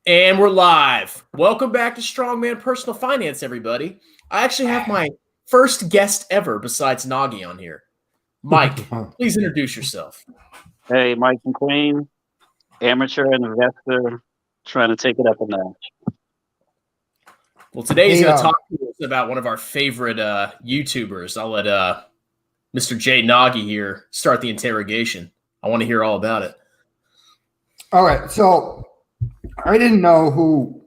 And we're live. Welcome back to Strongman Personal Finance, everybody. I actually have my first guest ever besides Naugy on here. Mike, please introduce yourself. Hey, Mike McQueen, amateur investor, trying to take it up a notch. Well, today he's Hey, going to talk to us about one of our favorite YouTubers. I'll let Mr. J Naugy here start the interrogation. I want to hear all about it. all right. So I didn't know who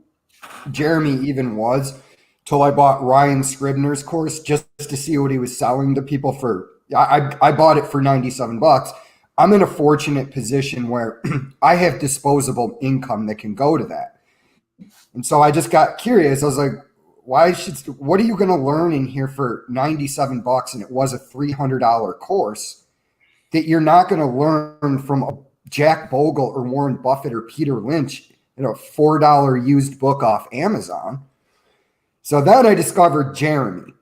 Jeremy even was till I bought Ryan Scribner's course just to see what he was selling to people for. I bought it for $97. I'm in a fortunate position where I have disposable income that can go to that. And so I just got curious. I was like, what are you going to learn in here for $97? And it was a $300 course that you're not going to learn from a Jack Bogle or Warren Buffett or Peter Lynch in a $4 used book off Amazon. So then I discovered Jeremy.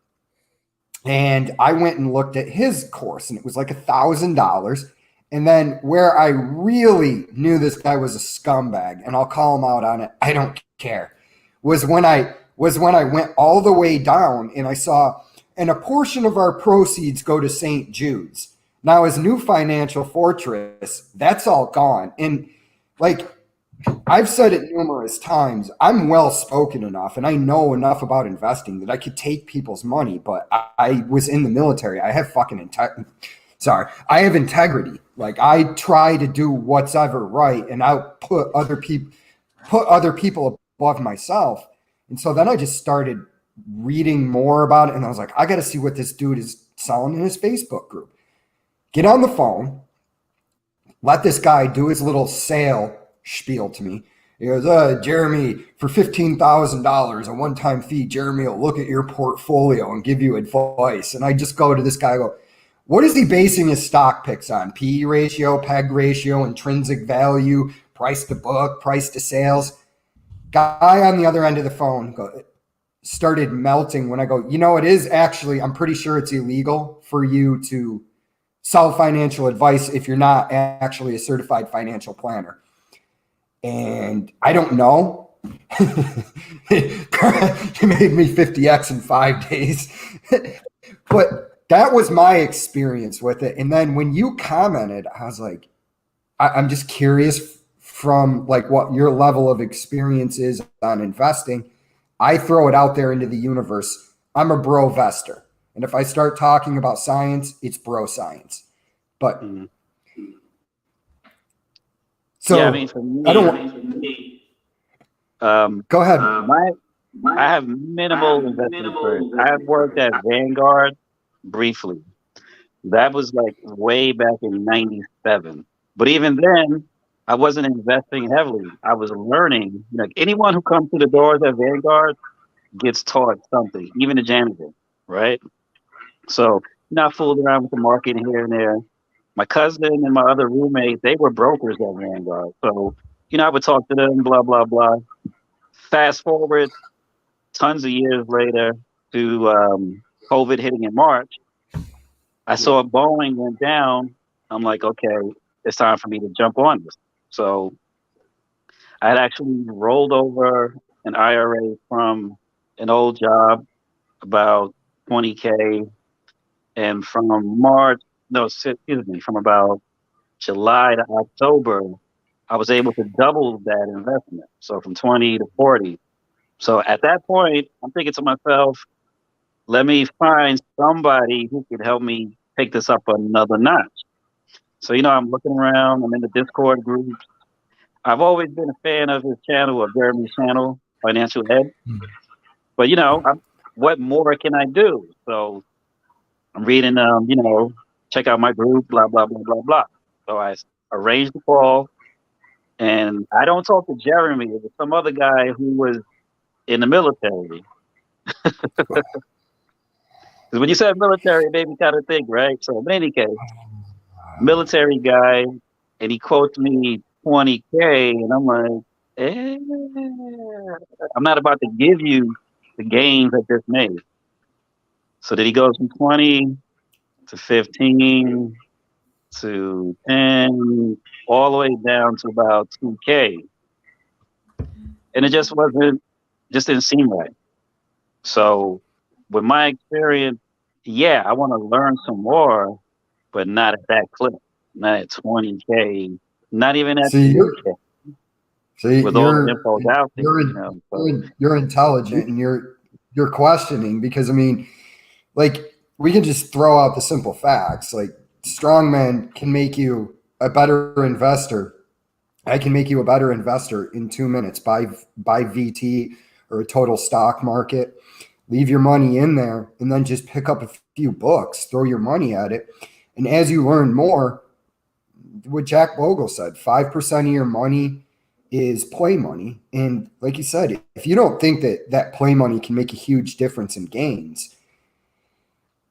And I went and looked at his course, and it was like $1,000. And then where I really knew this guy was a scumbag, and I'll call him out on it, I don't care, was when I went all the way down and I saw, and a portion of our proceeds go to St. Jude's. Now, his new financial fortress, that's all gone. And like I've said it numerous times, I'm well spoken enough and I know enough about investing that I could take people's money, but I was in the military. I have I have integrity. Like I try to do what's ever right, and I'll put other people above myself. And so then I just started reading more about it, and I was like, I got to see what this dude is selling in his Facebook group. Get on the phone, let this guy do his little sale spiel to me. He goes, Jeremy, for $15,000, a one-time fee, Jeremy will look at your portfolio and give you advice. And I just go to this guy, I go, what is he basing his stock picks on? PE ratio, PEG ratio, intrinsic value, price to book, price to sales? Guy on the other end of the phone started melting when I go, it is actually, I'm pretty sure it's illegal for you to sell financial advice if you're not actually a certified financial planner. And I don't know. He made me 50X in 5 days. But that was my experience with it. And then when you commented, I was like, I'm just curious from like what your level of experience is on investing. I throw it out there into the universe. I'm a bro-vester. And if I start talking about science, it's bro science. But so yeah, I mean, for me, go ahead. I have minimal investment experience. I have worked at Vanguard briefly. That was like way back in '97. But even then, I wasn't investing heavily. I was learning. Like anyone who comes to the doors at Vanguard gets taught something, even the janitor, right? So, I fooled around with the market here and there. My cousin and my other roommate, they were brokers at Vanguard. So, I would talk to them, blah, blah, blah. Fast forward tons of years later to COVID hitting in March. I saw Boeing went down. I'm like, okay, it's time for me to jump on this. So I had actually rolled over an IRA from an old job, about 20K. And from from about July to October, I was able to double that investment. So from 20 to 40. So at that point, I'm thinking to myself, let me find somebody who can help me take this up another notch. So, I'm looking around, I'm in the Discord groups. I've always been a fan of his channel, of Jeremy's channel, Financial Ed. But, what more can I do? So I'm reading, check out my group, blah, blah, blah, blah, blah. So I arranged the call, and I don't talk to Jeremy. It was some other guy who was in the military. Because when you said military, it made me kind of think, right? So in any case, military guy, and he quotes me 20K, and I'm like, I'm not about to give you the gains I just made. So then he goes from 20 to 15 to 10, all the way down to about 2K. and it just didn't seem right. So with my experience, yeah, I want to learn some more, but not at that clip, not at 20K, not even at See, 10K with all the you're info out there, you're you know. So you're intelligent and you're questioning because I mean, like we can just throw out the simple facts. Like strongman can make you a better investor. I can make you a better investor in 2 minutes. Buy VT or a total stock market. Leave your money in there and then just pick up a few books, throw your money at it. And as you learn more, what Jack Bogle said, 5% of your money is play money. And like you said, if you don't think that that play money can make a huge difference in gains,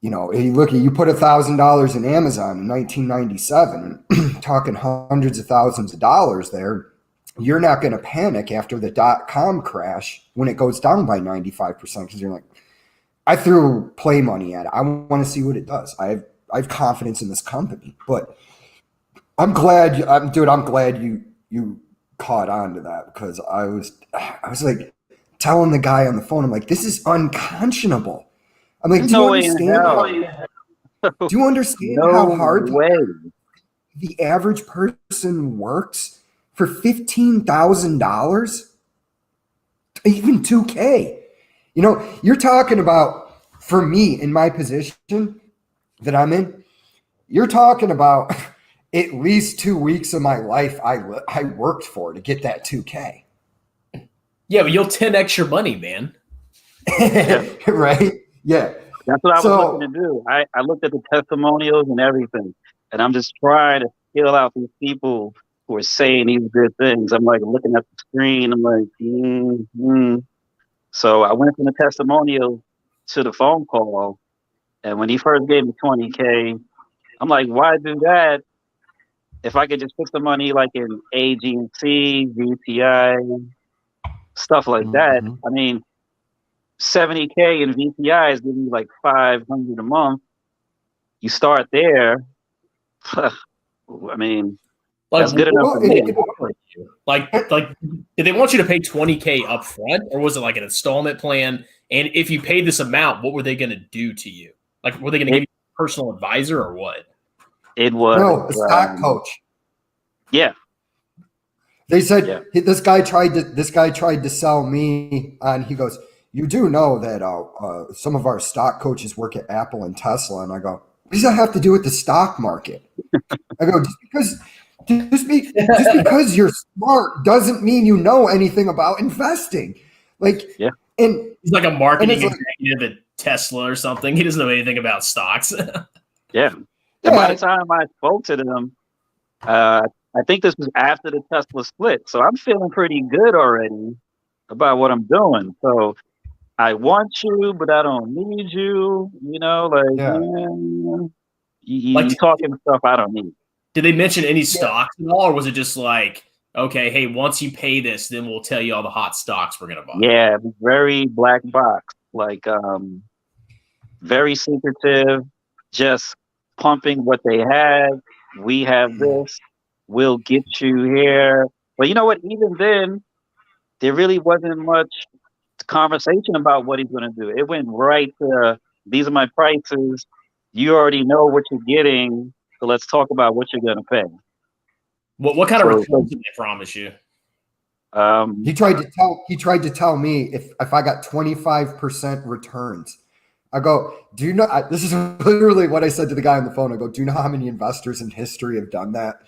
you know, you put $1,000 in Amazon in 1997, talking hundreds of thousands of dollars there. You're not going to panic after the .com crash when it goes down by 95% because you're like, I threw play money at it. I want to see what it does. I have confidence in this company, but I'm glad you caught on to that because I was like telling the guy on the phone, I'm like, this is unconscionable. I'm like, there's do you no way in understand? hell. Do you understand how No hard way. the average person works for $15,000, even 2K? You know, you're talking about, for me in my position that I'm in, you're talking about at least 2 weeks of my life I worked for to get that 2K. Yeah, but you'll 10x your money, man. Right? Yeah. That's what I was So looking to do. I looked at the testimonials and everything, and I'm just trying to feel out these people who are saying these good things. I'm like looking at the screen. I'm like, So I went from the testimonial to the phone call, and when he first gave me 20K, I'm like, why do that if I could just put the money like in AG&C, VTI, stuff like that? mhm. I mean, 70K in VTI is giving you like 500 a month. You start there. I mean, Like, that's good enough Well, for me. like, did they want you to pay 20K up front, or was it like an installment plan? And if you paid this amount, what were they going to do to you? Like, were they going to give you a personal advisor or what? It was, no, a stock coach. yeah, They said yeah. this guy tried to sell me, and he goes, "You do know that some of our stock coaches work at Apple and Tesla." And I go, "What does that have to do with the stock market?" I go, just because you're smart doesn't mean you know anything about investing. Like, Yeah. and He's like a marketing like, executive at Tesla or something. He doesn't know anything about stocks. Yeah. And by the time I spoke to them, I think this was after the Tesla split. So I'm feeling pretty good already about what I'm doing. So I want you, but I don't need you. You know, like, yeah, you Like, talking stuff I don't need. did they mention any yeah. stocks at all, or was it just like, okay, hey, once you pay this, then we'll tell you all the hot stocks we're going to buy? Yeah, very black box, like very secretive, just pumping what they had. We have this, we'll get you here. But you know what? Even then, there really wasn't much conversation about what he's going to do. It went right to these are my prices. You already know what you're getting, so let's talk about what you're going to pay. What kind of So, returns did they promise you? He tried to tell me if I got 25% returns. I go, do you know? This is literally what I said to the guy on the phone. I go, do you know how many investors in history have done that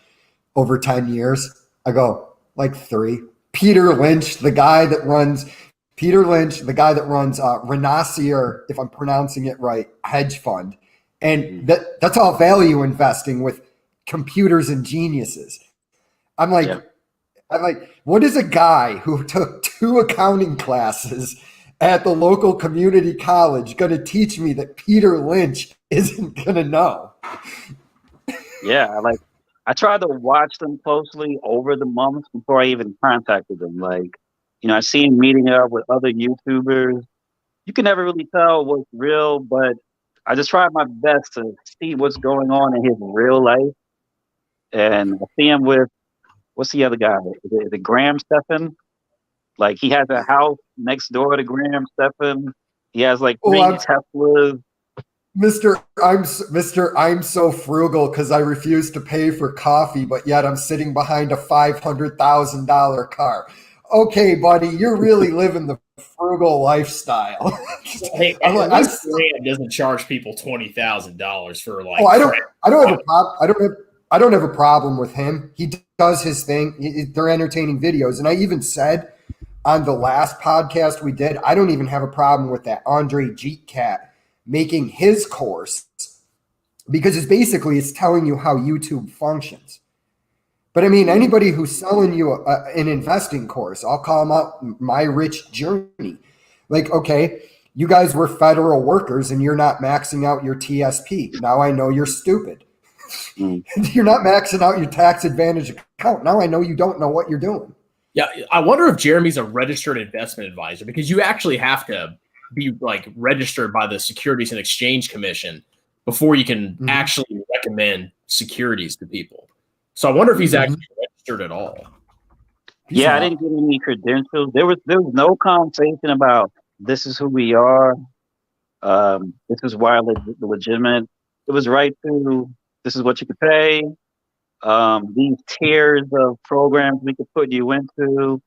over 10 years? I go, like 3. Peter Lynch, the guy that runs Renassier, if I'm pronouncing it right, hedge fund. And that's all value investing with computers and geniuses. I'm like, yeah. what is a guy who took 2 accounting classes at the local community college going to teach me that Peter Lynch isn't going to know? Yeah, I tried to watch them closely over the months before I even contacted them. Like, I see him meeting up with other YouTubers. You can never really tell what's real, but I just tried my best to see what's going on in his real life. And I see him with what's the other guy? Is it Graham Stephan? Like he has a house next door to Graham Stephan. He has like 3 Well, Teslas. I'm so frugal because I refuse to pay for coffee, but yet I'm sitting behind a $500,000 car. Okay, buddy, you're really living the frugal lifestyle. Hey, I'm like, at least Graham doesn't charge people $20,000 for like. oh, I don't have a problem. I don't have a problem with him. He does his thing. They're entertaining videos, and I even said on the last podcast we did, I don't even have a problem with that Andre Jeet Cat making his course because it's telling you how YouTube functions. But I mean, anybody who's selling you an investing course, I'll call them out My Rich Journey. Like, okay, you guys were federal workers and you're not maxing out your TSP. Now I know you're stupid. You're not maxing out your tax advantage account. Now I know you don't know what you're doing. Yeah, I wonder if Jeremy's a registered investment advisor because you actually have to be like registered by the Securities and Exchange Commission before you can actually recommend securities to people. So I wonder if he's actually registered at all. I didn't get any credentials. There was no conversation about this is who we are. This is why legitimate. It was right through. This is what you could pay. These tiers of programs we could put you into.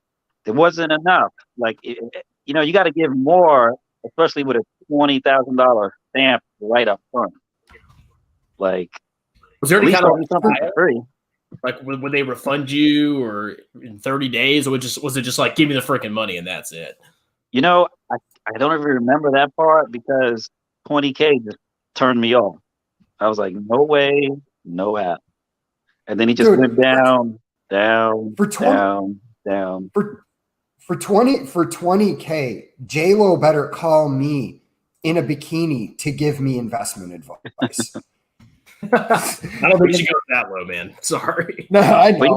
It wasn't enough. Like you got to give more, especially with a $20,000 stamp right up front. Like, was there any kind of something for free? Like, would they refund you or in 30 days, or was it just like give me the freaking money and that's it? I don't even remember that part because $20K just turned me off. I was like, no way, no how. And then he just went down for 20K. J-Lo better call me in a bikini to give me investment advice. I don't think she goes that low, man. Sorry. No, I know.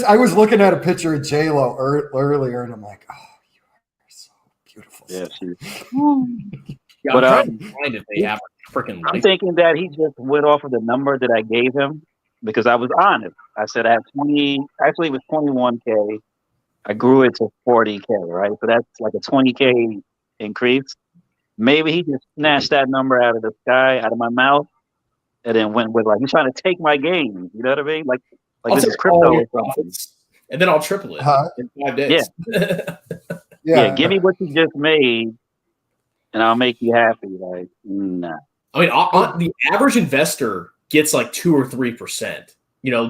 I was looking at a picture of J-Lo earlier, and I'm like, oh, you are so beautiful. Yeah, but I'm trying to find if they have freaking. I'm thinking that he just went off of the number that I gave him because I was honest. I said I had 20. Actually, it was 21K. I grew it to 40K, right? So that's like a 20K increase. Maybe he just snatched that number out of the sky, out of my mouth. And then went with like, he's trying to take my game. You know what I mean? Like this is crypto or something. And then I'll triple it in 5 days. Yeah. Give me what you just made, and I'll make you happy. Like, nah. I mean, the average investor gets like 2 or 3%,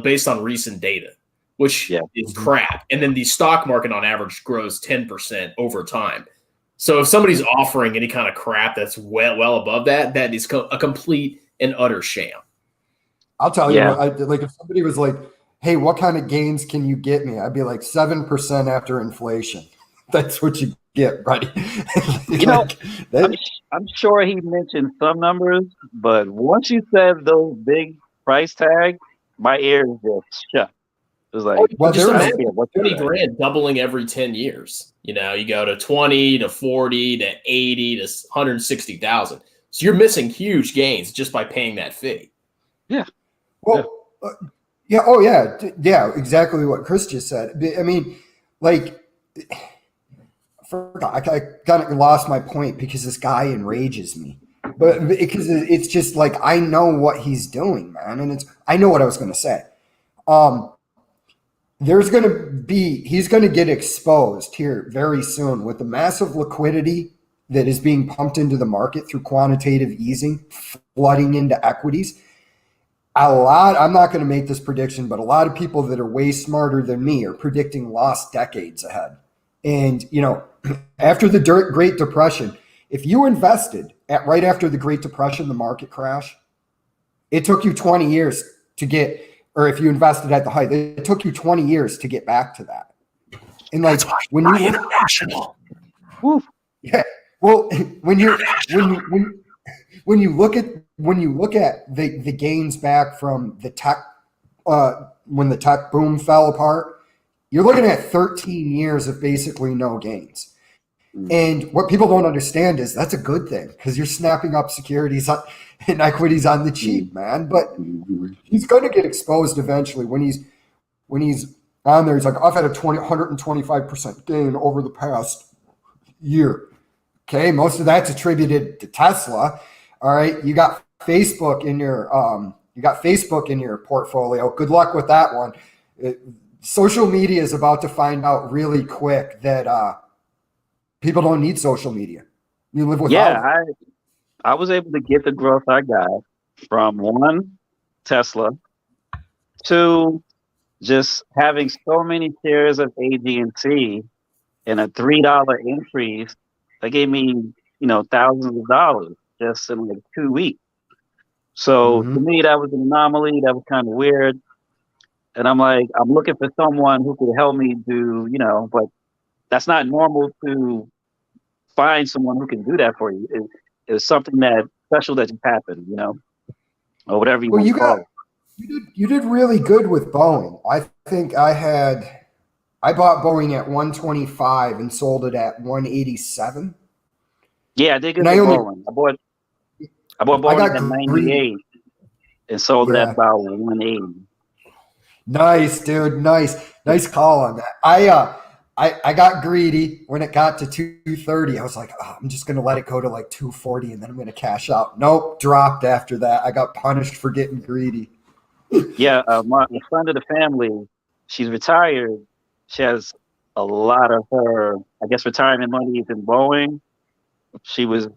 based on recent data, which is crap. And then the stock market on average grows 10% over time. So if somebody's offering any kind of crap that's well above that, that is a complete and utter sham. I'll tell you, like if somebody was like, hey, what kind of gains can you get me? I'd be like 7% after inflation. That's what you get, buddy. I'm sure he mentioned some numbers, but once you said those big price tags, my ears just shut. It was like, just imagine 20 grand doubling every 10 years. You go to 20 to 40 to 80 to 160,000. So you're missing huge gains just by paying that fee. Yeah. Well, yeah. Oh, yeah. Yeah, exactly what Chris just said. I mean, like, I kind of lost my point because this guy enrages me. But because it's just like, I know what he's doing, man. And I know what I was going to say. He's going to get exposed here very soon with the massive liquidity that is being pumped into the market through quantitative easing, flooding into equities. I'm not going to make this prediction, but a lot of people that are way smarter than me are predicting lost decades ahead. And, after the Great Depression, if you invested right after the Great Depression, the market crash, it took you 20 years to get, or if you invested at the height, it took you 20 years to get back to that. And like when you international. Yeah. Well, when you look at the gains back from the tech when the tech boom fell apart, you're looking at 13 years of basically no gains. And what people don't understand is that's a good thing because you're snapping up securities and equities on the cheap, man. But he's going to get exposed eventually when he's on there. He's like, I've had a 125% gain over the past year. Okay, most of that's attributed to Tesla. All right, you got Facebook in your portfolio. Good luck with that one. Social media is about to find out really quick that people don't need social media. You live without it. I was able to get the growth I got from one, Tesla, two, just having so many shares of AT&T and a $3 increase. That gave me, thousands of dollars just in like 2 weeks. So to me, that was an anomaly. That was kind of weird. And I'm like, I'm looking for someone who could help me do, but that's not normal to find someone who can do that for you. It's something that special that just happened, or whatever you want to call it. You did really good with Boeing. I think I bought Boeing at 125 and sold it at 187. Yeah, I did good with Boeing. I bought Boeing at 98 and sold it at about 180. Nice, dude. Nice call on that. I got greedy when it got to 230. I was like, I'm just going to let it go to like 240 and then I'm going to cash out. Nope, dropped after that. I got punished for getting greedy. Yeah, my friend of the family, she's retired. She has a lot of her, I guess, retirement money is in Boeing. She was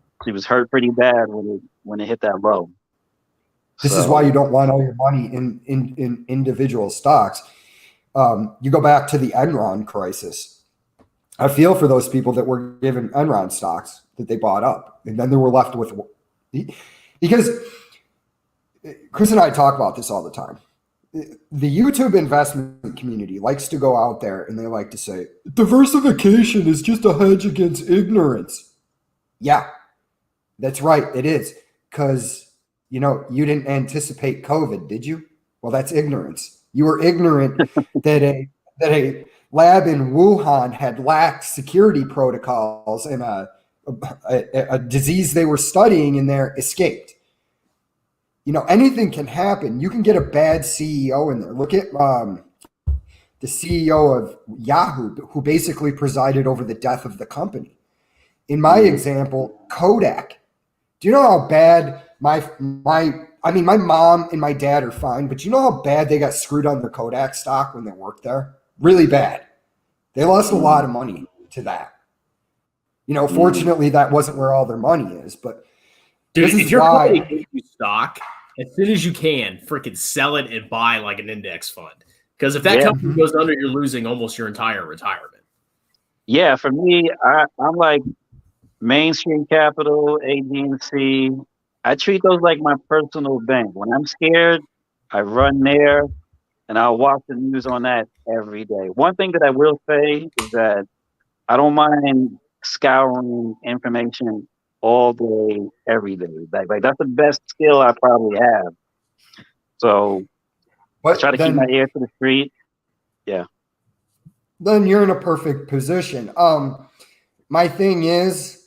hurt pretty bad when it hit that low. This is why you don't want all your money in individual stocks. You go back to the Enron crisis. I feel for those people that were given Enron stocks that they bought up, and then they were left with, because Chris and I talk about this all the time. The YouTube investment community likes to go out there and they like to say, diversification is just a hedge against ignorance. Yeah, that's right. It is. Because, you didn't anticipate COVID, did you? Well, that's ignorance. You were ignorant that a lab in Wuhan had lax security protocols and a disease they were studying in there escaped. Anything can happen. You can get a bad CEO in there. Look at the CEO of Yahoo, who basically presided over the death of the company. In my example, Kodak. Do you know how bad my mom and my dad are fine, but you know how bad they got screwed on their Kodak stock when they worked there? Really bad. They lost a lot of money to that. Fortunately, that wasn't where all their money is, but dude, if you're buying stock, as soon as you can, freaking sell it and buy like an index fund. Because if that company goes under, you're losing almost your entire retirement. Yeah, for me, I'm like Mainstream Capital, AD&C. I treat those like my personal bank. When I'm scared, I run there and I'll watch the news on that every day. One thing that I will say is that I don't mind scouring information all day, every day. Like that's the best skill I probably have. So I try to keep my ear to the street. Yeah. Then you're in a perfect position. My thing is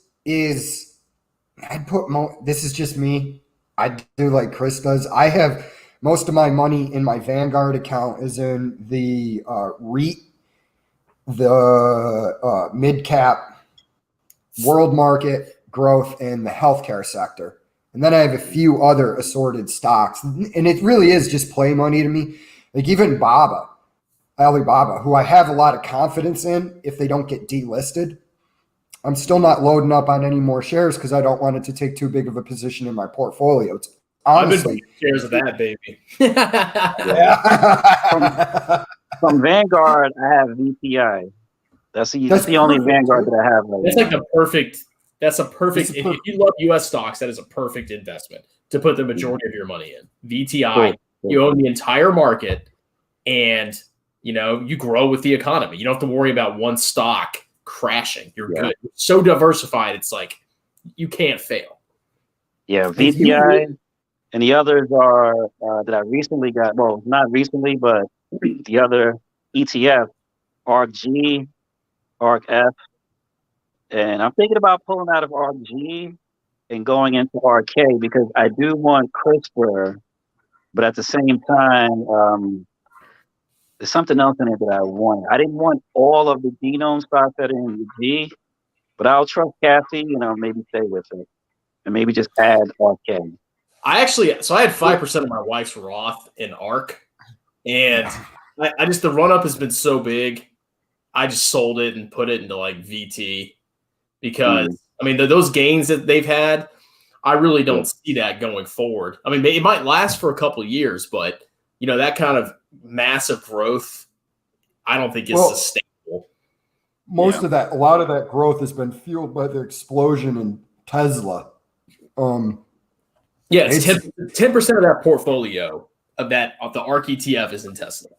I'd put this is just me. I do like Chris does. I have most of my money in my Vanguard account is in the REIT, the mid cap, world market growth, and the healthcare sector. And then I have a few other assorted stocks. And it really is just play money to me. Like even Alibaba, who I have a lot of confidence in if they don't get delisted. I'm still not loading up on any more shares because I don't want it to take too big of a position in my portfolio. It's honestly, I've been shares of that, baby. Yeah. From Vanguard, I have VTI. That's the only Vanguard that I have. That's like That's a perfect. If you love U.S. stocks, that is a perfect investment to put the majority of your money in. VTI, you own the entire market, and you grow with the economy. You don't have to worry about one stock crashing. You're good. You're so diversified. It's like you can't fail. Yeah, VTI, and the others are that I recently got. Well, not recently, but the other ETF, ARKG, ARKF. And I'm thinking about pulling out of RG and going into RK because I do want CRISPR, but at the same time, there's something else in it that I want. I didn't want all of the genome stocks that are in the G, but I'll trust Cassie, maybe stay with it. And maybe just add RK. I had 5% of my wife's Roth in ARK, and I just, the run up has been so big. I just sold it and put it into like VT because I mean those gains that they've had, I really don't see that going forward. I mean, it might last for a couple of years, but that kind of massive growth, I don't think is sustainable. A lot of that growth has been fueled by the explosion in Tesla. It's 10% of that portfolio of the ARK ETF is in Tesla.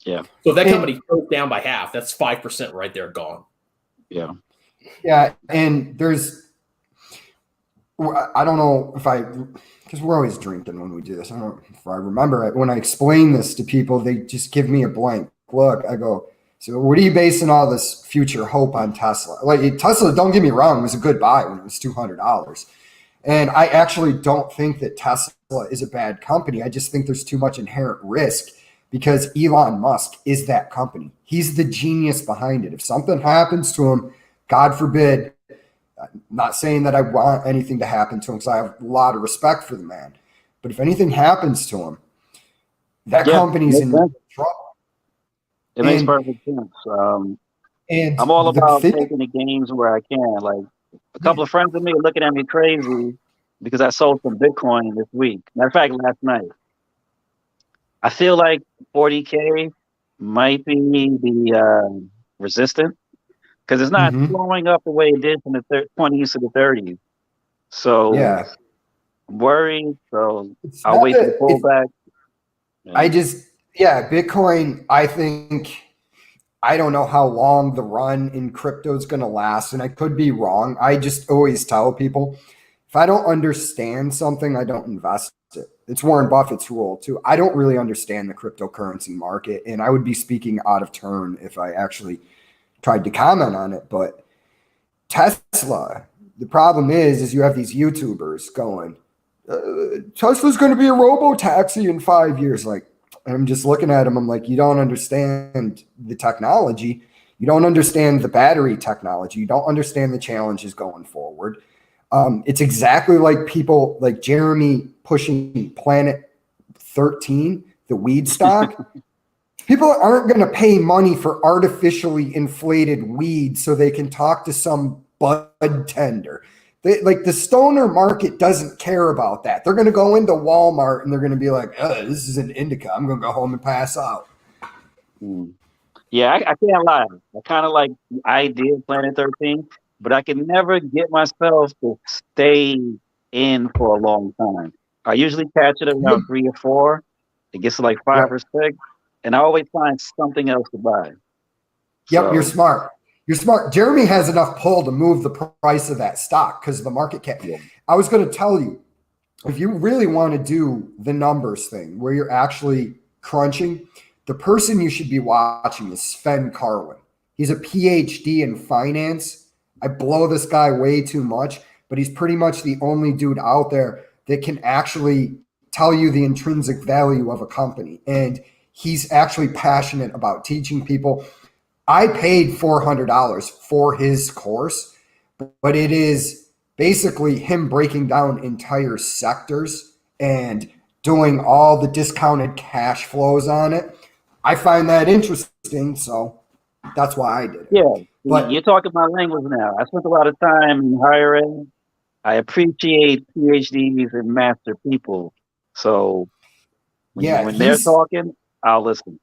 Yeah. So if that company goes down by half, that's 5% right there gone. Yeah. Yeah, and I don't know because we're always drinking when we do this. I don't know if I remember it. When I explain this to people, they just give me a blank look. I go, so what are you basing all this future hope on Tesla? Like Tesla, don't get me wrong, was a good buy when it was $200. And I actually don't think that Tesla is a bad company. I just think there's too much inherent risk because Elon Musk is that company. He's the genius behind it. If something happens to him, God forbid, I'm not saying that I want anything to happen to him because I have a lot of respect for the man. But if anything happens to him, that company's in trouble. It makes perfect sense. And I'm all about taking the games where I can. Like a couple of friends of me are looking at me crazy because I sold some Bitcoin this week. Matter of fact, last night. I feel like 40K might be the resistant because it's not blowing up the way it did from the 20s to the 30s. So I'm worried. So I'll wait for the pullback. Bitcoin, I don't know how long the run in crypto is going to last, and I could be wrong. I just always tell people, if I don't understand something, I don't invest it. It's Warren Buffett's rule too. I don't really understand the cryptocurrency market, and I would be speaking out of turn if I actually tried to comment on it. But Tesla, the problem is you have these YouTubers going, Tesla's going to be a robo-taxi in 5 years. Like, I'm just looking at them. I'm like, you don't understand the technology. You don't understand the battery technology. You don't understand the challenges going forward. It's exactly like people like Jeremy pushing Planet 13, the weed stock. People aren't going to pay money for artificially inflated weed so they can talk to some bud tender. The stoner market doesn't care about that. They're going to go into Walmart and they're going to be like, this is an indica. I'm going to go home and pass out. Yeah, I can't lie. I kind of like the idea of Planet 13, but I can never get myself to stay in for a long time. I usually catch it around 3 or 4. It gets to like 5 or 6, and I always find something else to buy. Yep, you're smart. You're smart. Jeremy has enough pull to move the price of that stock because of the market cap. I was going to tell you, if you really want to do the numbers thing where you're actually crunching, the person you should be watching is Sven Carlin. He's a PhD in finance. I blow this guy way too much, but he's pretty much the only dude out there that can actually tell you the intrinsic value of a company. And he's actually passionate about teaching people. I paid $400 for his course, but it is basically him breaking down entire sectors and doing all the discounted cash flows on it. I find that interesting, so that's why I did it. Yeah, but you're talking my language now. I spent a lot of time in higher ed. I appreciate PhDs and master people. So when they're talking, I'll listen.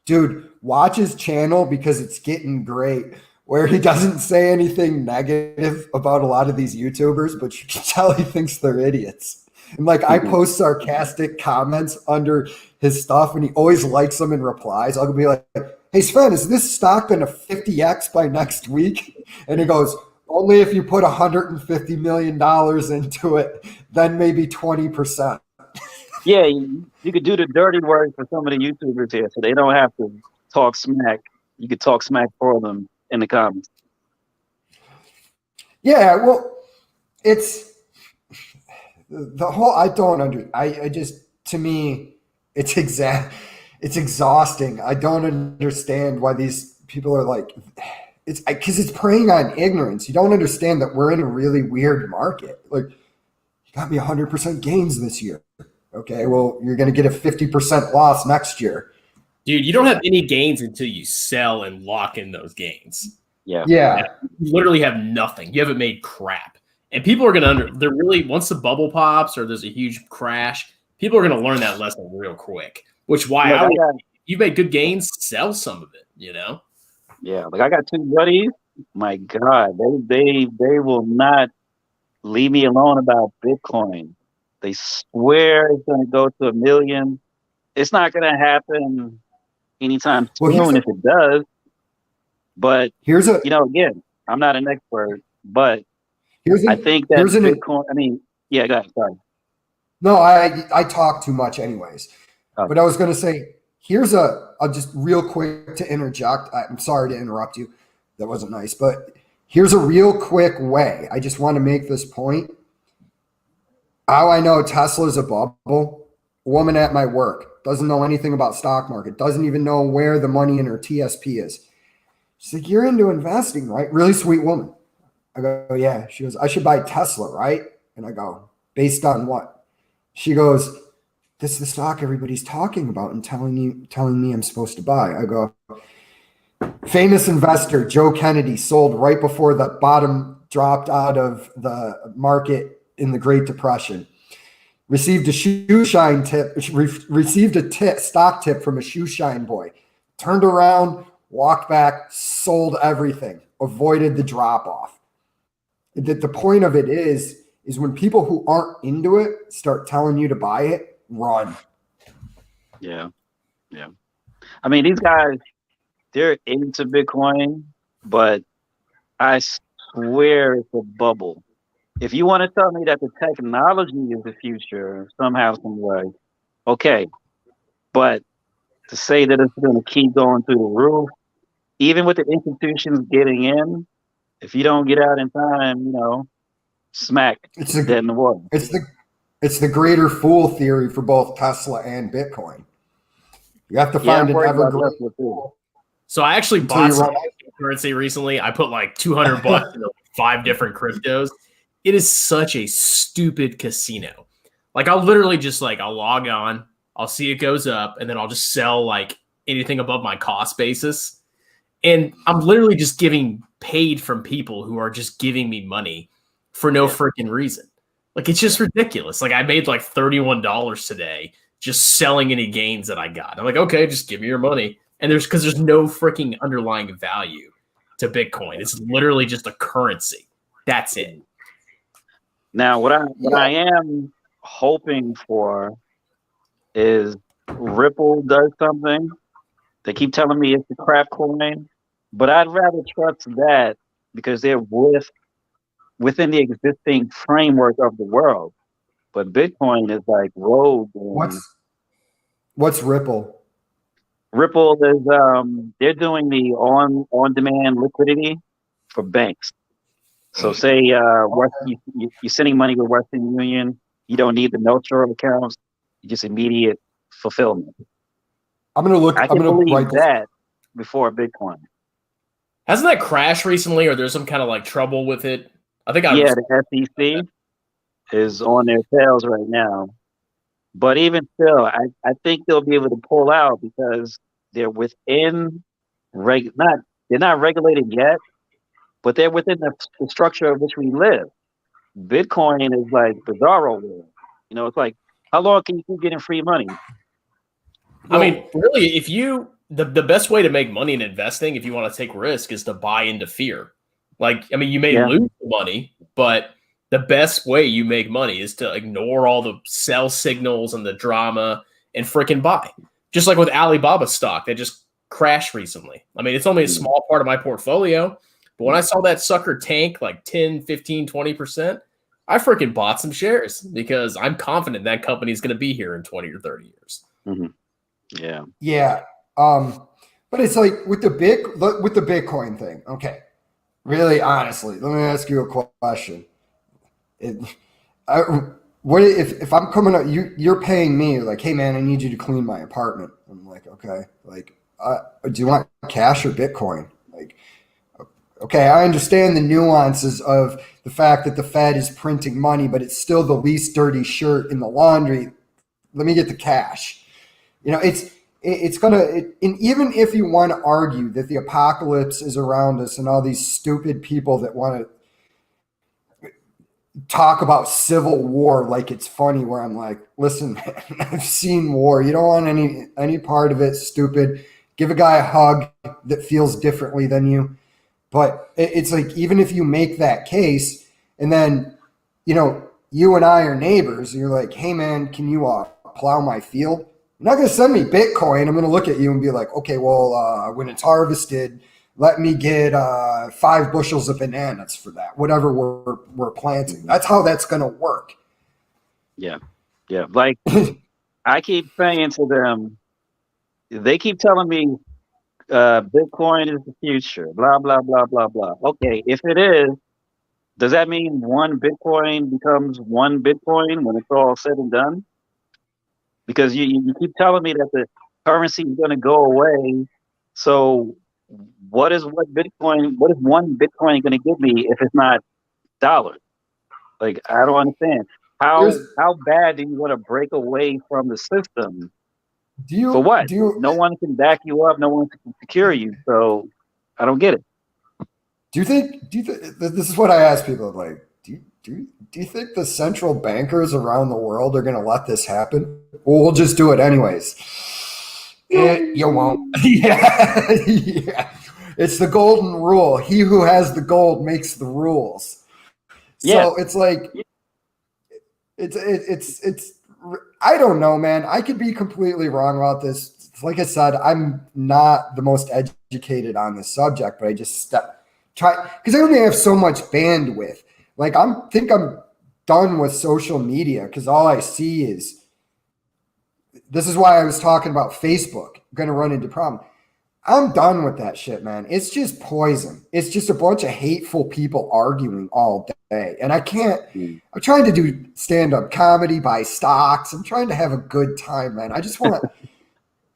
Dude, watch his channel because it's getting great where he doesn't say anything negative about a lot of these YouTubers, but you can tell he thinks they're idiots. And like I post sarcastic comments under his stuff and he always likes them and replies. I'll be like, hey Sven, is this stock going to 50x by next week? And he goes, only if you put $150 million into it, then maybe 20%. Yeah, you could do the dirty work for some of the YouTubers here, so they don't have to talk smack. You could talk smack for them in the comments. Yeah, well, it's the whole. I don't I just, to me, it's it's exhausting. I don't understand why these people are like, it's because it's preying on ignorance. You don't understand that we're in a really weird market. Like, you got me 100% gains this year. Okay, well, you're going to get a 50% loss next year. Dude, you don't have any gains until you sell and lock in those gains. Yeah. You literally have nothing. You haven't made crap. And people are going to they're really, once the bubble pops or there's a huge crash, people are going to learn that lesson real quick. Which why you've made good gains, sell some of it, you know? Yeah, like I got two buddies. My God, they will not leave me alone about Bitcoin. They swear it's going to go to 1 million. It's not going to happen anytime soon if it does. But again, I'm not an expert, but I think that Bitcoin. I mean, yeah, go ahead. Sorry. No, I talk too much, anyways. Oh. But I was going to say, I'll just real quick to interject. I'm sorry to interrupt you. That wasn't nice, but here's a real quick way. I just want to make this point. How I know Tesla's a bubble. A woman at my work doesn't know anything about stock market, doesn't even know where the money in her TSP is. She's like, you're into investing, right? Really sweet woman. I go, yeah. She goes, I should buy Tesla, right? And I go, based on what? She goes, this is the stock everybody's talking about and telling me I'm supposed to buy. I go, famous investor Joe Kennedy sold right before the bottom dropped out of the market in the Great Depression. Received a stock tip from a shoe shine boy. Turned around, walked back, sold everything, avoided the drop off. The point of it is when people who aren't into it start telling you to buy it, run. Yeah. I mean, these guys, they're into Bitcoin, but I swear it's a bubble. If you want to tell me that the technology is the future somehow, some way, okay. But to say that it's going to keep going through the roof, even with the institutions getting in, if you don't get out in time, smack dead in the water. It's the greater fool theory for both Tesla and Bitcoin. You have to find an evergreen fool. So I actually bought some currency recently. I put like $200 into 5 different cryptos. It is such a stupid casino. Like I'll literally just I'll log on, I'll see it goes up, and then I'll just sell like anything above my cost basis. And I'm literally just getting paid from people who are just giving me money for no freaking reason. Like it's just ridiculous. Like I made like $31 today just selling any gains that I got. I'm like, okay, just give me your money. And because there's no freaking underlying value to Bitcoin. It's literally just a currency. That's it. Now, what I am hoping for is Ripple does something. They keep telling me it's a crap coin, but I'd rather trust that because they're within the existing framework of the world. But Bitcoin is like rogue. What's Ripple? Ripple is they're doing the on-demand liquidity for banks. So say you're sending money with Western Union, you don't need the Nostro accounts, you just immediate fulfillment. I'm gonna look. I can believe that before Bitcoin. Hasn't that crashed recently, or there's some kind of like trouble with it? I think the SEC is on their tails right now. But even still, I think they'll be able to pull out because they're within they're not regulated yet, but they're within the structure of which we live. Bitcoin is like bizarro world. It's like, how long can you keep getting free money? I mean, really, if the best way to make money in investing, if you want to take risk, is to buy into fear. Like, I mean, you may lose money, but the best way you make money is to ignore all the sell signals and the drama and freaking buy. Just like with Alibaba stock that just crashed recently. I mean, it's only a small part of my portfolio, but when I saw that sucker tank like 10, 15, 20%, I freaking bought some shares because I'm confident that company is going to be here in 20 or 30 years. Mm-hmm. Yeah. Yeah. But it's like with the Bitcoin thing. Okay. Really, honestly, let me ask you a question. What if I'm coming up, you're paying me like, hey man, I need you to clean my apartment. I'm like, okay, like, do you want cash or Bitcoin? Like, okay, I understand the nuances of the fact that the Fed is printing money, but it's still the least dirty shirt in the laundry. Let me get the cash. You know, and even if you want to argue that the apocalypse is around us and all these stupid people that want to talk about civil war like it's funny, where I'm like, listen, man, I've seen war. You don't want any part of it. Stupid. Give a guy a hug that feels differently than you. But it's like, even if you make that case, and then, you know, you and I are neighbors, and you're like, hey man, can you plow my field? You're not going to send me Bitcoin. I'm going to look at you and be like, okay, well, when it's harvested, let me get 5 bushels of bananas for that, whatever we're planting. That's how that's going to work. Yeah. Yeah. Like, I keep saying to them, they keep telling me Bitcoin is the future, blah, blah, blah, blah, blah. Okay, if it is, does that mean one Bitcoin becomes one Bitcoin when it's all said and done? Because you keep telling me that the currency is going to go away. So what is one Bitcoin going to give me if it's not dollars? Like, I don't understand. How bad do you want to break away from the system? For what? No one can back you up. No one can secure you. So I don't get it. Do you think this is what I ask people, like, do you think the central bankers around the world are going to let this happen? Well, we'll just do it anyways. You won't. Yeah. Yeah. It's the golden rule. He who has the gold makes the rules. So it's like, it's I don't know, man. I could be completely wrong about this. Like I said, I'm not the most educated on this subject, but I just try, because I only have so much bandwidth. Like, I'm done with social media, because all I see is, this is why I was talking about Facebook. I'm going to run into problem. I'm done with that shit, man. It's just poison. It's just a bunch of hateful people arguing all day. And I can't, I'm trying to do stand-up comedy, buy stocks. I'm trying to have a good time, man. I just want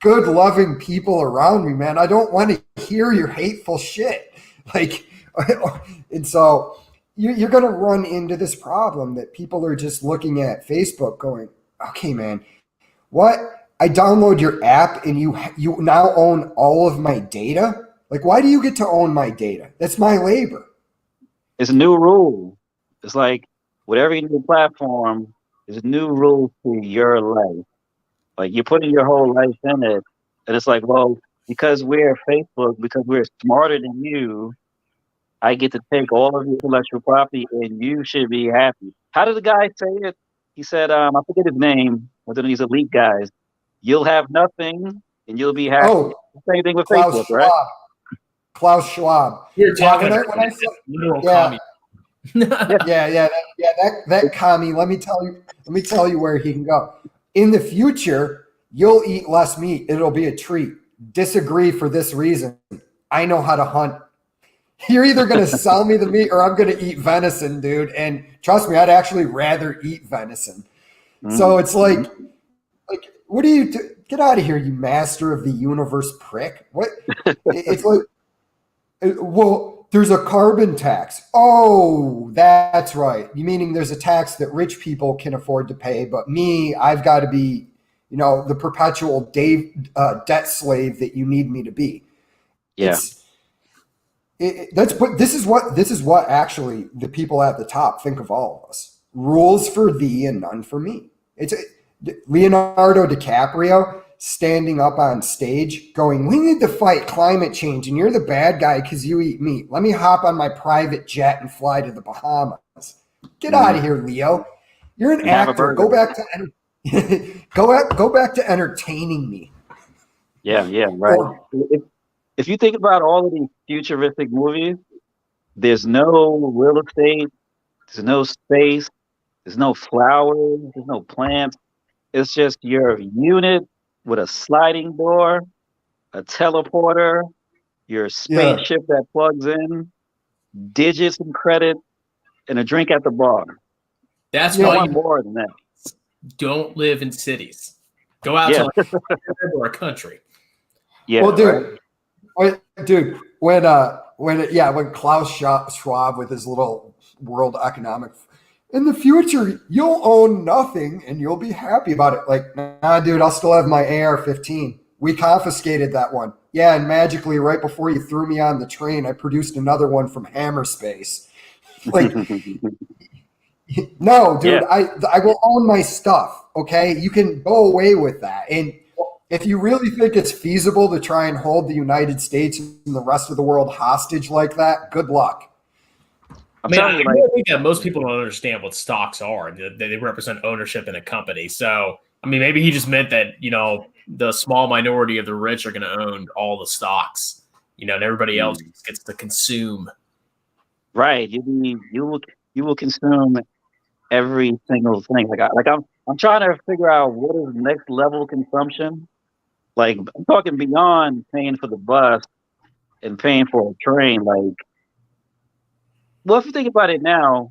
good, loving people around me, man. I don't want to hear your hateful shit. Like, and so you're going to run into this problem that people are just looking at Facebook going, okay, man, what? I download your app and you now own all of my data? Like, why do you get to own my data? That's my labor. It's a new rule. It's like, whatever new platform, there's new rules to your life. Like, you're putting your whole life in it. And it's like, well, because we're Facebook, because we're smarter than you, I get to take all of your intellectual property and you should be happy. How did the guy say it? He said, I forget his name, one of these elite guys. You'll have nothing and you'll be happy. Oh, same thing with Klaus Facebook, Schwab. right? Klaus Schwab. You're talking when about I said, literal yeah, commie. that commie. Let me tell you where he can go. In the future, you'll eat less meat. It'll be a treat. Disagree for this reason. I know how to hunt. You're either going to sell me the meat or I'm going to eat venison, dude. And trust me, I'd actually rather eat venison. Mm-hmm. So it's like, what do you do? Get out of here, you master of the universe prick. What? It's like, well, there's a carbon tax. Oh, that's right. You meaning there's a tax that rich people can afford to pay, but me, I've got to be, the perpetual debt slave that you need me to be. Yeah. This is what actually the people at the top think of all of us. Rules for thee and none for me. It's Leonardo DiCaprio standing up on stage going, we need to fight climate change and you're the bad guy because you eat meat. Let me hop on my private jet and fly to the Bahamas. Get out of here, Leo. You're an actor. Go back to go back to entertaining me. Yeah, right. If you think about all of these futuristic movies, there's no real estate, there's no space, there's no flowers, there's no plants. It's just your unit with a sliding door, a teleporter, your spaceship that plugs in, digits and credit, and a drink at the bar. That's why why you want more than that. Don't live in cities. Go out to like or a country. Yeah. Well, dude, when Klaus Schwab with his little World Economic, in the future you'll own nothing and you'll be happy about it. Like, nah, dude, I'll still have my AR-15. We confiscated that one. Yeah, and magically, right before you threw me on the train, I produced another one from Hammerspace. Like, no, dude, Yeah. I will own my stuff. Okay, you can go away with that. And if you really think it's feasible to try and hold the United States and the rest of the world hostage like that, good luck. I mean, I think that most people don't understand what stocks are. That they represent ownership in a company. So, I mean, maybe he just meant that, you know, the small minority of the rich are going to own all the stocks, you know, and everybody else gets to consume. Right. You will consume every single thing. I'm trying to figure out what is next level consumption. Like, I'm talking beyond paying for the bus and paying for a train. Like, well, if you think about it now,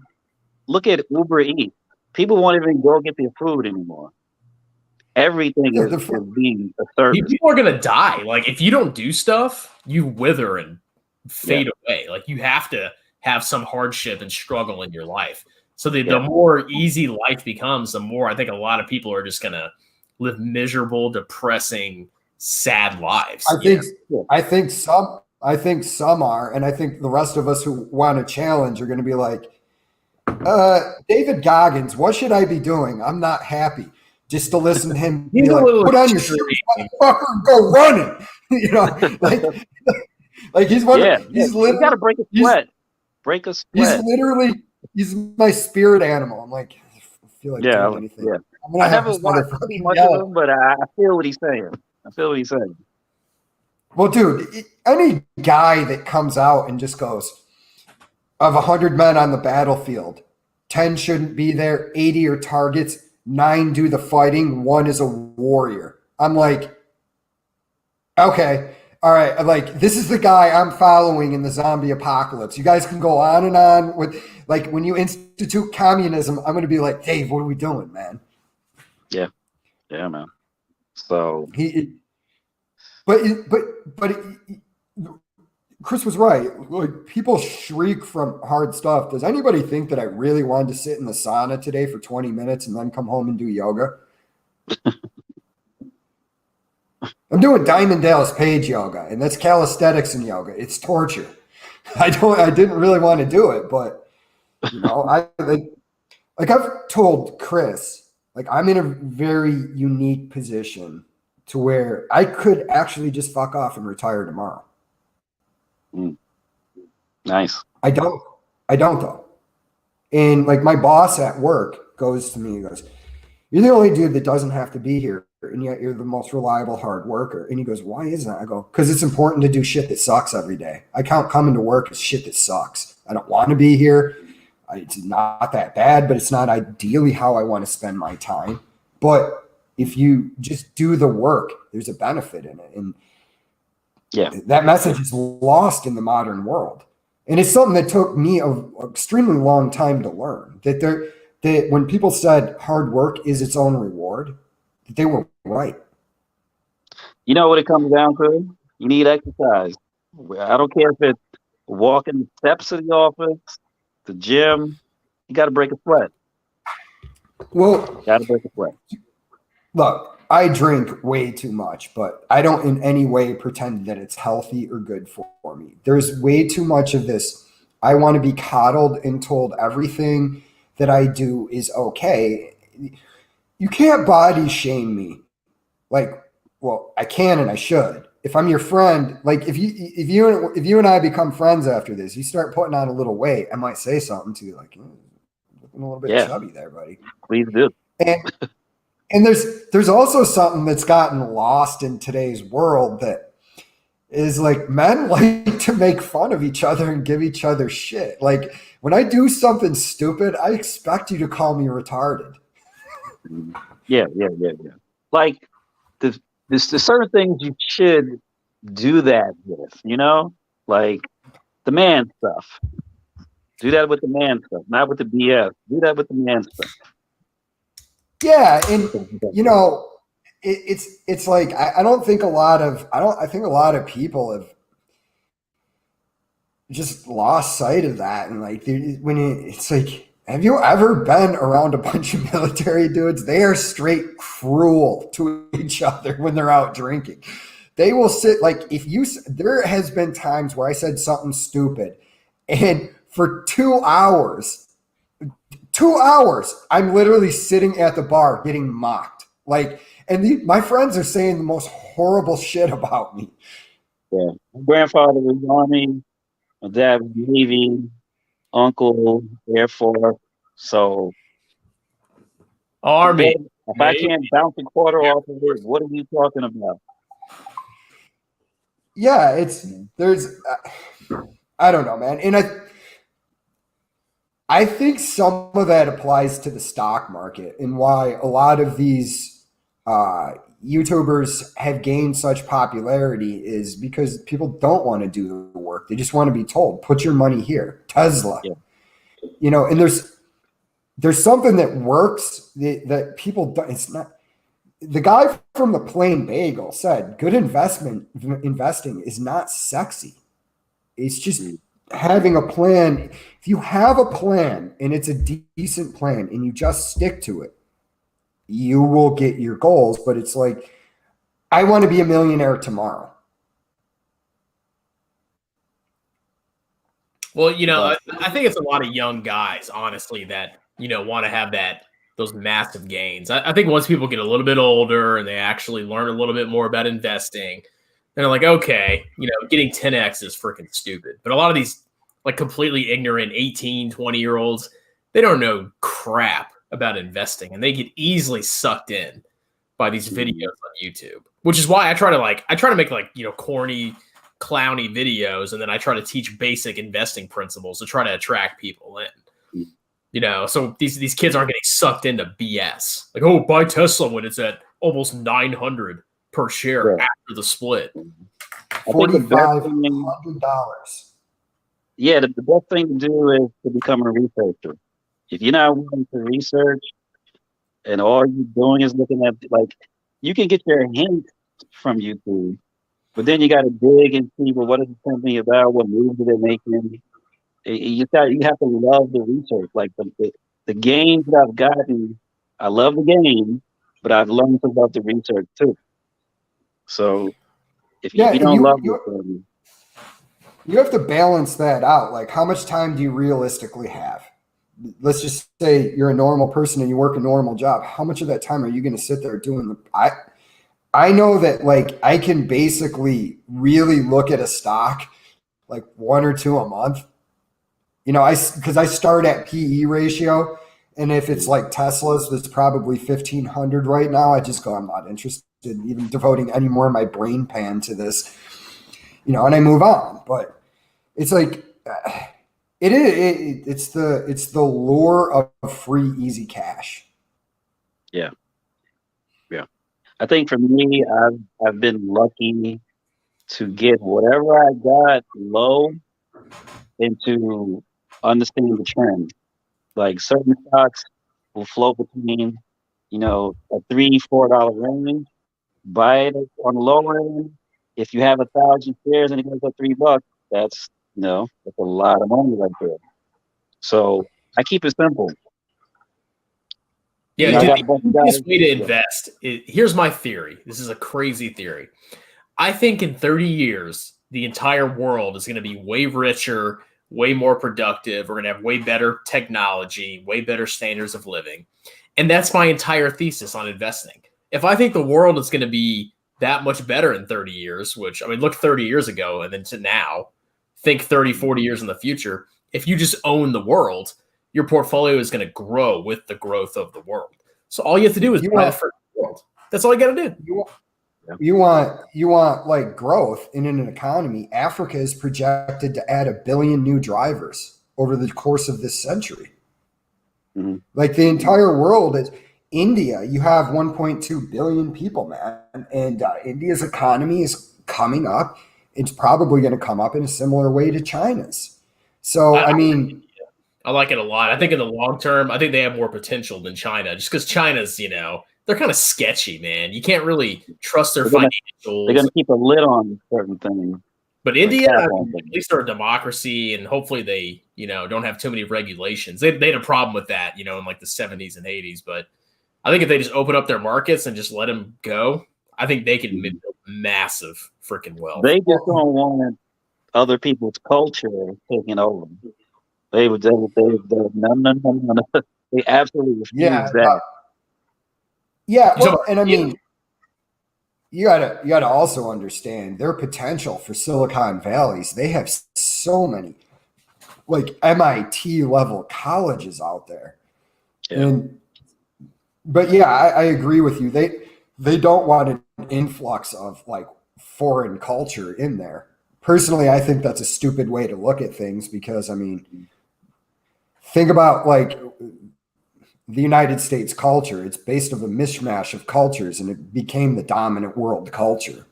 look at Uber Eats. People won't even go get their food anymore. Everything is being a service. People are going to die. Like, if you don't do stuff, you wither and fade away. Like, you have to have some hardship and struggle in your life. So the more easy life becomes, the more I think a lot of people are just going to live miserable, depressing, sad lives. I think some are, and I think the rest of us who want to challenge are going to be like, David Goggins, what should I be doing? I'm not happy. Just to listen to him be like, put on your shoes, motherfucker, and go running. You know, like he's one. Yeah, he's literally got to break a sweat. Break a sweat. He's my spirit animal. I'm like, I feel like doing anything. Yeah. I'm gonna I have never this watched too much of him, but I feel what he's saying. Well, dude, any guy that comes out and just goes, of 100 men on the battlefield, 10 shouldn't be there, 80 are targets, 9 do the fighting, 1 is a warrior. I'm like, okay, all right. Like, this is the guy I'm following in the zombie apocalypse. You guys can go on and on with, like, when you institute communism, I'm going to be like, Dave, what are we doing, man? Yeah, man. So but Chris was right. Like, people shriek from hard stuff. Does anybody think that I really wanted to sit in the sauna today for 20 minutes and then come home and do yoga? I'm doing Diamond Dallas Page yoga, and that's calisthenics and yoga. It's torture. I didn't really want to do it, but you know, I've told Chris, like, I'm in a very unique position to where I could actually just fuck off and retire tomorrow. Nice. I don't though. And like, my boss at work goes to me and goes, "You're the only dude that doesn't have to be here, and yet you're the most reliable hard worker." And he goes, "Why is that?" I go, "Because it's important to do shit that sucks every day. I count coming to work as shit that sucks. I don't want to be here. It's not that bad, but it's not ideally how I want to spend my time. But if you just do the work, there's a benefit in it." And that message is lost in the modern world. And it's something that took me an extremely long time to learn, that when people said hard work is its own reward, that they were right. You know what it comes down to? You need exercise. I don't care if it's walking the steps of the office, the gym. You got to break a sweat. Well, got to break a sweat. Look, I drink way too much, but I don't in any way pretend that it's healthy or good for me. There's way too much of this. I want to be coddled and told everything that I do is okay. You can't body shame me. Like, well, I can and I should. If I'm your friend, like if you and I become friends after this, you start putting on a little weight, I might say something to you like, looking a little bit chubby there, buddy. Please do. And there's also something that's gotten lost in today's world that is like, men like to make fun of each other and give each other shit. Like, when I do something stupid, I expect you to call me retarded. Yeah. Like, there's certain things you should do that with, you know? Like, the man stuff. Do that with the man stuff, not with the BS. Do that with the man stuff. Yeah, and you know, it's like I don't think a lot of I think a lot of people have just lost sight of that. And like it's like, have you ever been around a bunch of military dudes? They are straight cruel to each other when they're out drinking. They will sit like there has been times where I said something stupid, and for 2 hours, I'm literally sitting at the bar getting mocked. Like, and my friends are saying the most horrible shit about me. Yeah. My grandfather was Army, my dad was Navy, uncle Air Force. So Army. if I can't bounce a quarter off of it, what are you talking about? Yeah, I don't know, man. And I think some of that applies to the stock market and why a lot of these YouTubers have gained such popularity is because people don't want to do the work. They just want to be told, put your money here. Tesla. Yeah. And there's something that works that people don't. It's not. The guy from the Plain Bagel said, good investing is not sexy. It's just having a plan. If you have a plan and it's a decent plan and you just stick to it, you will get your goals. But it's like, I want to be a millionaire tomorrow. Well, I think it's a lot of young guys, honestly, that, want to have those massive gains. I think once people get a little bit older and they actually learn a little bit more about investing, they're like, okay, getting 10x is freaking stupid. But a lot of these like completely ignorant 18, 20-year-olds, they don't know crap about investing, and they get easily sucked in by these videos on YouTube, which is why I try to make corny, clowny videos, and then I try to teach basic investing principles to try to attract people in. So these kids aren't getting sucked into BS. Like, oh, buy Tesla when it's at almost 900 per share after the split. $4,500. Yeah, the best thing to do is to become a researcher. If you're not willing to research and all you're doing is looking at, like, you can get your hints from YouTube, but then you got to dig and see, well, what is the company about? What moves are they making? You have to love the research. Like the games that I've gotten, I love the game, but I've learned to love the research too. So if you don't love it, you have to balance that out. Like, how much time do you realistically have? Let's just say you're a normal person and you work a normal job. How much of that time are you going to sit there doing I know that, like, I can basically really look at a stock like 1 or 2 a month. Because I start at PE ratio, and if it's like Tesla's, that's probably 1,500 right now. I just go, I'm not interested in even devoting any more of my brain pan to this, and I move on. But it's like it's the lure of free, easy cash. Yeah. I think for me, I've been lucky to get whatever I got low and to understand the trend. Like certain stocks will float between, a $3-4 range. Buy it on the lower end. If you have 1,000 shares and it goes up $3, that's that's a lot of money right there. So I keep it simple. Yeah, the easiest way to invest. Here's my theory. This is a crazy theory. I think in 30 years, the entire world is going to be way richer, way more productive. We're going to have way better technology, way better standards of living. And that's my entire thesis on investing. If I think the world is going to be that much better in 30 years, which, look 30 years ago and then to now, think 30, 40 years in the future. If you just own the world, your portfolio is going to grow with the growth of the world. So all you have to do is buy the first world. That's all you got to do. You want like growth in an economy. Africa is projected to add 1 billion new drivers over the course of this century. Mm-hmm. Like the entire world is India. You have 1.2 billion people, man, and India's economy is coming up. It's probably going to come up in a similar way to China's. So I like it a lot. I think in the long term, I think they have more potential than China, just because China's they're kind of sketchy, man. You can't really trust their They're gonna financials. keep a lid on certain things. But Like India, cap I on mean, things. at least they're a democracy, and hopefully they, don't have too many regulations. They had a problem with that, in like the 70s and 80s. But I think if they just open up their markets and just let them go, I think they can build massive freaking wealth. They just don't want other people's culture taking over. They would no. They absolutely refuse that. Yeah, So, well, and I mean, you gotta also understand their potential for Silicon Valleys. They have so many like MIT level colleges out there, Yeah. but yeah, I agree with you. They don't want an influx of like foreign culture in there. Personally, I think that's a stupid way to look at things because I mean, think about like the United States culture. It's based on a mishmash of cultures, and it became the dominant world culture.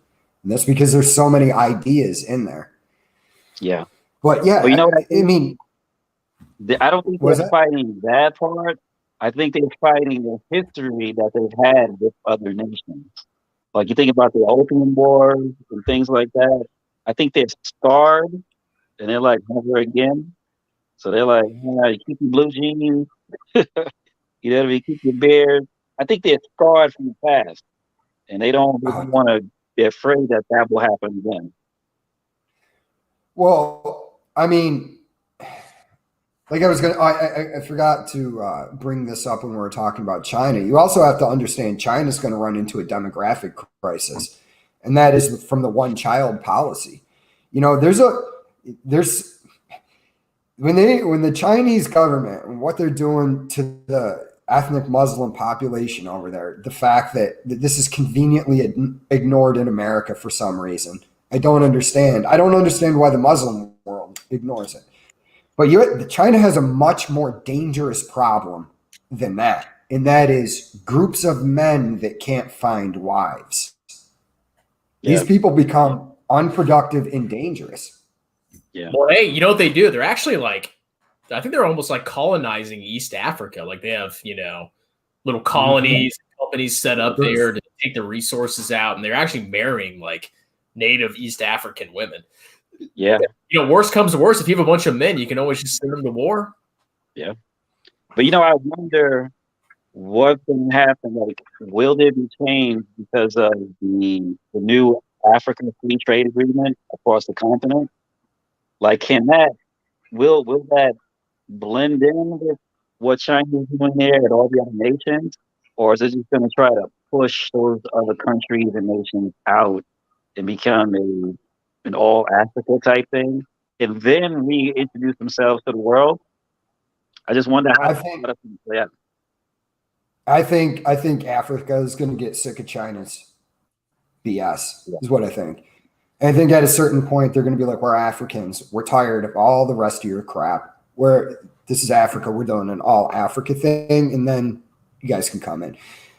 And that's because there's so many ideas in there. Yeah. But yeah, But you know what I mean, I don't think they're fighting that part. I think they're fighting the history that they've had with other nations. Like you think about the Opium Wars and things like that. I think they're scarred and they're like, never again. So they're like, you keep your blue jeans, keep your beard. I think they're scarred from the past, and they don't want to. They're afraid that will happen again. Well, I mean, like I forgot to bring this up when we were talking about China. You also have to understand China's going to run into a demographic crisis, and that is from the one-child policy. There's when the Chinese government and what they're doing to the ethnic Muslim population over there, the fact that this is conveniently ignored in America for some reason, I don't understand. I don't understand why the Muslim world ignores it. But China has a much more dangerous problem than that, and that is groups of men that can't find wives. Yeah. These people become unproductive and dangerous. Yeah. Well, hey, you know what they do? They're actually I think they're almost like colonizing East Africa. Like they have, little colonies, companies set up there to take the resources out, and they're actually marrying like native East African women. Yeah. Worst comes to worst, if you have a bunch of men, you can always just send them to war. Yeah. But I wonder what's going to happen. Like, will there be change because of the new African Free Trade Agreement across the continent? Like, will that blend in with what China's doing there and all the other nations? Or is it just going to try to push those other countries and nations out and become an all Africa type thing and then reintroduce themselves to the world? I just wonder how that's going to play out. I think Africa is going to get sick of China's BS, is what I think. And I think at a certain point, they're going to be like, we're Africans. We're tired of all the rest of your crap. This is Africa. We're doing an all Africa thing. And then you guys can come in.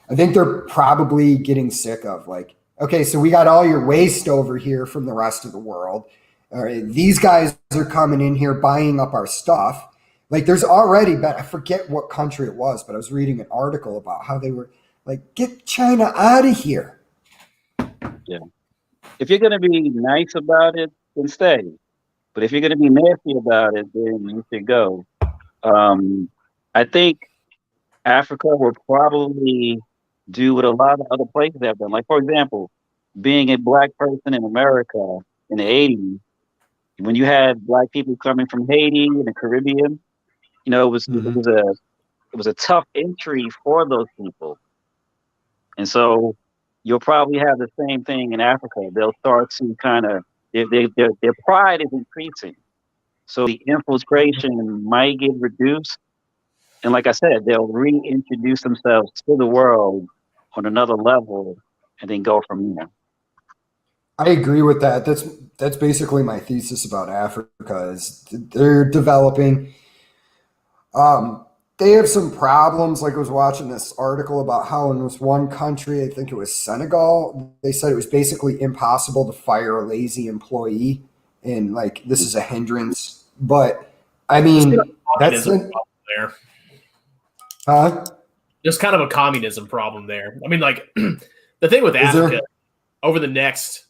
I think they're probably getting sick of like, okay, so we got all your waste over here from the rest of the world. All right, these guys are coming in here buying up our stuff. Like there's already been, I forget what country it was, but I was reading an article about how they were like, get China out of here. Yeah. If you're going to be nice about it, then stay. But if you're going to be nasty about it, then you should go. I think Africa will probably do what a lot of other places have done. Like, for example, being a black person in America in the 80s, when you had black people coming from Haiti and the Caribbean, it was a tough entry for those people. And so you'll probably have the same thing in Africa. They'll start to kind of their pride is increasing, so the infiltration might get reduced. And like I said, they'll reintroduce themselves to the world on another level, and then go from there. I agree with that. That's basically my thesis about Africa. Is they're developing. They have some problems. Like I was watching this article about how in this one country, I think it was Senegal, they said it was basically impossible to fire a lazy employee, and like this is a hindrance. But I mean, that's there. Huh? there's kind of a communism problem there. I mean, like the thing with Africa over the next,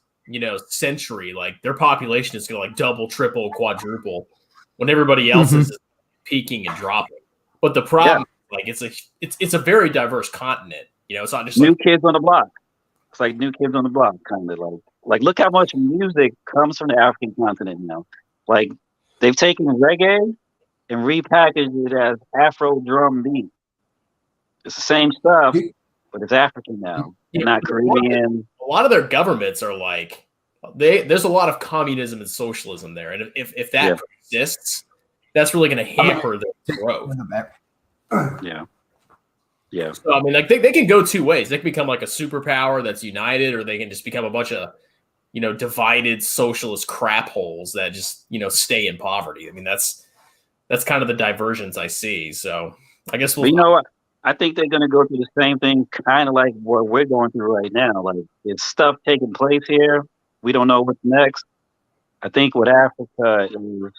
century, like their population is going to like double, triple, quadruple when everybody else is peaking and dropping. But the problem, like it's a very diverse continent. It's not just new kids on the block. It's like new kids on the block, kind of like look how much music comes from the African continent now. Like they've taken reggae and repackaged it as Afro drum beat. It's the same stuff, but it's African now, not Caribbean. A lot of their governments are like there's a lot of communism and socialism there, and if that persists, that's really going to hamper their growth. Yeah. So I mean, like they can go two ways. They can become like a superpower that's united, or they can just become a bunch of divided socialist crap holes that just stay in poverty. I mean, that's kind of the divergence I see. So I guess we'll. But you know what? I think they're going to go through the same thing, kind of like what we're going through right now. Like it's stuff taking place here. We don't know what's next. I think with Africa is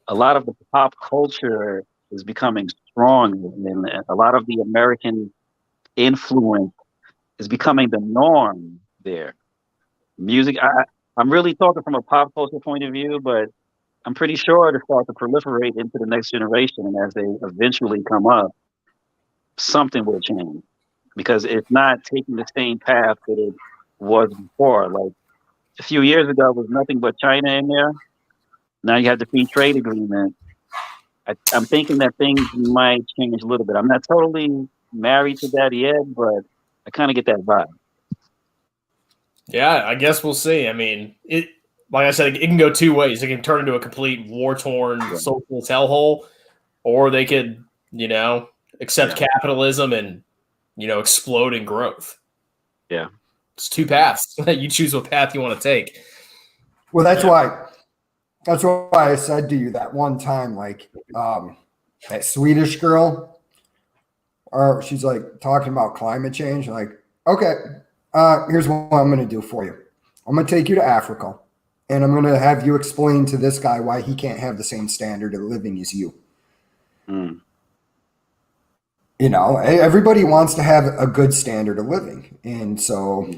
a lot of the pop culture is becoming strong, and a lot of the American influence is becoming the norm there. Music, I'm really talking from a pop culture point of view, but I'm pretty sure to start to proliferate into the next generation, and as they eventually come up, something will change because it's not taking the same path that it was before. Like a few years ago, there was nothing but China in there. Now you have the free trade agreement. I'm thinking that things might change a little bit. I'm not totally married to that yet, but I kind of get that vibe. Yeah, I guess we'll see. I mean, like I said, it can go two ways. It can turn into a complete war-torn socialist hellhole, or they could, accept capitalism and, explode in growth. Yeah. It's two paths. You choose what path you want to take. Well, that's why I said to you that one time, like that Swedish girl, or she's like talking about climate change. Like, okay, here's what I'm going to do for you. I'm going to take you to Africa, and I'm going to have you explain to this guy why he can't have the same standard of living as you. Everybody wants to have a good standard of living. And so,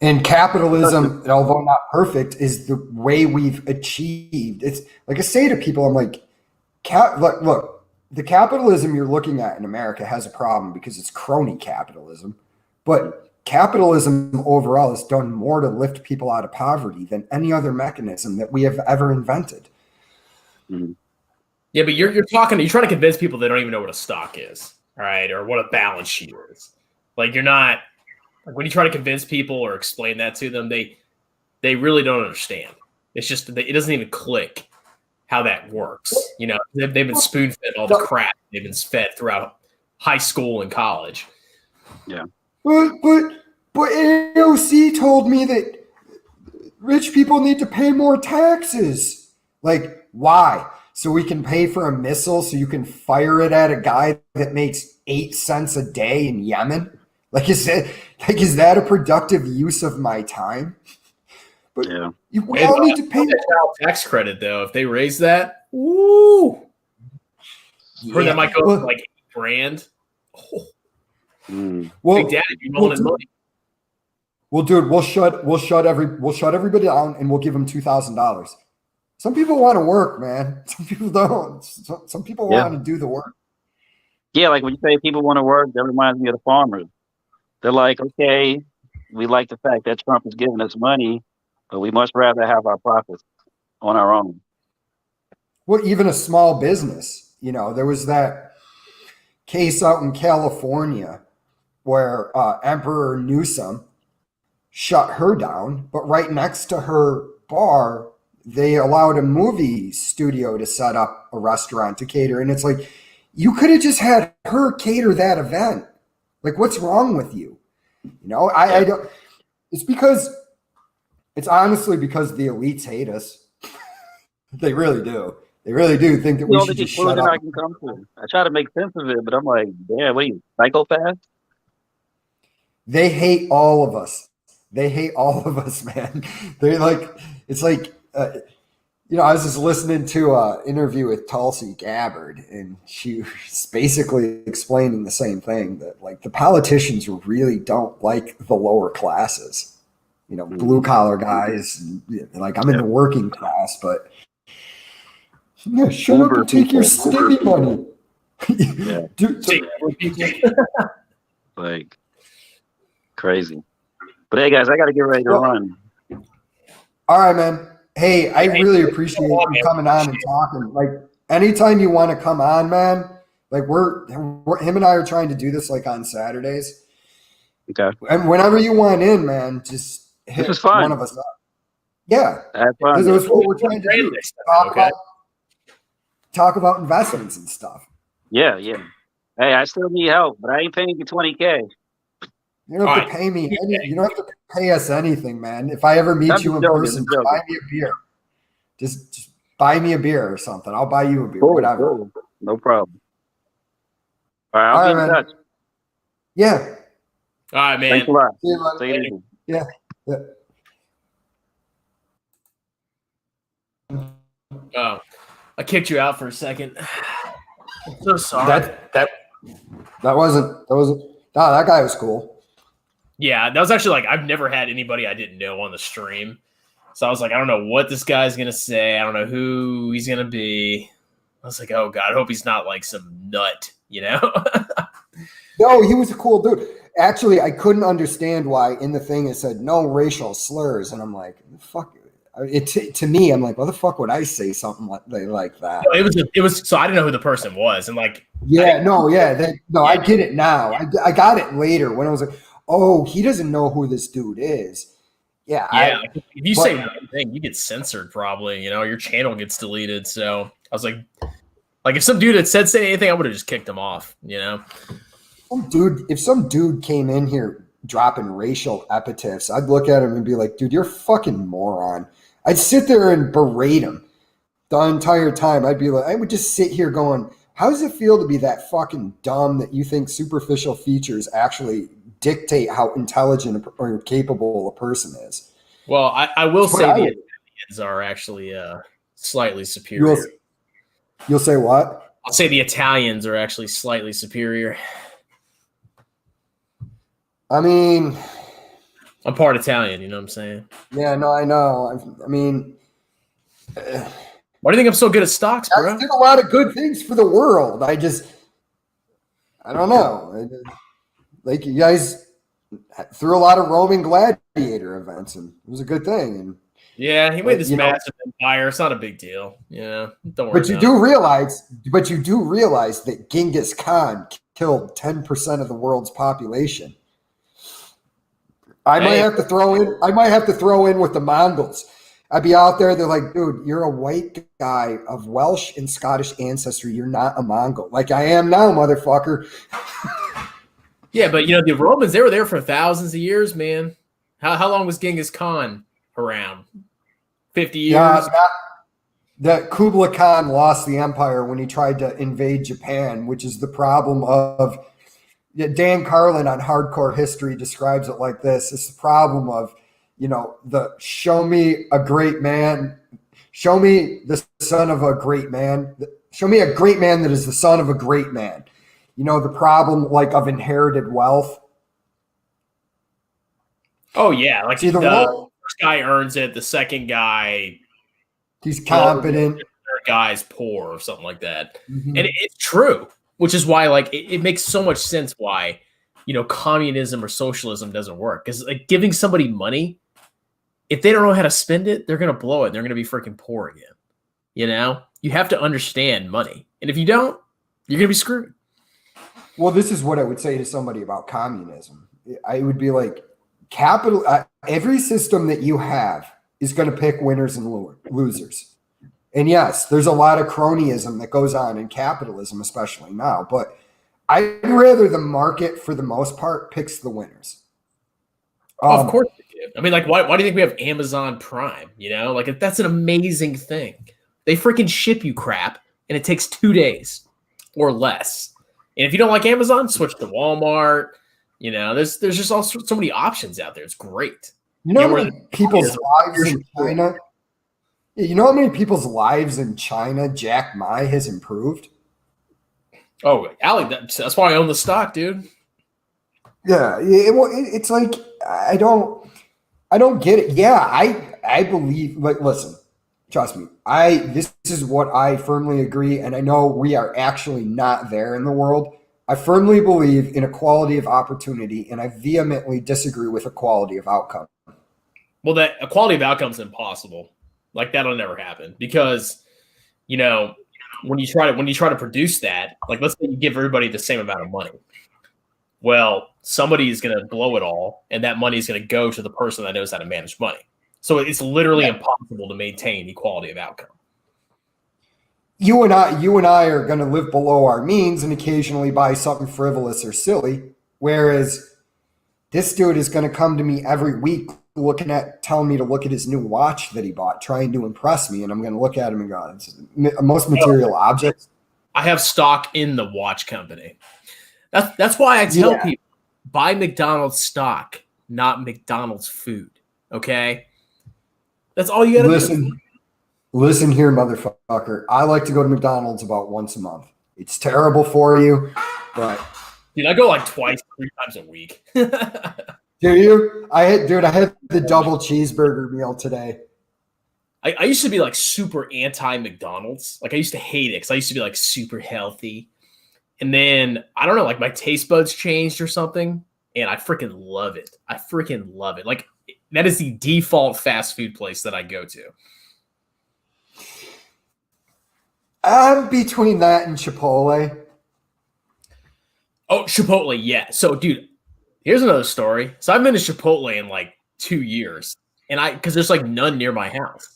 and capitalism, although not perfect, is the way we've achieved. It's like I say to people, I'm like, look, the capitalism you're looking at in America has a problem because it's crony capitalism. But capitalism overall has done more to lift people out of poverty than any other mechanism that we have ever invented. Yeah, but you're trying to convince people they don't even know what a stock is, all right, or what a balance sheet is. Like you're not like when you try to convince people or explain that to them, they really don't understand. It's just it doesn't even click how that works. They've been spoon fed all the crap they've been fed throughout high school and college. Yeah, but AOC told me that rich people need to pay more taxes. Like why? So we can pay for a missile so you can fire it at a guy that makes 8 cents a day in Yemen? Like is that a productive use of my time? But we all need to pay child tax credit though. If they raise that, woo! Or that might go like $8,000. Well, Big Daddy be rolling in money. Well, dude, we'll shut everybody down and we'll give them $2,000. Some people want to work, man. Some people don't. Some people want to do the work. Yeah, like when you say people want to work, that reminds me of the farmers. They're like, okay, we like the fact that Trump is giving us money, but we much rather have our profits on our own. Well, even a small business, there was that case out in California where Emperor Newsom shut her down, but right next to her bar, they allowed a movie studio to set up a restaurant to cater. And it's like, you could have just had her cater that event. Like, what's wrong with you? I don't, it's honestly because the elites hate us. They really do. They really do think that we should just shut up. I can come to. I try to make sense of it, but I'm like, damn, what are you, psychopath? They hate all of us. They hate all of us, man. They're like, it's like, I was just listening to an interview with Tulsi Gabbard, and she was basically explaining the same thing, that like the politicians really don't like the lower classes, blue collar guys. Like I'm in the working class, but shut up and take your sticky money. Yeah. Dude, Like crazy. But hey, guys, I got to get ready to run. All right, man. Hey, I really appreciate you coming on and talking. Like, anytime you want to come on, man. Like, we're him and I are trying to do this like on Saturdays. Okay. And whenever you want in, man, just hit one of us up. Yeah, because that's what we're trying to do. Talk about investments and stuff. Yeah. Hey, I still need help, but I ain't paying you $20K. You don't have to pay me anything. You don't have to pay us anything, man. If I ever meet you in person, just buy me a beer. Just buy me a beer or something. I'll buy you a beer, whatever. Cool. No problem. All right, I'll be in touch. Yeah. All right, man. Thanks a lot. See you, Take it easy. Yeah. Oh, I kicked you out for a second. I'm so sorry. That wasn't. No, that guy was cool. Yeah, that was actually like I've never had anybody I didn't know on the stream. So I was like, I don't know what this guy's gonna say. I don't know who he's gonna be. I was like, oh God, I hope he's not like some nut, No, he was a cool dude. Actually, I couldn't understand why in the thing it said no racial slurs, and I'm like, fuck. To me, I'm like, what the fuck would I say something like that? No, it was. So I didn't know who the person was, and like, I get it now. I got it later when I was like, oh, he doesn't know who this dude is. Yeah. If you say one thing, you get censored. Probably, your channel gets deleted. So I was like if some dude had said anything, I would have just kicked him off. If some dude came in here dropping racial epithets, I'd look at him and be like, dude, you're a fucking moron. I'd sit there and berate him the entire time. I would just sit here going, how does it feel to be that fucking dumb that you think superficial features actually dictate how intelligent or capable a person is? Well, I will say the Italians are actually slightly superior. You'll say what? I'll say the Italians are actually slightly superior. I mean, I'm part Italian, you know what I'm saying? Yeah, no, I know. I mean, why do you think I'm so good at stocks, bro? I did a lot of good things for the world. I don't know. Like, you guys threw a lot of Roman gladiator events, and it was a good thing. And yeah, he made this massive empire. It's not a big deal. Yeah, don't worry. But you do realize that Genghis Khan killed 10% of the world's population. I might have to throw in with the Mongols. I'd be out there. They're like, dude, you're a white guy of Welsh and Scottish ancestry. You're not a Mongol. Like I am now, motherfucker. Yeah, but the Romans, they were there for thousands of years, man. How long was Genghis Khan around? 50 years? Yeah, that Kublai Khan lost the empire when he tried to invade Japan, which is the problem of Dan Carlin on Hardcore History describes it like this. It's the problem of, the show me a great man, show me the son of a great man, show me a great man that is the son of a great man. The problem of inherited wealth. Oh, yeah. Like the first guy earns it, the second guy, he's competent. The third guy's poor or something like that. Mm-hmm. And it's true. Which is why, it makes so much sense why, communism or socialism doesn't work. Because, giving somebody money, if they don't know how to spend it, they're going to blow it. And they're going to be freaking poor again. You have to understand money. And if you don't, you're going to be screwed. Well, this is what I would say to somebody about communism. I would be like, every system that you have is going to pick winners and losers. And yes, there's a lot of cronyism that goes on in capitalism, especially now. But I'd rather the market, for the most part, picks the winners. Of course they do. I mean, why do you think we have Amazon Prime? That's an amazing thing. They freaking ship you crap, and it takes 2 days or less. And if you don't like Amazon, switch to Walmart. There's just so many options out there. It's great. People's lives in China. You know how many people's lives in China Jack Ma has improved? Oh, Allie, that's why I own the stock, dude. Yeah, it's like I don't get it. Yeah, I believe. Like, listen, trust me. This is what I firmly agree, and I know we are actually not there in the world. I firmly believe in equality of opportunity, and I vehemently disagree with equality of outcome. Well, that equality of outcome is impossible. Like that'll never happen because you know when you try to produce that, like let's say you give everybody the same amount of money. Well, somebody is going to blow it all, and that money is going to go to the person that knows how to manage money. So it's literally impossible to maintain equality of outcome. You and I are going to live below our means and occasionally buy something frivolous or silly, whereas this dude is going to come to me every week telling me to look at his new watch that he bought, trying to impress me, and I'm going to look at him and go, it's most material objects. I have stock in the watch company. That's why I tell people buy McDonald's stock, not McDonald's food. Okay, that's all you got to do. Listen here, motherfucker. I like to go to McDonald's about once a month. It's terrible for you, but dude, I go like 3 times a week. Do you? I had the double cheeseburger meal today. I used to be like super anti McDonald's. Like I used to hate it because I used to be like super healthy. And then I don't know, like my taste buds changed or something. And I freaking love it. I freaking love it. Like that is the default fast food place that I go to. I'm between that and Chipotle. Oh, Chipotle, yeah. So, dude, here's another story. So I've been to Chipotle in like 2 years. And because there's like none near my house.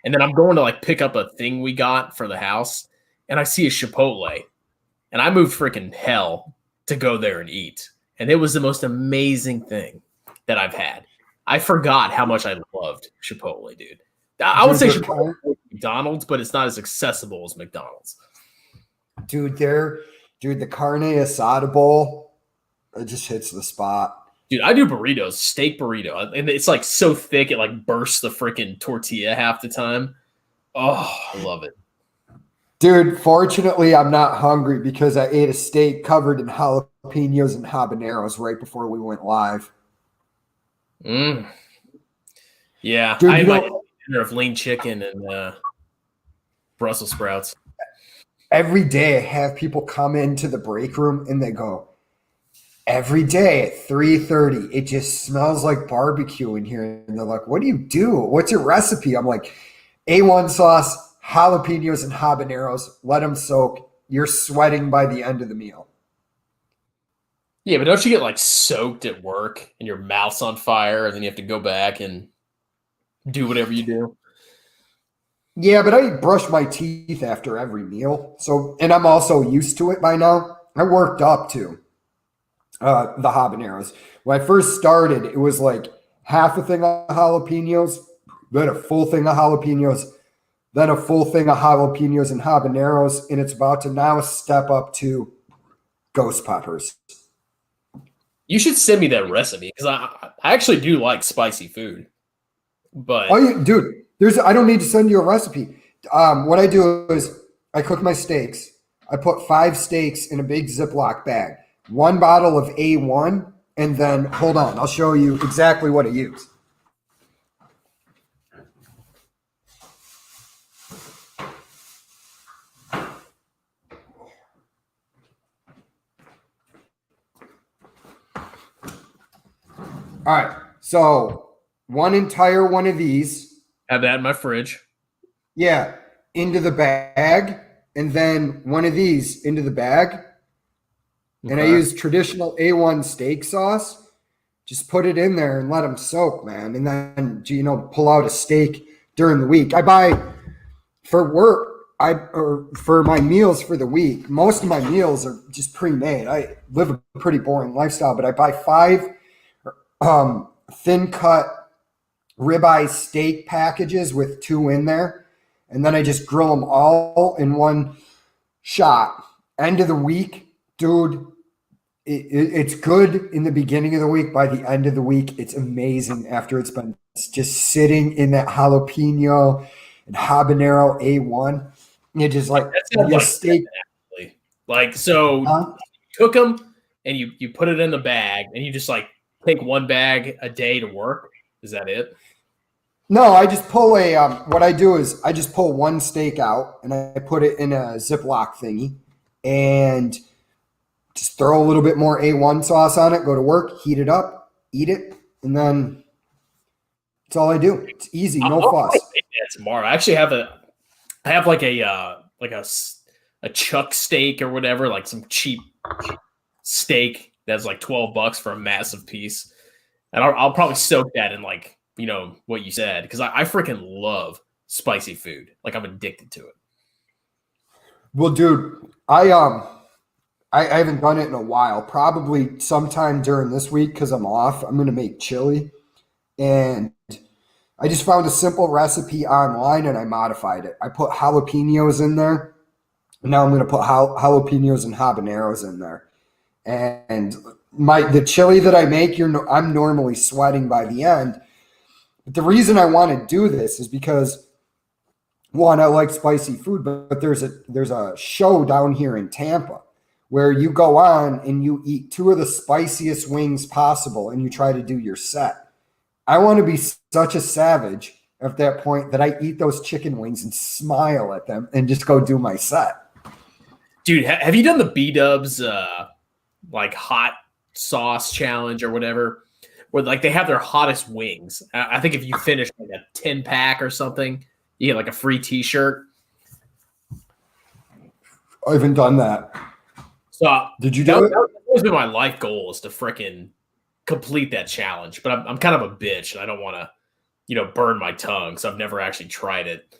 And then I'm going to like pick up a thing we got for the house. And I see a Chipotle. And I moved freaking hell to go there and eat. And it was the most amazing thing that I've had. I forgot how much I loved Chipotle, dude. I would say Chipotle is McDonald's, but it's not as accessible as McDonald's. Dude, the carne asada bowl, it just hits the spot. Dude, I do burritos, steak burrito. And it's like so thick, it like bursts the freaking tortilla half the time. Oh, I love it. Dude, fortunately, I'm not hungry because I ate a steak covered in jalapenos and habaneros right before we went live. Yeah, dude, I had my dinner of lean chicken and Brussels sprouts. Every day I have people come into the break room and they go, every day at 3:30, it just smells like barbecue in here. And they're like, what do you do? What's your recipe? I'm like, A1 sauce, jalapenos and habaneros, let them soak. You're sweating by the end of the meal. Yeah, but don't you get like soaked at work and your mouth's on fire and then you have to go back and do whatever you do? Yeah, but I brush my teeth after every meal. So, and I'm also used to it by now. I worked up to the habaneros. When I first started, it was like half a thing of jalapenos, then a full thing of jalapenos, then a full thing of jalapenos and habaneros, and it's about to now step up to ghost peppers. You should send me that recipe because I actually do like spicy food. But dude, I don't need to send you a recipe. What I do is I cook my steaks. I put 5 steaks in a big Ziploc bag, 1 bottle of A1, and then hold on, I'll show you exactly what I use. All right, so 1 entire one of these. Have that in my fridge. Yeah, into the bag, and then 1 of these into the bag. Okay. And I use traditional A1 steak sauce. Just put it in there and let them soak, man. And then, pull out a steak during the week. I buy for work, or for my meals for the week. Most of my meals are just pre-made. I live a pretty boring lifestyle, but I buy 5 thin cut ribeye steak packages with 2 in there. And then I just grill them all in one shot. End of the week, dude, it's good in the beginning of the week. By the end of the week, it's amazing after it's been just sitting in that jalapeno and habanero A1. You just like That sounds you like steak. actually. Like so, Huh? you cook them and you put it in the bag, and you just like take one bag a day to work. Is that it? No, I just pull a. What I do is I just pull one steak out and I put it in a Ziploc thingy, and just throw a little bit more A1 sauce on it. Go to work, heat it up, eat it, and then that's all I do. It's easy, no I'll fuss. make that tomorrow. I actually have like a chuck steak or whatever, like some cheap steak that's like $12 for a massive piece, and I'll probably soak that in like what you said, because I freaking love spicy food. Like I'm addicted to it. Well, dude, I haven't done it in a while. Probably sometime during this week because I'm off. I'm gonna make chili, and I just found a simple recipe online and I modified it. I put jalapenos in there. Now I'm gonna put jalapenos and habaneros in there, and the chili that I make, I'm normally sweating by the end. But the reason I want to do this is because one, I like spicy food, but there's a show down here in Tampa where you go on and you eat two of the spiciest wings possible and you try to do your set. I want to be such a savage at that point that I eat those chicken wings and smile at them and just go do my set. Dude, have you done the B-Dubs like hot sauce challenge or whatever? Where like they have their hottest wings. I think if you finish like a 10-pack or something, you get like a free T-shirt. I haven't done that. So did you do it? That's always been my life goal, is to frickin' complete that challenge. But I'm kind of a bitch, and I don't want to, burn my tongue. So I've never actually tried it.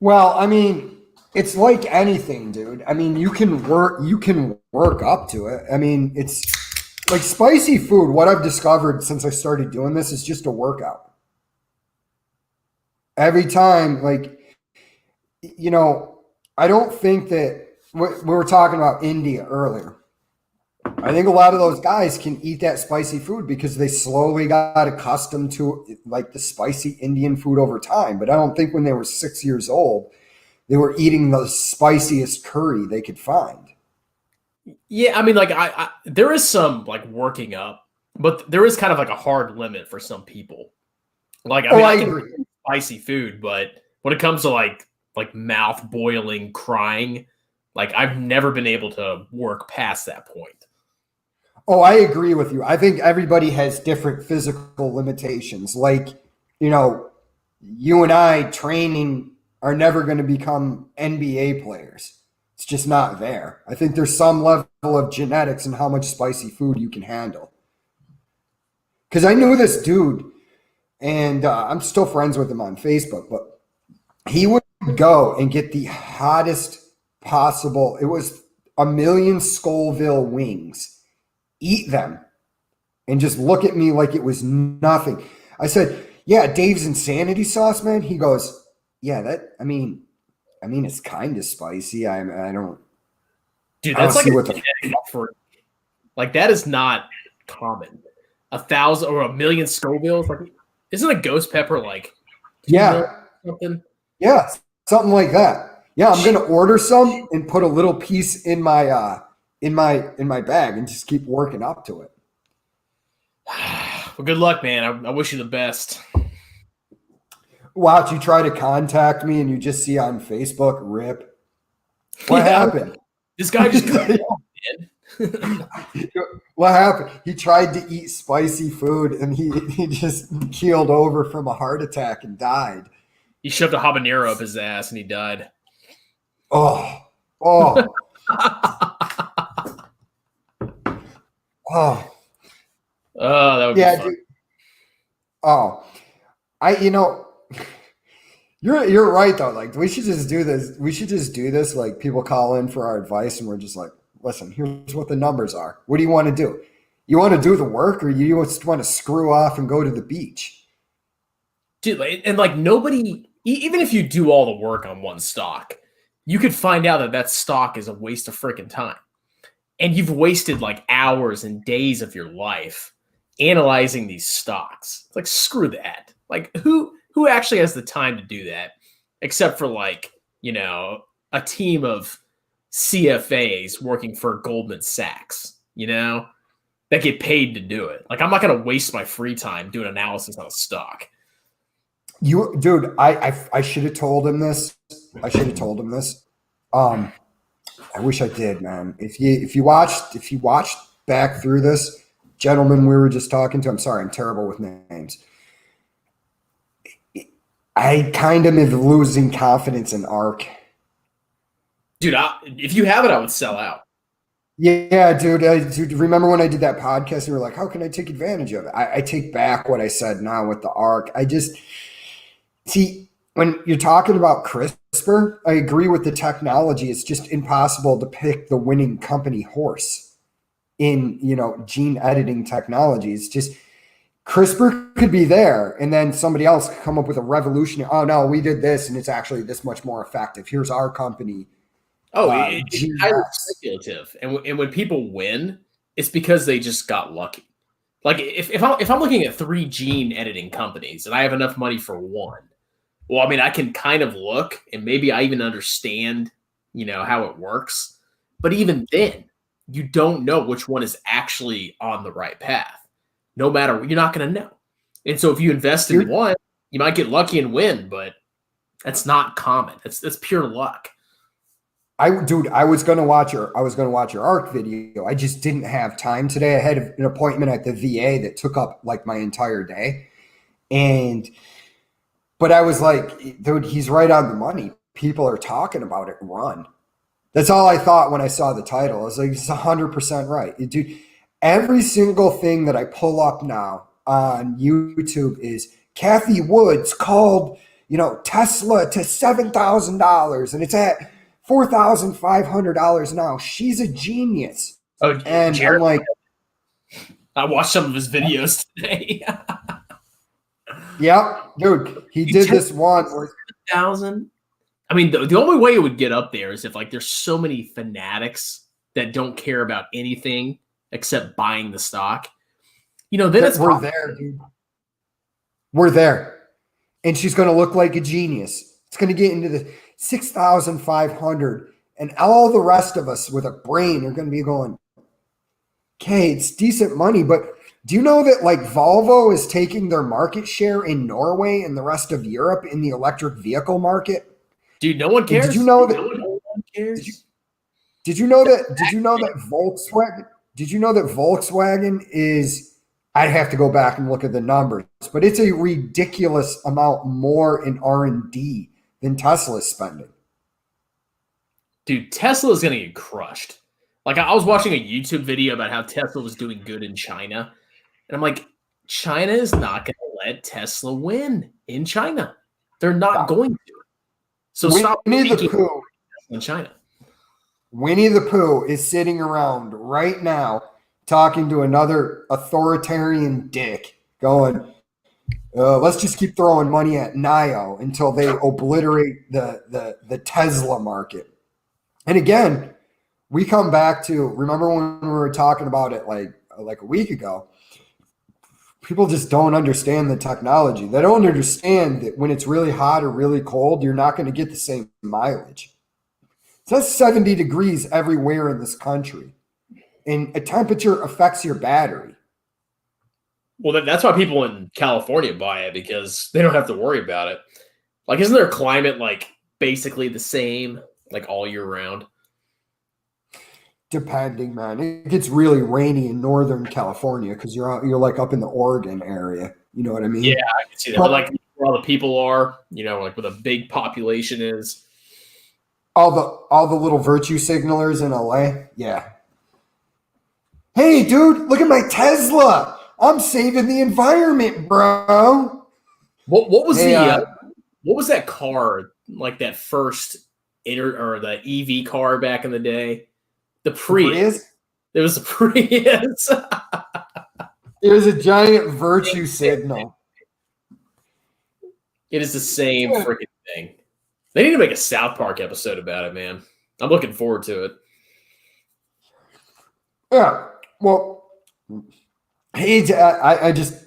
Well, I mean, it's like anything, dude. I mean, you can work up to it. I mean, it's like spicy food. What I've discovered since I started doing this is just a workout. Every time, like, I don't think that we were talking about India earlier. I think a lot of those guys can eat that spicy food because they slowly got accustomed to like the spicy Indian food over time. But I don't think when they were 6 years old, they were eating the spiciest curry they could find. Yeah, I mean, like I there is some like working up, but there is kind of like a hard limit for some people. Like I can agree. eat spicy food, but when it comes to like mouth boiling, crying, like I've never been able to work past that point. Oh, I agree with you. I think everybody has different physical limitations. Like, you and I training are never going to become NBA players. It's just not there. I think there's some level of genetics in how much spicy food you can handle. Because I knew this dude, and I'm still friends with him on Facebook, but he would go and get the hottest possible. It was 1,000,000 Scoville wings. Eat them and just look at me like it was nothing. I said, yeah, Dave's insanity sauce, man. He goes, yeah, I mean, it's kind of spicy. I don't. Dude, I don't that's like see a what genetic for like that is not common. 1,000 or 1,000,000 Scovilles, like isn't a ghost pepper like 2 million something? Yeah, something like that. Yeah, I'm gonna order some and put a little piece in my bag and just keep working up to it. Well, good luck, man. I wish you the best. Watch, you try to contact me and you just see on Facebook, rip. What happened? This guy just cut me off, man. What happened? He tried to eat spicy food and he just keeled over from a heart attack and died. He shoved a habanero up his ass and he died. Oh. Oh, that would be fun. dude. Oh, you're right though. Like we should just do this. We should just do this. Like people call in for our advice, and we're just like, listen, here's what the numbers are. What do you want to do? You want to do the work, or you just want to screw off and go to the beach? Dude, and like nobody, even if you do all the work on one stock, you could find out that stock is a waste of freaking time. And you've wasted like hours and days of your life analyzing these stocks. It's like, screw that. Like who actually has the time to do that, except for like, a team of CFAs working for Goldman Sachs, that get paid to do it. Like, I'm not going to waste my free time doing analysis on a stock. Dude, I should have told him this. I should have told him this. I wish I did, man. If you watched back through this, gentleman we were just talking to, I'm sorry, I'm terrible with names. I kind of am losing confidence in ARK. Dude, if you have it, I would sell out. Yeah, dude. Remember when I did that podcast and we were like, how can I take advantage of it? I take back what I said now with the ARK. I just see when you're talking about CRISPR, I agree with the technology. It's just impossible to pick the winning company horse in, gene editing technology. It's just CRISPR could be there and then somebody else could come up with a revolutionary, oh no, we did this and it's actually this much more effective. Here's our company. Oh, it's highly speculative. And when people win, it's because they just got lucky. Like if I'm looking at 3 gene editing companies and I have enough money for one, well, I mean, I can kind of look and maybe I even understand, how it works. But even then, you don't know which one is actually on the right path. No matter, you're not going to know. And so if you invest in one, you might get lucky and win, but that's not common. That's pure luck. I was going to watch your ARK video. I just didn't have time today. I had an appointment at the VA that took up like my entire day. But I was like, dude, he's right on the money. People are talking about it. Run. That's all I thought when I saw the title. I was like, it's 100% right. Dude, every single thing that I pull up now on YouTube is Kathy Woods called, Tesla to $7,000 and it's at $4,500 now. She's a genius. Oh, and Jared, I'm like, I watched some of his videos today. Yep, dude, he did this one. 1,000. I mean, the only way it would get up there is if like there's so many fanatics that don't care about anything except buying the stock. Then it's we're there, dude. We're there, and she's going to look like a genius. It's going to get into the 6,500, and all the rest of us with a brain are going to be going, okay, it's decent money, but do you know that like Volvo is taking their market share in Norway and the rest of Europe in the electric vehicle market? Dude, no one cares. Did you know that? No one cares. Did you know that Volkswagen? Did you know that Volkswagen is? I'd have to go back and look at the numbers, but it's a ridiculous amount more in R&D than Tesla's spending. Dude, Tesla is going to get crushed. Like I was watching a YouTube video about how Tesla was doing good in China. And I'm like, China is not going to let Tesla win in China. They're not going to. So stop Winnie the Pooh in China. Winnie the Pooh is sitting around right now talking to another authoritarian dick going, let's just keep throwing money at NIO until they obliterate the Tesla market. And again, we come back to, remember when we were talking about it like a week ago, people just don't understand the technology. They don't understand that when it's really hot or really cold, you're not going to get the same mileage. So that's 70 degrees everywhere in this country. And a temperature affects your battery. Well, that's why people in California buy it, because they don't have to worry about it. Like, isn't their climate like basically the same like all year round? Depending, man. It gets really rainy in Northern California because you're like up in the Oregon area. You know what I mean? Yeah, I can see that. But like where all the people are, like where the big population is. All the little virtue signalers in LA. Yeah. Hey, dude, look at my Tesla. I'm saving the environment, bro. What was what was that car, like that first the EV car back in the day? The Prius. There was a Prius. It was a giant virtue signal. It is the same freaking thing. They need to make a South Park episode about it, man. I'm looking forward to it. Yeah. Well, I just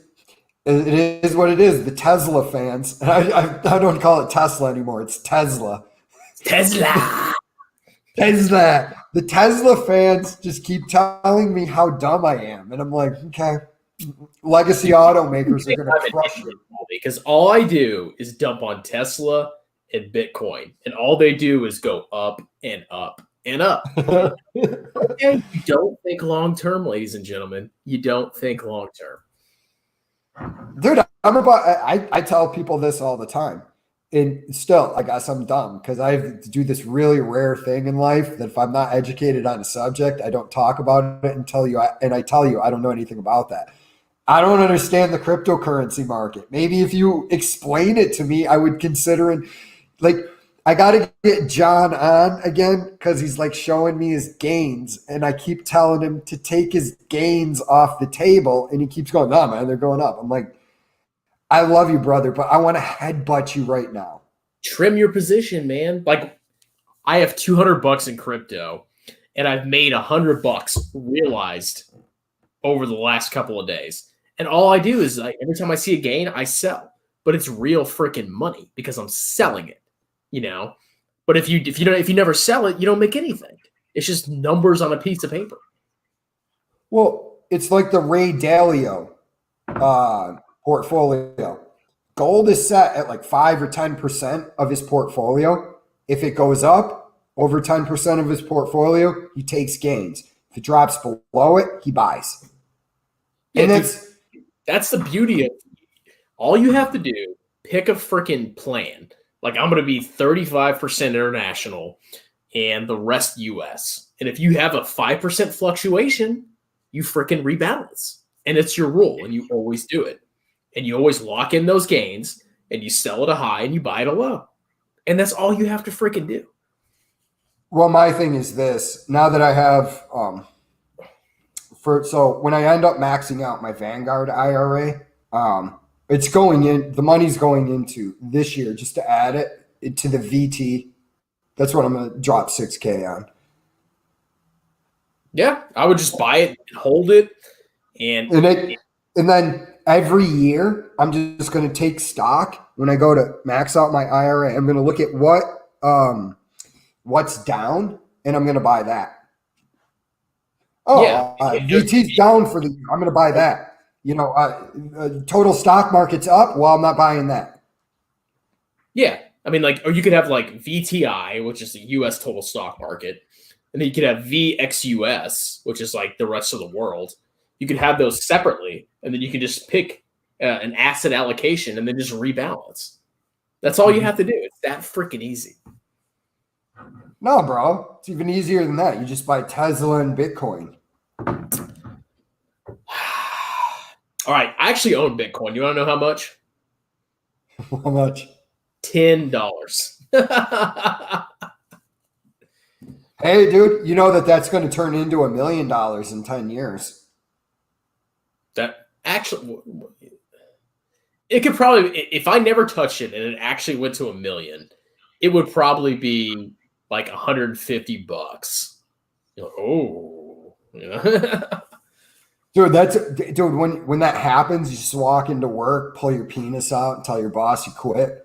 It is what it is. The Tesla fans, and I don't call it Tesla anymore. It's Tesla. Tesla. Tesla. The Tesla fans just keep telling me how dumb I am, and I'm like, okay. Legacy automakers are going to crush you. Because all I do is dump on Tesla and Bitcoin, and all they do is go up and up and up. Okay, you don't think long term, ladies and gentlemen. You don't think long term. Dude, I tell people this all the time. And still, I guess I'm dumb because I do this really rare thing in life that if I'm not educated on a subject, I don't talk about it and I tell you I don't know anything about that. I don't understand the cryptocurrency market. Maybe if you explain it to me, I would consider it. Like, I got to get John on again because he's like showing me his gains, and I keep telling him to take his gains off the table, and he keeps going, no, man, they're going up. I'm like, I love you, brother, but I want to headbutt you right now. Trim your position, man. Like, I have $200 in crypto, and I've made $100 realized over the last couple of days. And all I do is every time I see a gain, I sell. But it's real freaking money because I'm selling it, you know. But if you never sell it, you don't make anything. It's just numbers on a piece of paper. Well, it's like the Ray Dalio portfolio. Gold is set at like 5 or 10% of his portfolio. If it goes up over 10% of his portfolio, he takes gains. If it drops below it, he buys. Yeah, and that's the beauty of all you have to do. Pick a freaking plan. Like, I'm going to be 35% international and the rest US. And if you have a 5% fluctuation, you freaking rebalance. And it's your rule, and you always do it. And you always lock in those gains, and you sell at a high, and you buy at a low. And that's all you have to freaking do. Well, my thing is this. Now that I have so when I end up maxing out my Vanguard IRA, it's going in, the money's going into this year just to add it to the VT. That's what I'm going to drop 6K on. Yeah, I would just buy it and hold it. And then every year, I'm just going to take stock. When I go to max out my IRA, I'm going to look at what's down, and I'm going to buy that. Oh, yeah. VT's down for the year. I'm going to buy that. You know, total stock market's up. Well, I'm not buying that. Yeah. I mean, like, or you could have like VTI, which is the US total stock market. And then you could have VXUS, which is like the rest of the world. You could have those separately, and then you can just pick an asset allocation and then just rebalance. That's all you have to do. It's that freaking easy. No, bro. It's even easier than that. You just buy Tesla and Bitcoin. All right. I actually own Bitcoin. You want to know how much? How much? $10. Hey, dude, you know that's going to turn into $1 million in 10 years. That actually, it could probably, if I never touched it and it actually went to $1 million, it would probably be like $150. You're like, oh, yeah. Dude, when that happens, you just walk into work, pull your penis out, and tell your boss you quit.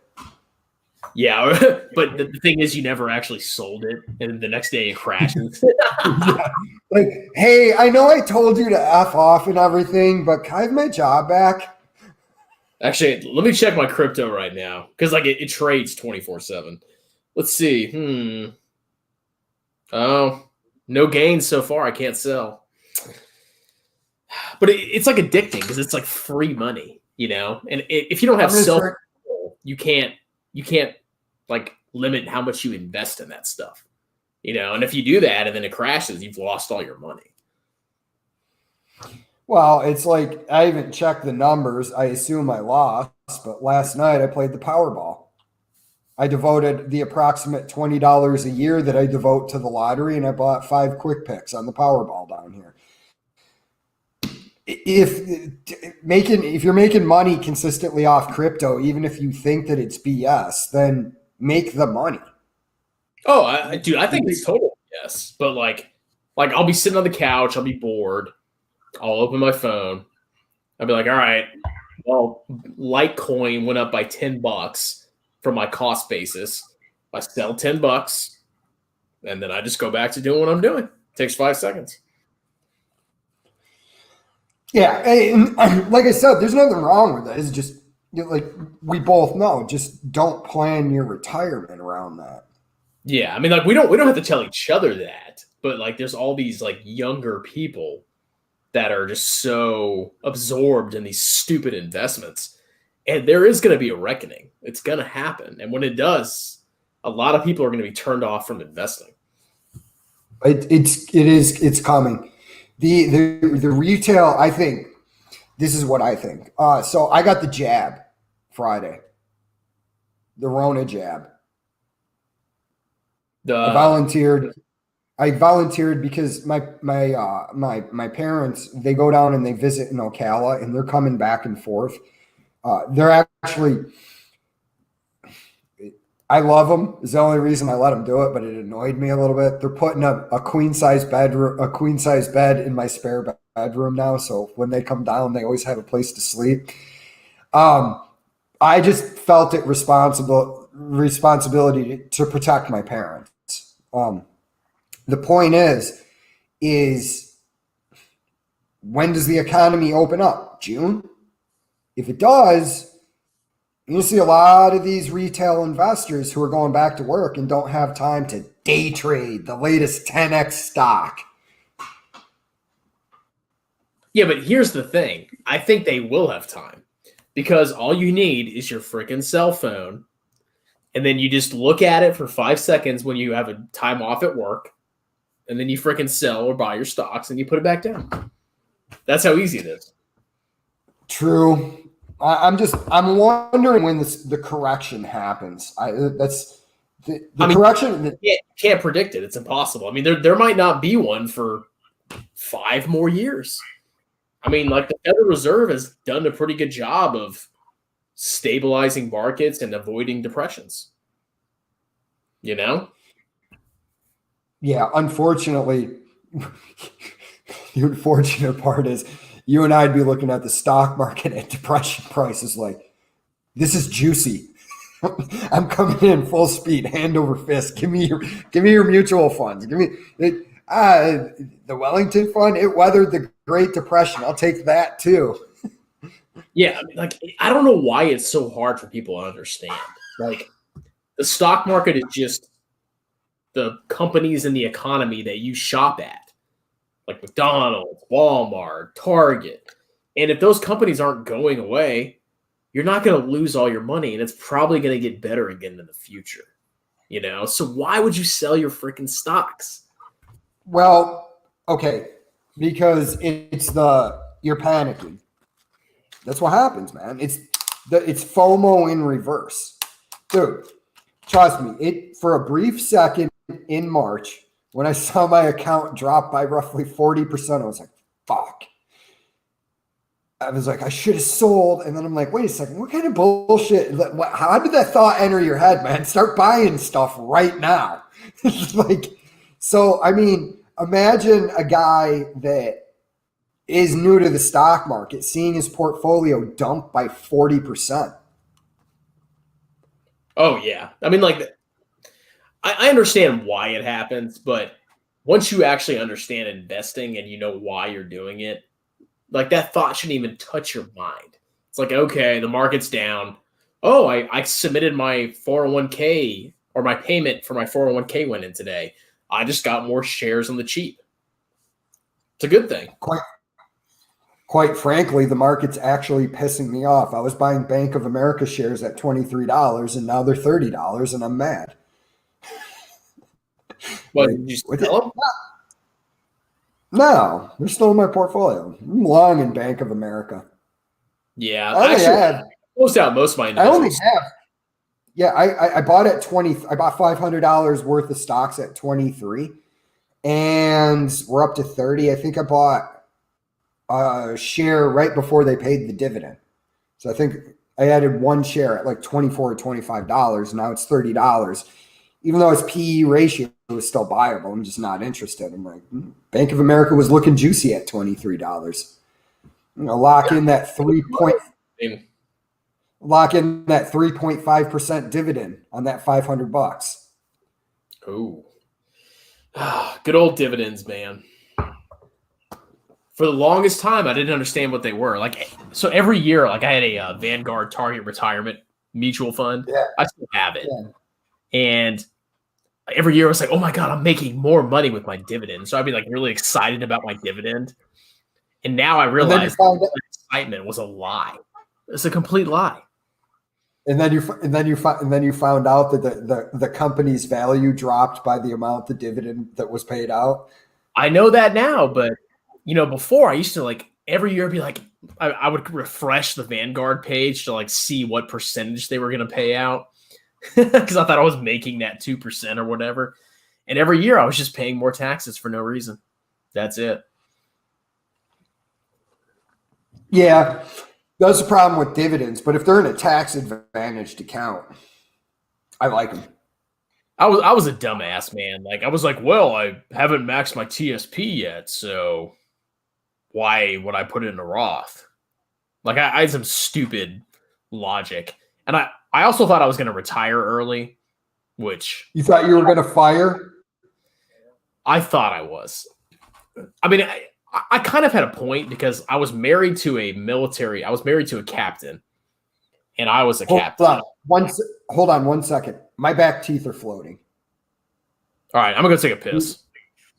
Yeah, but the thing is, you never actually sold it, and the next day it crashes. Yeah. Like, hey, I know I told you to F off and everything, but can I have my job back? Actually, let me check my crypto right now, because like it trades 24/7. Let's see. Oh, no gains so far. I can't sell. But it's like addicting because it's like free money, you know. And if you don't have self-control, you can't like limit how much you invest in that stuff, you know. And if you do that and then it crashes, you've lost all your money. Well, it's like I haven't checked the numbers. I assume I lost, but last night I played the Powerball. I devoted the approximate $20 a year that I devote to the lottery, and I bought 5 quick picks on the Powerball down here. If you're making money consistently off crypto, even if you think that it's BS, then make the money. Oh, dude, I think it's total BS. But like I'll be sitting on the couch, I'll be bored, I'll open my phone, I'll be like, all right, well, Litecoin went up by $10 from my cost basis. I sell $10, and then I just go back to doing what I'm doing. It takes 5 seconds. Yeah, and like I said, there's nothing wrong with that. It's just like we both know, just don't plan your retirement around that. Yeah, I mean, like we don't have to tell each other that, but like there's all these like younger people that are just so absorbed in these stupid investments, and there is going to be a reckoning. It's going to happen, and when it does, a lot of people are going to be turned off from investing. It's coming. The retail, I think, this is what I think. So I got the jab Friday, the Rona jab. I volunteered because my parents, they go down and they visit in Ocala, and they're coming back and forth. They're actually, I love them. Is the only reason I let them do it, but it annoyed me a little bit. They're putting a queen size bed in my spare bedroom now, so when they come down, they always have a place to sleep. I just felt it responsibility to protect my parents. The point is when does the economy open up? June? If it does, you see a lot of these retail investors who are going back to work and don't have time to day trade the latest 10x stock. Yeah, but here's the thing. I think they will have time because all you need is your freaking cell phone, and then you just look at it for 5 seconds when you have a time off at work, and then you freaking sell or buy your stocks and you put it back down. That's how easy it is. True. I'm wondering when the correction happens. Correction. You can't predict it. It's impossible. I mean, there might not be one for 5 more years. I mean, like the Federal Reserve has done a pretty good job of stabilizing markets and avoiding depressions. You know? Yeah, unfortunately, the unfortunate part is you and I'd be looking at the stock market at depression prices like, this is juicy. I'm coming in full speed, hand over fist. Give me your mutual funds. Give me the Wellington Fund. It weathered the Great Depression. I'll take that too. Yeah, I mean, like I don't know why it's so hard for people to understand. Like the stock market is just the companies in the economy that you shop at, like McDonald's, Walmart, Target. And if those companies aren't going away, you're not going to lose all your money, and it's probably going to get better again in the future. You know, so why would you sell your freaking stocks? Well, okay, because you're panicking. That's what happens, man. It's FOMO in reverse, dude. Trust me. For a brief second in March, when I saw my account drop by roughly 40%, I was like, "Fuck." I was like, I should have sold. And then I'm like, wait a second, what kind of bullshit? How did that thought enter your head, man? Start buying stuff right now. So, I mean, imagine a guy that is new to the stock market, seeing his portfolio dump by 40%. Oh, yeah. I mean, like, I understand why it happens, but once you actually understand investing and you know why you're doing it, like that thought shouldn't even touch your mind. It's like, okay, the market's down. Oh, I submitted my 401k or my payment for my 401k went in today. I just got more shares on the cheap. It's a good thing. Quite frankly, the market's actually pissing me off. I was buying Bank of America shares at $23 and now they're $30 and I'm mad. What, did you sell them? No, they're still in my portfolio. I'm long in Bank of America. Yeah, I closed out most of my investments. I only have. Yeah, I bought at 20. I bought $500 worth of stocks at 23, and we're up to 30. I think I bought a share right before they paid the dividend. So I think I added one share at like $24 or $25. Now it's $30. Even though its PE ratio is still buyable, I'm just not interested. I'm like, Bank of America was looking juicy at $23. I'm gonna lock in that 3 point. Lock in that 3.5% dividend on that $500. Ooh. Good old dividends, man. For the longest time, I didn't understand what they were. Like, so every year, like I had a Vanguard Target Retirement Mutual Fund. Yeah. I still have it. Yeah. And every year I was like, oh my God, I'm making more money with my dividend. So I'd be like really excited about my dividend. And now I realize that excitement was a lie. It's a complete lie. And then you found out that the company's value dropped by the amount the dividend that was paid out. I know that now, but before I used to like every year be like, I would refresh the Vanguard page to like see what percentage they were going to pay out because I thought I was making that 2% or whatever. And every year I was just paying more taxes for no reason. That's it. Yeah, that's the problem with dividends. But if they're in a tax advantaged account, I like them. I was a dumbass, man. Like I was like, well, I haven't maxed my TSP yet, so why would I put it in a Roth? Like I had some stupid logic. And I also thought I was going to retire early, which... You thought you were going to fire? I thought I was. I mean, I kind of had a point because I was married to a captain, and I was a captain. Hold on 1 second. My back teeth are floating. All right, I'm going to take a piss.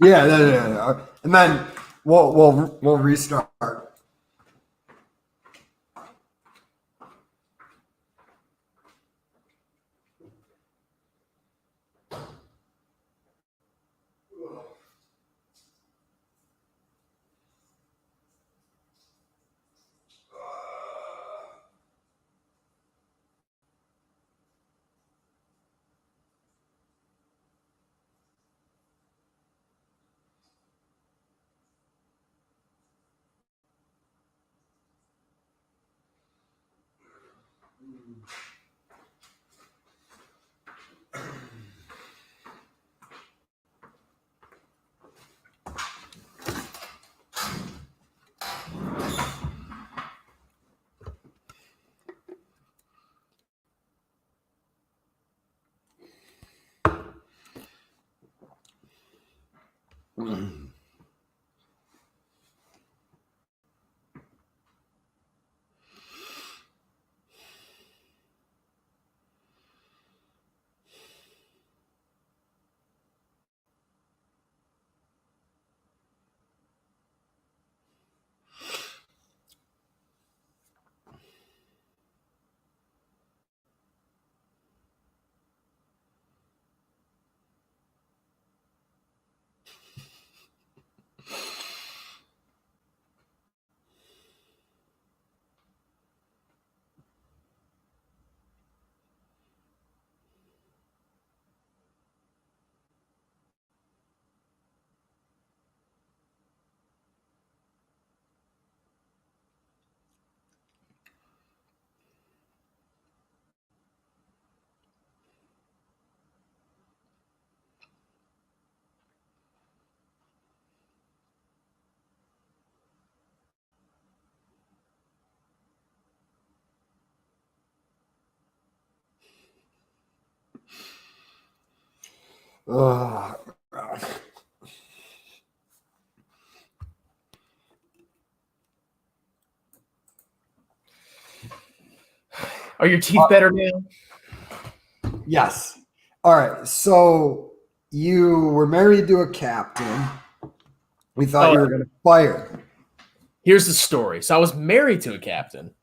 Yeah. And then we'll restart. Oh, God. Are your teeth better now? Yes. All right. So you were married to a captain. We thought you were going to fire. Here's the story. So I was married to a captain.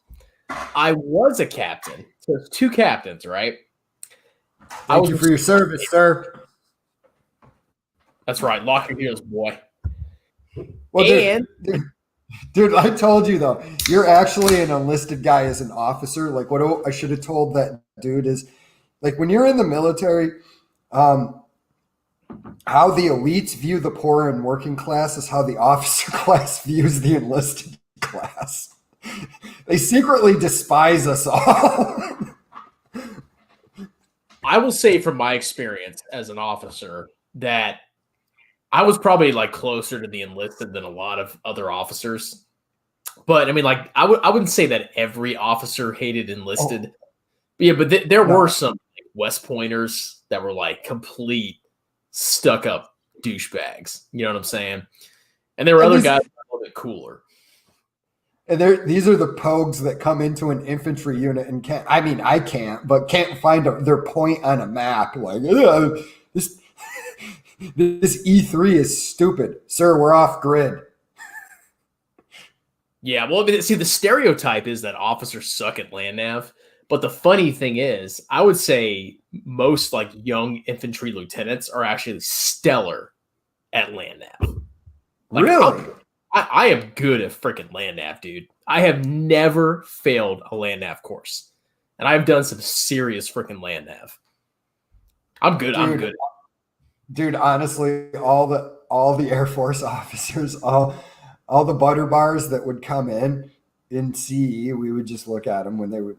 I was a captain. So it's two captains, right? Thank you for your service, sir. That's right. Lock your heels, boy. Well, dude, I told you though, you're actually an enlisted guy as an officer. Like what I should have told that dude is, like when you're in the military, how the elites view the poor and working class is how the officer class views the enlisted class. They secretly despise us all. I will say from my experience as an officer that I was probably like closer to the enlisted than a lot of other officers. But I mean, like, I wouldn't say that every officer hated enlisted. Yeah, but there were some like, West Pointers that were like complete stuck up douchebags. You know what I'm saying? And there were other guys that were a little bit cooler. And these are the pogues that come into an infantry unit and can't. I mean, I can't, but can't find their point on a map. Like this E3 is stupid, sir. We're off grid. Yeah, well, see, the stereotype is that officers suck at land nav. But the funny thing is, I would say most like young infantry lieutenants are actually stellar at land nav. Like, really? I am good at freaking land nav, dude. I have never failed a land nav course. And I've done some serious freaking land nav. I'm good. I'm good. Dude, honestly, all the Air Force officers, all the butter bars that would come in CE, we would just look at them when they would.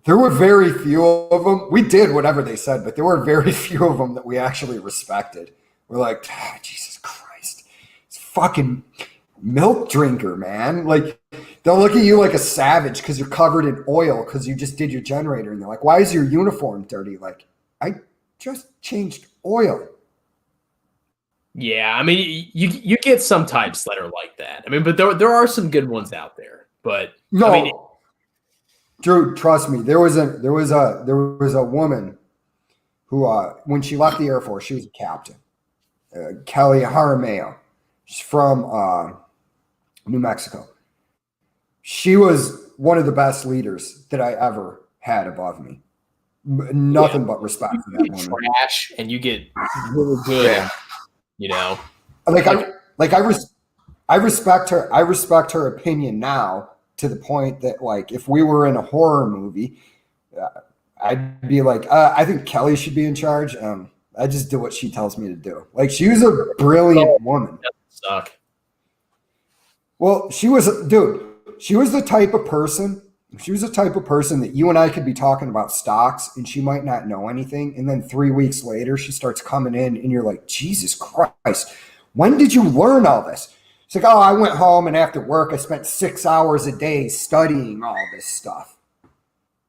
There were very few of them. We did whatever they said, but there were very few of them that we actually respected. We're like, Jesus Christ, it's fucking milk drinker, man. Like, they'll look at you like a savage because you're covered in oil because you just did your generator. And they're like, why is your uniform dirty? Like, I just changed oil. Yeah, I mean, you get some types that are like that. I mean, but there are some good ones out there. But no, I mean, Drew, trust me. There was a woman who, when she left the Air Force, she was a captain. Kelly Jaramillo. She's from New Mexico. She was one of the best leaders that I ever had above me. Nothing but respect for that woman. Trash, and you get really good. Yeah. You know, I respect her. I respect her opinion now to the point that, like, if we were in a horror movie, I'd be like, I think Kelly should be in charge. I just do what she tells me to do. Like, she was a brilliant woman. Suck. Well, she was the type of person. She was the type of person that you and I could be talking about stocks and she might not know anything. And then 3 weeks later, she starts coming in and you're like, Jesus Christ, when did you learn all this? It's like, oh, I went home and after work, I spent 6 hours a day studying all this stuff.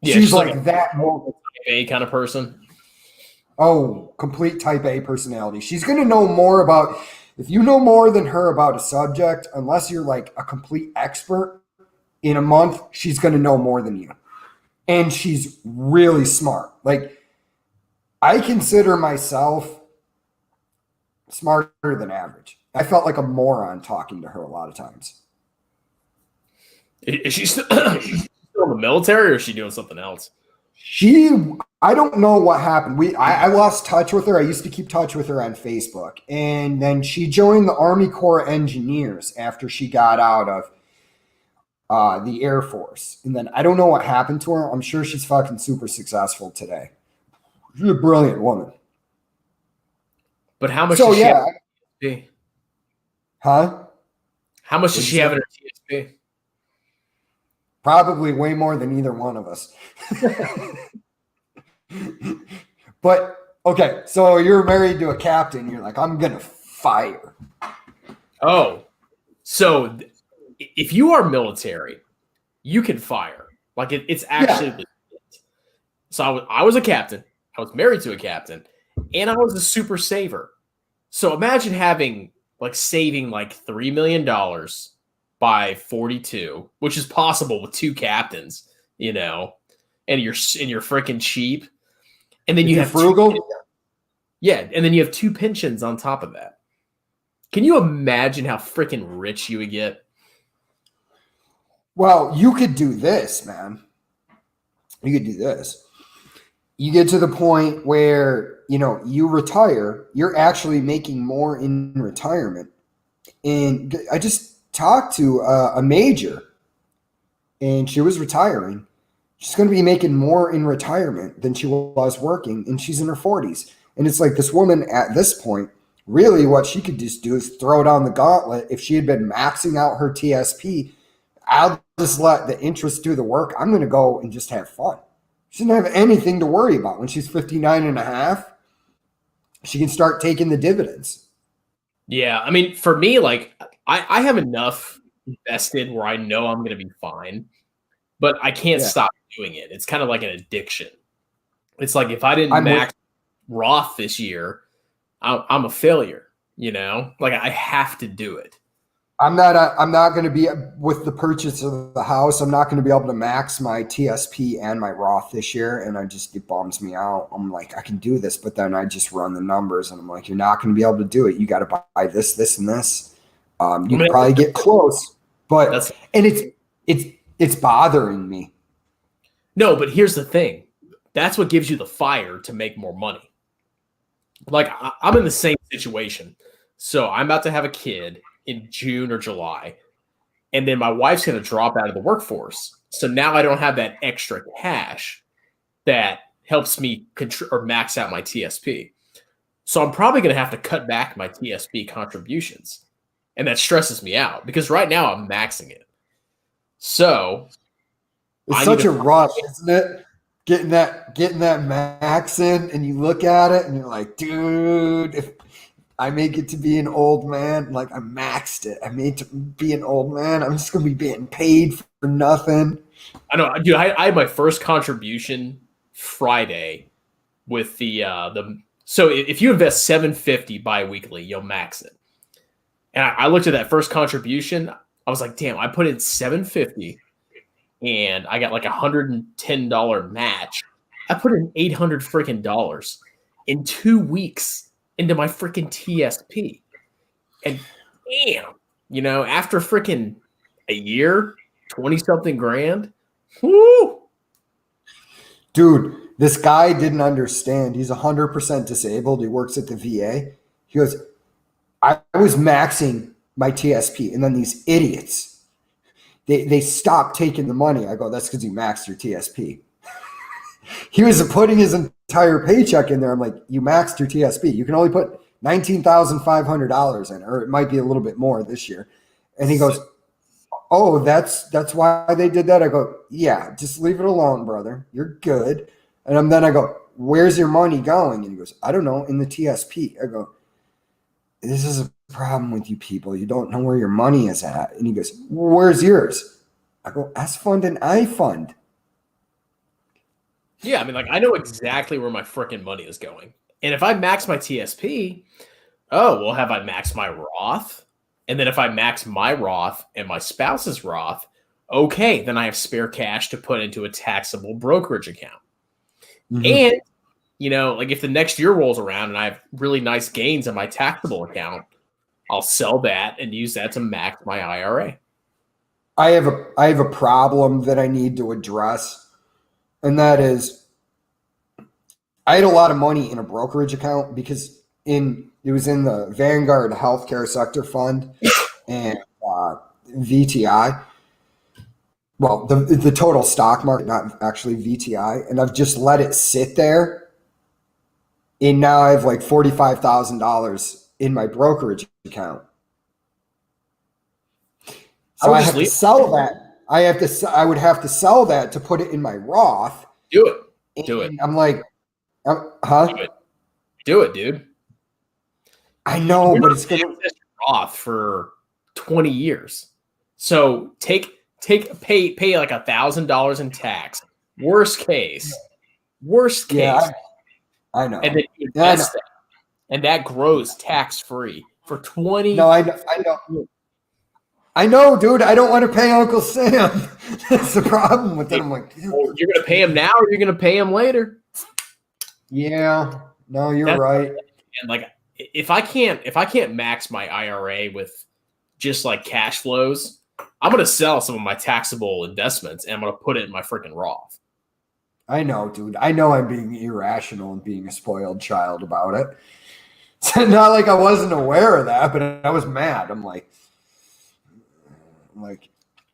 Yeah, she's like that type A kind of person. Oh, complete type A personality. She's going to know more about, if you know more than her about a subject, unless you're like a complete expert, in a month, she's going to know more than you. And she's really smart. Like, I consider myself smarter than average. I felt like a moron talking to her a lot of times. Is she still in the military or is she doing something else? I don't know what happened. I lost touch with her. I used to keep touch with her on Facebook. And then she joined the Army Corps of Engineers after she got out of the Air Force. And then I don't know what happened to her. I'm sure she's fucking super successful today. She's a brilliant woman. But how much does she have in her TSP? Huh? How much does she have in her TSP? Probably way more than either one of us. But, okay, so you're married to a captain. You're like, I'm going to fire. Oh, so if you are military, you can fire. Like, it's actually legit. So I was a captain. I was married to a captain. And I was a super saver. So imagine saving like $3 million by 42, which is possible with two captains, you know, and you're freaking cheap. And then you have frugal. And then you have two pensions on top of that. Can you imagine how freaking rich you would get? Well, you could do this, man. You could do this. You get to the point where, you know, you retire, you're actually making more in retirement. And I just talked to a major, and she was retiring. She's going to be making more in retirement than she was working, and she's in her 40s. And it's like, this woman at this point, really what she could just do is throw down the gauntlet. If she had been maxing out her TSP, I'll just let the interest do the work. I'm going to go and just have fun. She doesn't have anything to worry about. When she's 59 and a half, she can start taking the dividends. Yeah, I mean, for me, like, I have enough invested where I know I'm going to be fine, but I can't Yeah. stop doing it. It's kind of like an addiction. It's like if I didn't I'm max Roth this year, I'm a failure. You know, like I have to do it. I'm not going to be with the purchase of the house. I'm not going to be able to max my TSP and my Roth this year. And it bums me out. I'm like, I can do this, but then I just run the numbers and I'm like, you're not going to be able to do it. You got to buy this, this, and this. You can probably get close, but it's bothering me. No, but here's the thing. That's what gives you the fire to make more money. Like I'm in the same situation. So I'm about to have a kid in June or July, and then my wife's going to drop out of the workforce. So now I don't have that extra cash that helps me or max out my TSP. So I'm probably going to have to cut back my TSP contributions. And that stresses me out because right now I'm maxing it. So it's such a rush, isn't it? Getting that max in, and you look at it and you're like, dude, if I make it to be an old man, like I maxed it. I made to be an old man. I'm just gonna be getting paid for nothing. I know, dude. I had my first contribution Friday with the so if you invest $750 biweekly, you'll max it. And I looked at that first contribution. I was like, damn, I put in $750 and I got like $110 match. I put in $800 freaking dollars in 2 weeks into my freaking TSP. And damn, you know, after freaking a year, 20 something grand. Whoo! Dude, this guy didn't understand. He's 100% disabled. He works at the VA. He goes, I was maxing my TSP, and then these idiots, they stopped taking the money. I go, that's because you maxed your TSP. He was putting his entire paycheck in there. I'm like, you maxed your TSP. You can only put $19,500 in, or it might be a little bit more this year. And he goes, oh, that's why they did that. I go, yeah, just leave it alone, brother. You're good. And then I go, where's your money going? And he goes, I don't know, in the TSP. I go, this is a problem with you people. You don't know where your money is at. And he goes, where's yours? I go, S fund and I fund. Yeah, I mean, like I know exactly where my freaking money is going. And if I max my TSP, oh, well, have I maxed my Roth? And then if I max my Roth and my spouse's Roth, okay, then I have spare cash to put into a taxable brokerage account. Mm-hmm. And, you know, like if the next year rolls around and I have really nice gains in my taxable account, I'll sell that and use that to max my IRA. I have a problem that I need to address, and that is I had a lot of money in a brokerage account because it was in the Vanguard Healthcare Sector Fund and VTI. Well, the total stock market, not actually VTI, and I've just let it sit there. And now I have like $45,000 in my brokerage account. So I have to sell that. I would have to sell that to put it in my Roth. Do it. I'm like, Do it, dude. I know, but it's going to Roth for 20 years. So pay like $1,000 in tax. Worst case. Yeah, I know. And then you invest that, and that grows tax free for 20. No, I know. I know, dude. I don't want to pay Uncle Sam. That's the problem with it. I'm like, you're going to pay him now, or you're going to pay him later. Yeah. No, you're right. And like, if I can't max my IRA with just like cash flows, I'm going to sell some of my taxable investments and I'm going to put it in my freaking Roth. I know, dude. I know I'm being irrational and being a spoiled child about it. It's not like I wasn't aware of that, but I was mad. I'm like,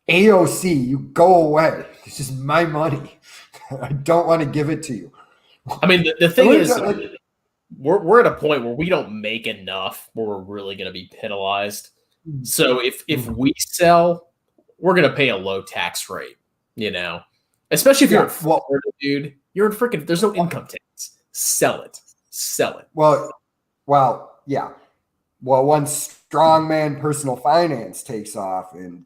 AOC, you go away. This is my money. I don't want to give it to you. I mean, the thing is, we're at a point where we don't make enough where we're really going to be penalized. So if we sell, we're going to pay a low tax rate, you know, especially if you're in Florida, dude. You're in freaking. There's no income tax. Sell it. Well, yeah. Well, once strongman personal finance takes off, and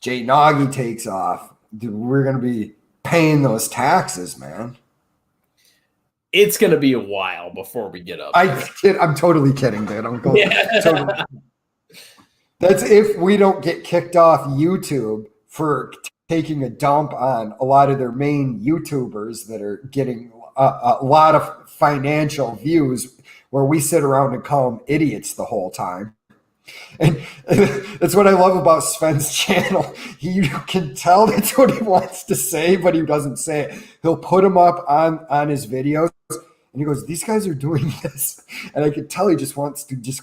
Jay Naugy takes off, dude, we're going to be paying those taxes, man. It's going to be a while before we get up. I'm totally kidding, dude. I'm going. Yeah. Totally. That's if we don't get kicked off YouTube for taking a dump on a lot of their main YouTubers that are getting a lot of financial views, where we sit around and call them idiots the whole time. And that's what I love about Sven's channel. You can tell that's what he wants to say, but he doesn't say it. He'll put them up on his videos, and he goes, these guys are doing this. And I could tell he just wants to just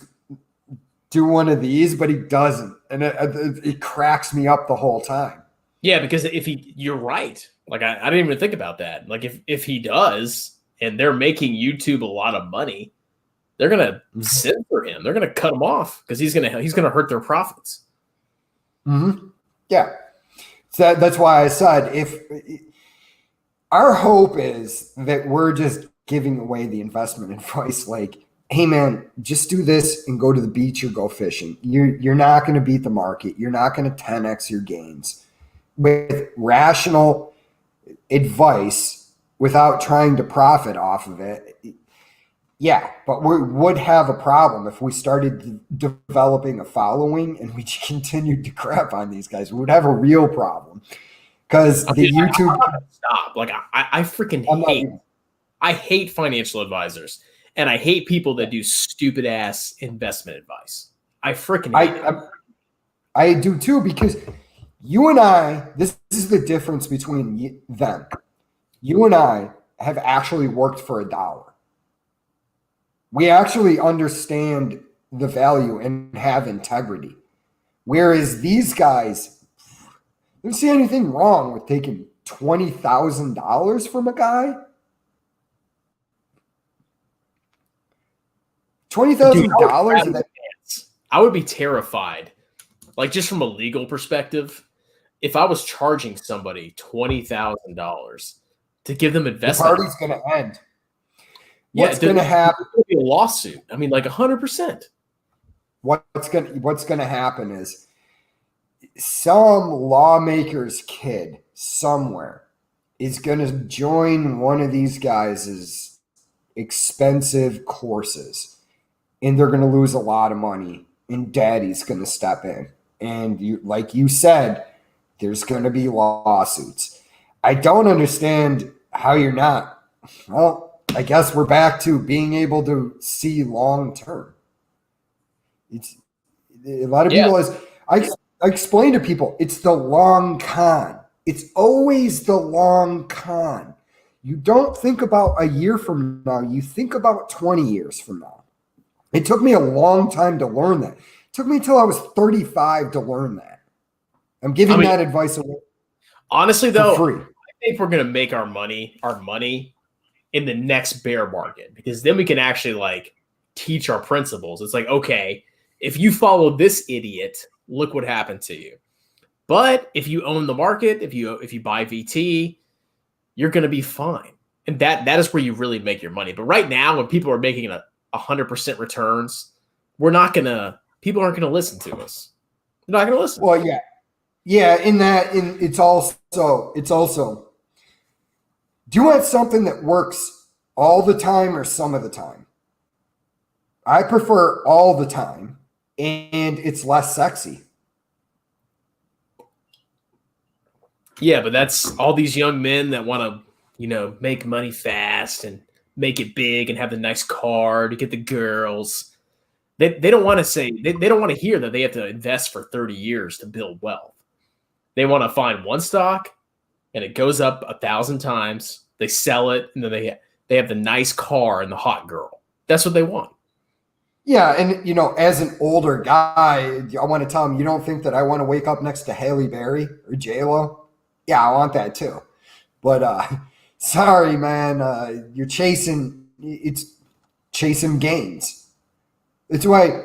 do one of these, but he doesn't. And it cracks me up the whole time. Yeah, because you're right. Like, I didn't even think about that. Like, if he does, and they're making YouTube a lot of money, they're gonna censor him. They're gonna cut him off because he's gonna hurt their profits. Mm-hmm. Yeah, so that's why I said if our hope is that we're just giving away the investment advice, like, hey man, just do this and go to the beach or go fishing. You're not going to beat the market. You're not going to 10x your gains with rational advice without trying to profit off of it. Yeah, but we would have a problem if we started developing a following and we continued to crap on these guys. We would have a real problem because the YouTube stop. Like, I freaking hate financial advisors, and I hate people that do stupid ass investment advice. I freaking hate it. I do too, because you and I, this is the difference between them. You and I have actually worked for $1. We actually understand the value and have integrity. Whereas these guys, I don't see anything wrong with taking $20,000 from a guy. $20,000. I would be terrified, like, just from a legal perspective, if I was charging somebody $20,000 to give them investment. The party's going to end. What's going to happen? There's going to be a lawsuit. I mean, like 100%. What's going to happen is some lawmaker's kid somewhere is going to join one of these guys' expensive courses, and they're going to lose a lot of money, and daddy's going to step in. And like you said, there's going to be lawsuits. I don't understand how you're not. Well, I guess we're back to being able to see long term. It's a lot of people, as I explain to people, it's the long con. It's always the long con. You don't think about a year from now. You think about 20 years from now. It took me a long time to learn that. It took me until I was 35 to learn that. I'm giving that advice away. Honestly, though, for free. I think we're going to make our money in the next bear market, because then we can actually, like, teach our principles. It's like, okay, if you follow this idiot, look what happened to you. But if you own the market, if you buy VT, you're going to be fine. And that is where you really make your money. But right now, when people are making 100% returns, people aren't going to listen to us. They're not going to listen. Well, yeah. It's also, do you want something that works all the time or some of the time? I prefer all the time, and it's less sexy. Yeah, but that's all these young men that want to, make money fast and make it big and have the nice car to get the girls. They don't want to say, they don't want to hear that they have to invest for 30 years to build wealth. They want to find one stock, and it goes up 1,000 times. They sell it, and then they have the nice car and the hot girl. That's what they want. Yeah, and as an older guy, I want to tell them, you don't think that I want to wake up next to Halle Berry or J-Lo? Yeah, I want that too. But sorry, man, you're chasing gains. It's why,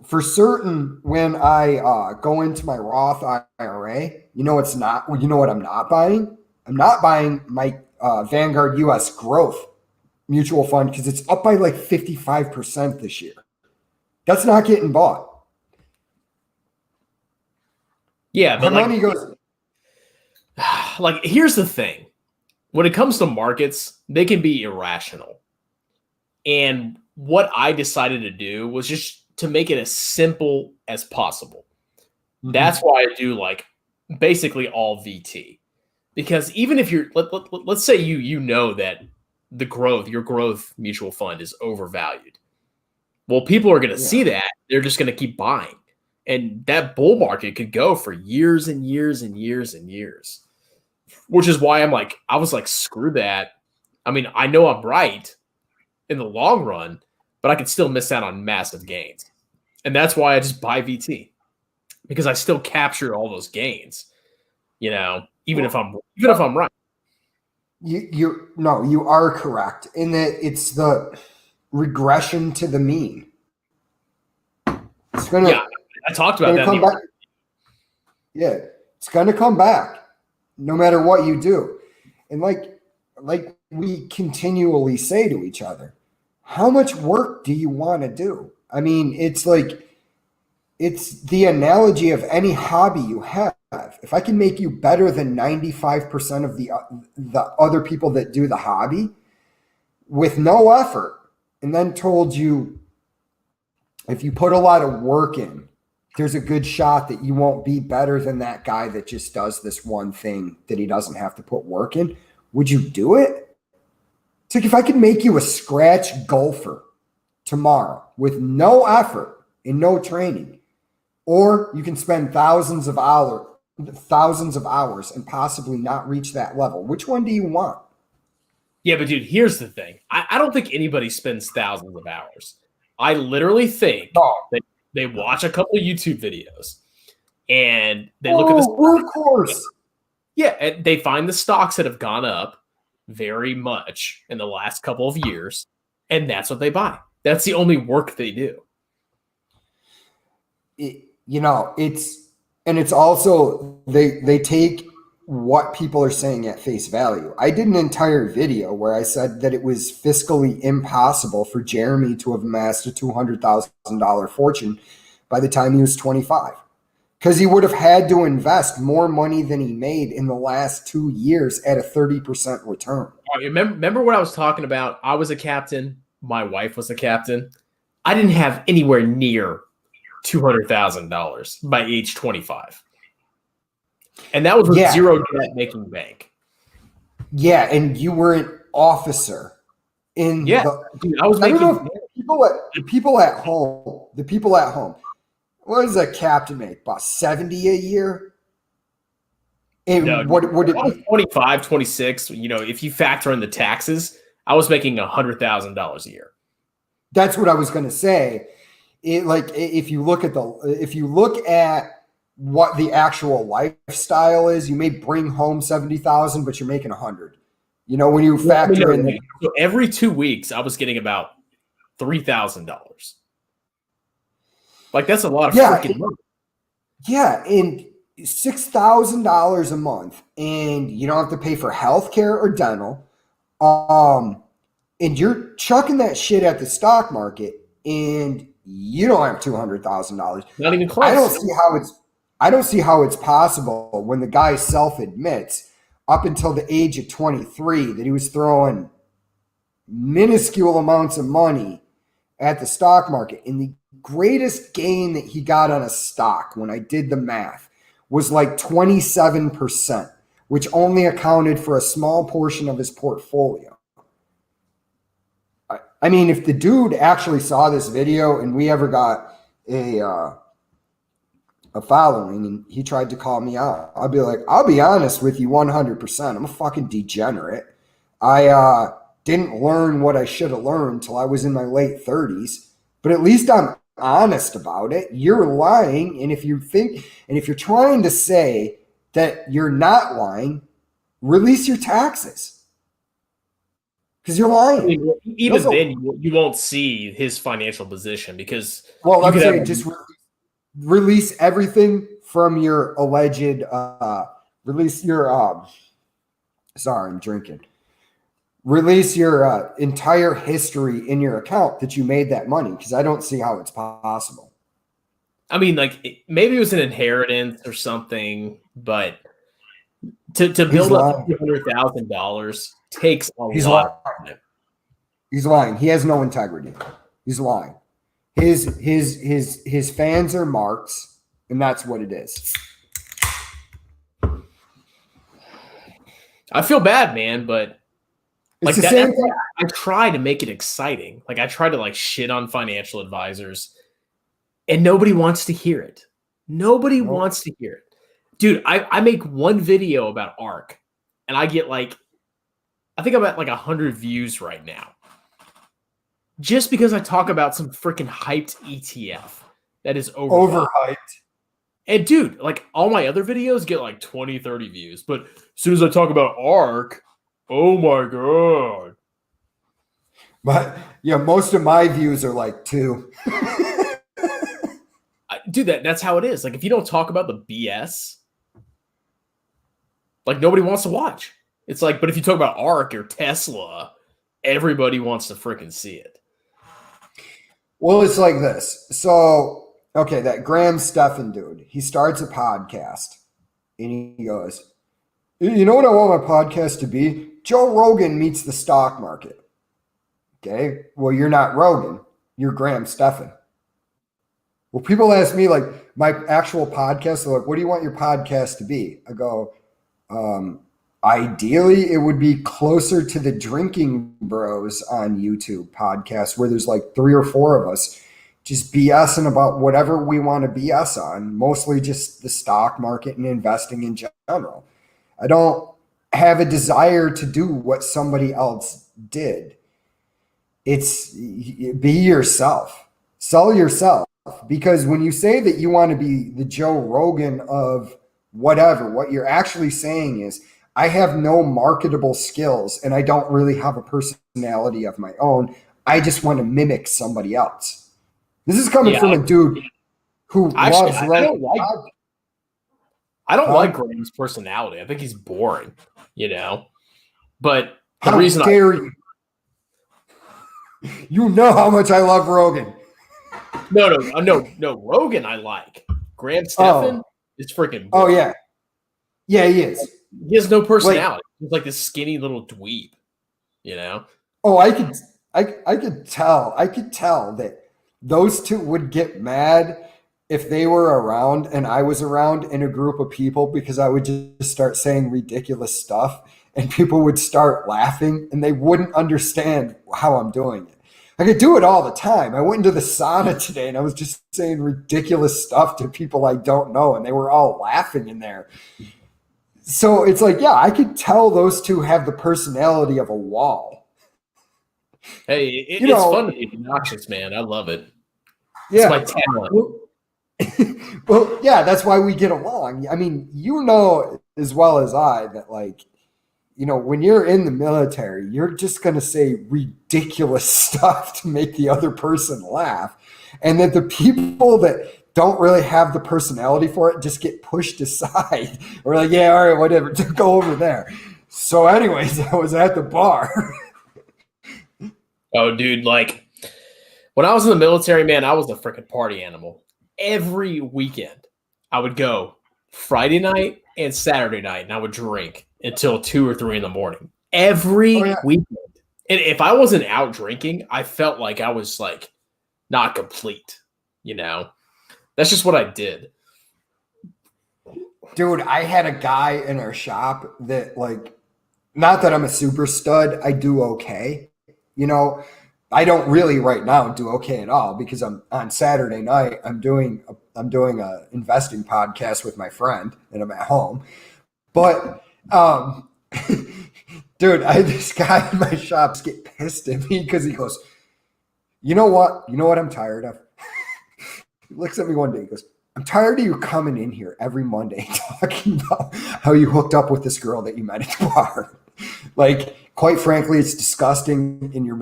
for certain, when I go into my Roth IRA, what I'm not buying? I'm not buying my Vanguard US Growth mutual fund because it's up by like 55% this year. That's not getting bought. Yeah, Her but like, money goes. like here's the thing. When it comes to markets, they can be irrational. And what I decided to do was just to make it as simple as possible. That's why I do like basically all VT. Because even if you're let's say you know that your growth mutual fund is overvalued. Well, people are going to see that. They're just going to keep buying. And that bull market could go for years and years and years and years. Which is why I was like, screw that. I mean, I know I'm right in the long run, but I could still miss out on massive gains. And that's why I just buy VT. Because I still capture all those gains. Even if I'm right. You are correct in that it's the regression to the mean. It's gonna I talked about that. Come back. Yeah, it's gonna come back no matter what you do. And like we continually say to each other, how much work do you want to do? I mean, it's the analogy of any hobby you have. If I can make you better than 95% of the other people that do the hobby with no effort, and then told you if you put a lot of work in, there's a good shot that you won't be better than that guy that just does this one thing that he doesn't have to put work in, would you do it? It's like if I could make you a scratch golfer tomorrow with no effort and no training, or you can spend thousands of hours and possibly not reach that level. Which one do you want? Yeah, but dude, here's the thing. I don't think anybody spends thousands of hours. I literally think that they watch a couple of YouTube videos and they look at the workhorse. Yeah, and they find the stocks that have gone up very much in the last couple of years, and that's what they buy. That's the only work they do. It's also they take what people are saying at face value. I did an entire video where I said that it was fiscally impossible for Jeremy to have amassed a $200,000 fortune by the time he was 25, because he would have had to invest more money than he made in the last 2 years at a 30% return. Remember what I was talking about? I was a captain. My wife was a captain. I didn't have anywhere near $200,000 by age 25. And that was with zero debt making bank. Yeah, and you were an officer in dude, I was making the people at home. What does a captain make? About 70 a year? And no, what would it be? 25, 26, if you factor in the taxes, I was making $100,000 a year. That's what I was going to say. If you look at what the actual lifestyle is, you may bring home 70,000, but you're making 100. When you factor in so every 2 weeks, I was getting about $3,000. Like that's a lot of freaking money. Yeah, and $6,000 a month, and you don't have to pay for healthcare or dental. And you're chucking that shit at the stock market, and you don't have $200,000. Not even close. I don't see how it's possible when the guy self-admits up until the age of 23 that he was throwing minuscule amounts of money at the stock market. And the greatest gain that he got on a stock, when I did the math, was like 27%, which only accounted for a small portion of his portfolio. I mean, if the dude actually saw this video and we ever got a following and he tried to call me out, I'll be like, I'll be honest with you 100%. I'm a fucking degenerate. I didn't learn what I should have learned until I was in my late 30s, but at least I'm honest about it. You're lying. And if you're trying to say that you're not lying, release your taxes. Because you're lying. Even then, you won't see his financial position because. Well, I'm saying just release everything from your alleged. Release your. Sorry, I'm drinking. Release your entire history in your account that you made that money, because I don't see how it's possible. I mean, like maybe it was an inheritance or something, but to build up $200,000 takes a lot of time. He's lying. He has no integrity. He's lying. His fans are marks, and that's what it is. I feel bad, man, but it's the same thing. I try to make it exciting. Like I try to like shit on financial advisors, and nobody wants to hear it. Nobody wants to hear it. Dude, I make one video about ARK, and I get like, I think I'm at like 100 views right now. Just because I talk about some freaking hyped ETF that is overhyped. And dude, like all my other videos get like 20, 30 views. But as soon as I talk about ARK, oh my God. But yeah, most of my views are like 2. Dude, that's how it is. Like if you don't talk about the BS, like nobody wants to watch. It's like, but if you talk about ARK or Tesla, everybody wants to freaking see it. Well, it's like this. So, okay, that Graham Stephan dude, he starts a podcast and he goes, you know what I want my podcast to be? Joe Rogan meets the stock market. Okay, well, you're not Rogan. You're Graham Stephan. Well, people ask me, like, my actual podcast, they're like, what do you want your podcast to be? I go, ideally, it would be closer to the Drinking Bros on YouTube podcast where there's like 3 or 4 of us just BSing about whatever we want to BS on, mostly just the stock market and investing in general. I don't have a desire to do what somebody else did. It's be yourself, sell yourself. Because when you say that you want to be the Joe Rogan of whatever, what you're actually saying is, I have no marketable skills and I don't really have a personality of my own. I just want to mimic somebody else. This is coming from a dude who loves writing. I don't like Graham's personality. I think he's boring, you know. But the reason you? You know how much I love Rogan. No. Rogan I like. Graham Stephan is freaking boring. Oh, yeah. Yeah, he is. He has no personality. He's like this skinny little dweeb, you know? Oh, I could tell that those two would get mad if they were around and I was around in a group of people because I would just start saying ridiculous stuff and people would start laughing and they wouldn't understand how I'm doing it. I could do it all the time. I went into the sauna today and I was just saying ridiculous stuff to people I don't know and they were all laughing in there. So it's like, yeah, I could tell those two have the personality of a wall. Hey, it's fun to be obnoxious, man. I love it. Yeah. It's my talent. Well, yeah, that's why we get along. I mean, you know as well as I that, like, you know, when you're in the military, you're just going to say ridiculous stuff to make the other person laugh. And that the people that don't really have the personality for it just get pushed aside. We're like, yeah, all right, whatever, just go over there. So anyways, I was at the bar. Oh, dude, like when I was in the military, man, I was a freaking party animal. Every weekend I would go Friday night and Saturday night and I would drink until 2 or 3 in the morning. Every weekend. And if I wasn't out drinking, I felt like I was like not complete, you know? That's just what I did. Dude, I had a guy in our shop that, like, not that I'm a super stud, I do okay. You know, I don't really right now do okay at all because I'm on Saturday night, I'm doing a investing podcast with my friend and I'm at home. But dude, I had this guy in my shop get pissed at me because he goes, you know what I'm tired of? He looks at me one day, he goes, I'm tired of you coming in here every Monday talking about how you hooked up with this girl that you met at the bar. Like, quite frankly, it's disgusting and you're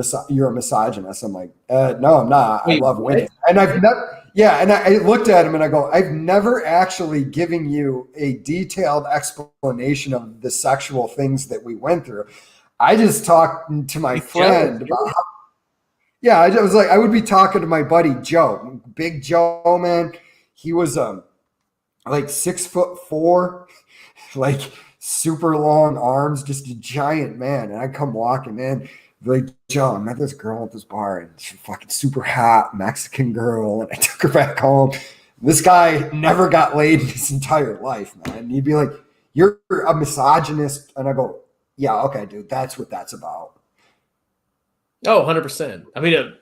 a misogynist. I'm like, no, I'm not. I love women. And I've never, and I looked at him and I go, I've never actually given you a detailed explanation of the sexual things that we went through. I just talked to my friend about I was like, I would be talking to my buddy Joe, Big Joe, man. he was like 6'4", like super long arms, just a giant man. And I come walking in, like, Joe, I met this girl at this bar, and she's fucking super hot Mexican girl, and I took her back home. This guy never got laid in his entire life, man. And he'd be like, "You're a misogynist," and I go, "Yeah, okay, dude, that's what that's about." Oh, 100%. I mean,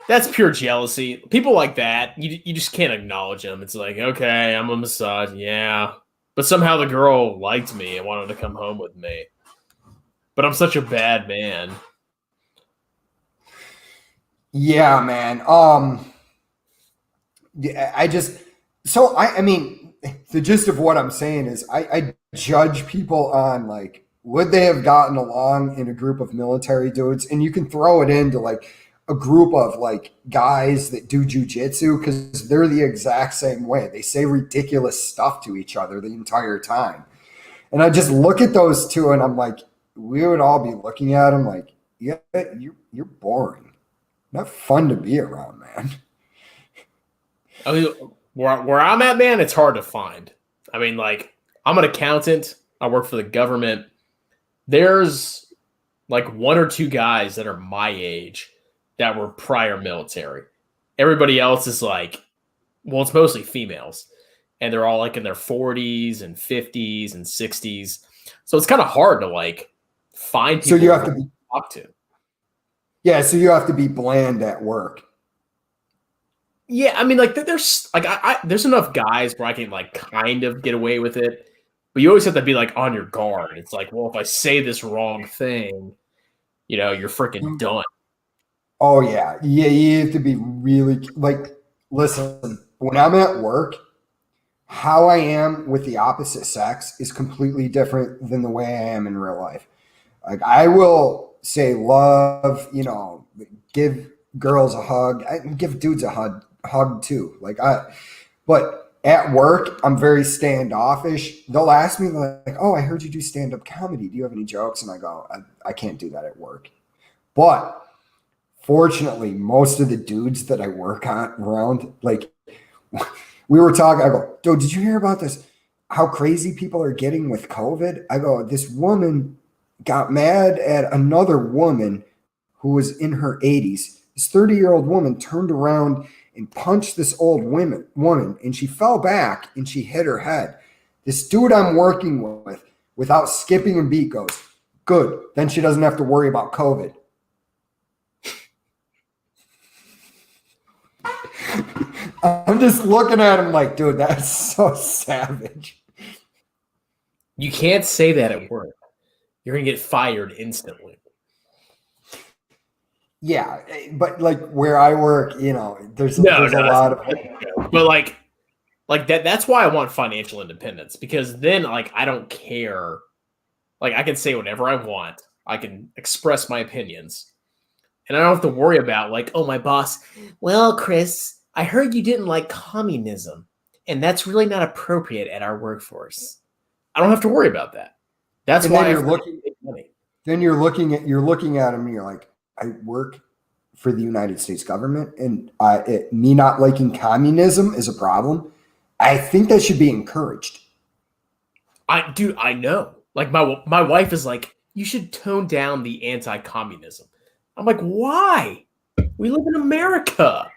that's pure jealousy. People like that, you just can't acknowledge them. It's like, okay, I'm a misogynist, yeah. But somehow the girl liked me and wanted to come home with me. But I'm such a bad man. Yeah, man. Yeah, I mean, the gist of what I'm saying is I judge people on like, would they have gotten along in a group of military dudes? And you can throw it into like a group of like guys that do jujitsu because they're the exact same way. They say ridiculous stuff to each other the entire time. And I just look at those two and I'm like, we would all be looking at them like, yeah, you're boring. Not fun to be around, man. I mean, where I'm at, man, it's hard to find. I mean, like, I'm an accountant. I work for the government. There's like one or two guys that are my age that were prior military. Everybody else is like, well, it's mostly females. And they're all like in their 40s and 50s and 60s. So it's kind of hard to like find people so you have to talk to. Yeah, so you have to be bland at work. Yeah, I mean, like there's like there's enough guys where I can like kind of get away with it, but you always have to be like on your guard. It's like, well, if I say this wrong thing, you're freaking done. Oh yeah, you have to be really like. Listen, when I'm at work, how I am with the opposite sex is completely different than the way I am in real life. Like I will say love, give girls a hug, I give dudes a hug too. But at work, I'm very standoffish. They'll ask me like, "Oh, I heard you do stand-up comedy. Do you have any jokes?" And I go, I can't do that at work. But fortunately, most of the dudes that I work around, like we were talking, I go, "Dude, did you hear about this? How crazy people are getting with COVID?" I go, "This woman got mad at another woman who was in her 80s. This 30-year-old woman turned around and punched this old woman, and she fell back and she hit her head. This dude I'm working with, without skipping a beat, goes, 'Good, then she doesn't have to worry about COVID.'" I'm just looking at him like, dude, that's so savage. You can't say that at work. You're going to get fired instantly. Yeah, but like where I work, there's a lot of. But like that's why I want financial independence, because then like I don't care. Like I can say whatever I want. I can express my opinions. And I don't have to worry about like, oh, my boss, well, Chris, I heard you didn't like communism, and that's really not appropriate at our workforce. I don't have to worry about that. That's why you're looking. Then you're looking at him, and you're like, I work for the United States government, and me not liking communism is a problem. I think that should be encouraged. I know. Like my wife is like, you should tone down the anti-communism. I'm like, why? We live in America.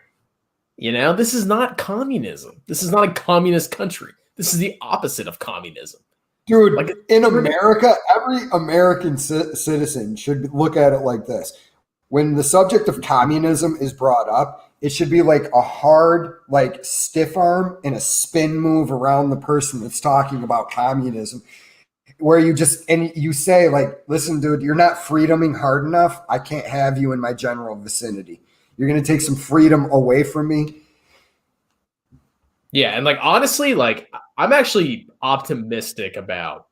This is not communism. This is not a communist country. This is the opposite of communism. Dude, like, in America, every American citizen should look at it like this. When the subject of communism is brought up, it should be like a hard, like stiff arm and a spin move around the person that's talking about communism, where you say like, listen, dude, you're not freedoming hard enough. I can't have you in my general vicinity. You're going to take some freedom away from me. Yeah, and like honestly, like I'm actually optimistic about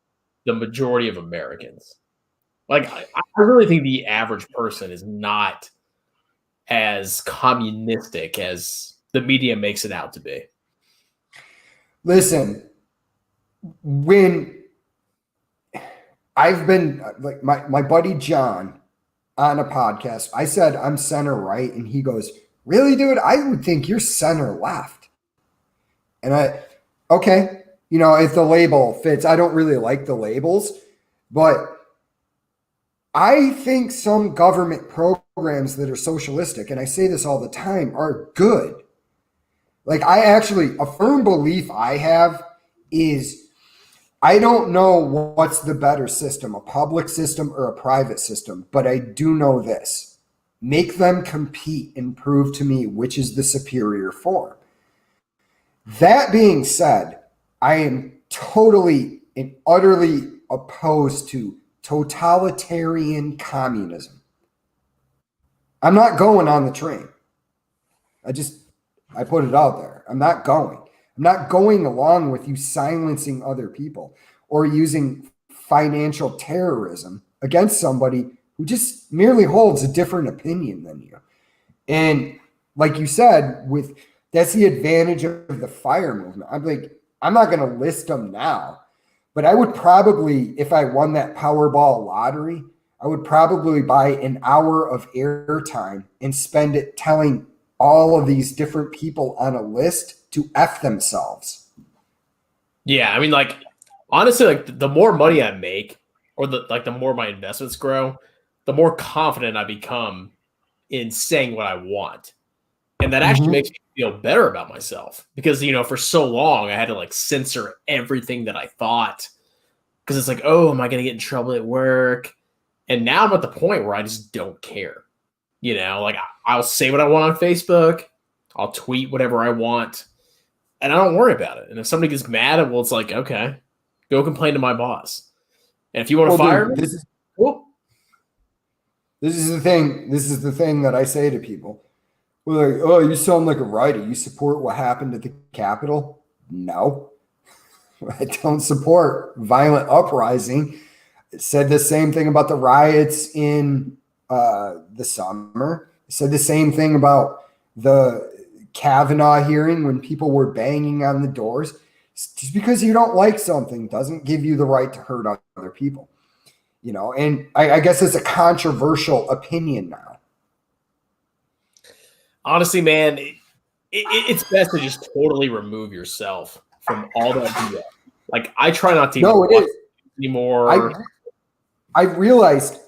the majority of Americans. Like I really think the average person is not as communistic as the media makes it out to be. Listen, when I've been like my buddy John on a podcast, I said I'm center right, and he goes, "Really, dude? I would think you're center left." And okay, if the label fits, I don't really like the labels, but I think some government programs that are socialistic, and I say this all the time, are good. Like, a firm belief I have is I don't know what's the better system, a public system or a private system, but I do know this. Make them compete and prove to me which is the superior form. That being said, I am totally and utterly opposed to totalitarian communism. I'm not going on the train. I put it out there. I'm not going. I'm not going along with you silencing other people or using financial terrorism against somebody who just merely holds a different opinion than you. And like you said, that's the advantage of the FIRE movement. I'm not going to list them now, but I would probably, if I won that Powerball lottery, I would probably buy an hour of airtime and spend it telling all of these different people on a list to F themselves. Yeah, I mean, like, honestly, like, the more money I make, or the more my investments grow, the more confident I become in saying what I want. And that actually makes me feel better about myself, because, for so long I had to like censor everything that I thought, because it's like, oh, am I going to get in trouble at work? And now I'm at the point where I just don't care. Like, I'll say what I want on Facebook. I'll tweet whatever I want, and I don't worry about it. And if somebody gets mad, well, it's like, okay, go complain to my boss. And if you want to fire me, cool. This is the thing. This is the thing that I say to people. We're like, oh, you sound like a writer. You support what happened at the Capitol? No, I don't support violent uprising. It said the same thing about the riots in the summer. It said the same thing about the Kavanaugh hearing when people were banging on the doors. Just because you don't like something doesn't give you the right to hurt other people. And I guess it's a controversial opinion now. Honestly, man, it's best to just totally remove yourself from all that BS. Like, I try not to it is anymore. I realized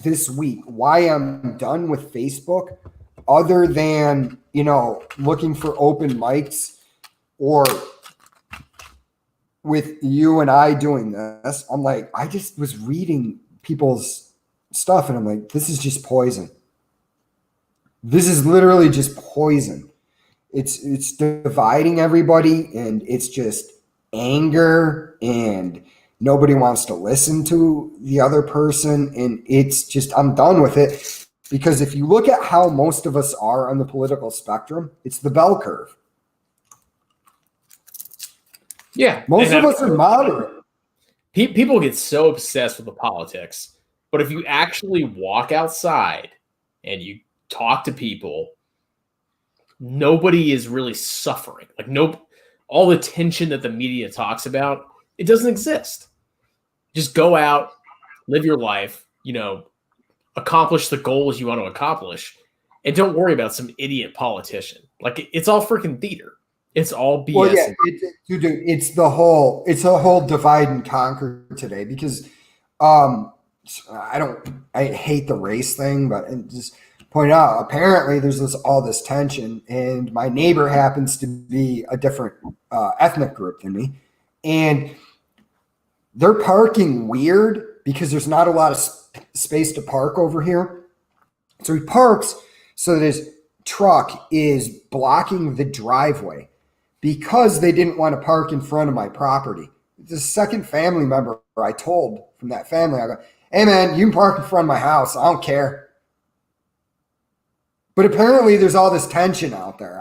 this week why I'm done with Facebook, other than, looking for open mics or with you and I doing this. I'm like, I just was reading people's stuff and I'm like, this is just poison. This is literally just poison. It's dividing everybody, and it's just anger, and nobody wants to listen to the other person. And it's just, I'm done with it, because if you look at how most of us are on the political spectrum, it's the bell curve. Yeah. Most of us are moderate. People get so obsessed with the politics, but if you actually walk outside and you talk to people, nobody is really suffering. Like, all the tension that the media talks about, it doesn't exist. Just go out, live your life, accomplish the goals you want to accomplish, and don't worry about some idiot politician. Like, it's all freaking theater. It's all BS. Well, yeah, it's a whole divide and conquer today, because I hate the race thing, but just point out, apparently there's all this tension, and my neighbor happens to be a different ethnic group than me, and they're parking weird because there's not a lot of space to park over here. So he parks so that his truck is blocking the driveway, because they didn't want to park in front of my property. The second family member I told from that family, I go, hey man, you can park in front of my house. I don't care. But apparently there's all this tension out there.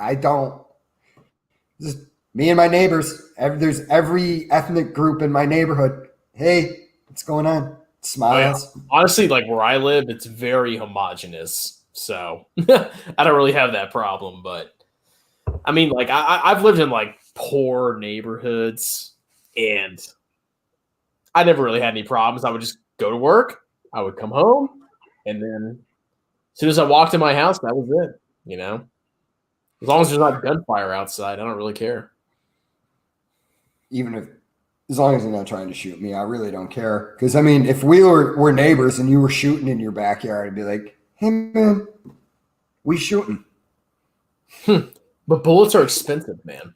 Just me and my neighbors. There's every ethnic group in my neighborhood. Hey, what's going on? Smiles. Yeah. Honestly, like, where I live, it's very homogenous. So I don't really have that problem. But I mean, like, I've lived in like poor neighborhoods, and I never really had any problems. I would just go to work. I would come home, and then as soon as I walked in my house, that was it, As long as there's not gunfire outside, I don't really care. As long as they're not trying to shoot me, I really don't care. Because, I mean, if we were neighbors and you were shooting in your backyard, I'd be like, hey, man, we shooting. But bullets are expensive, man.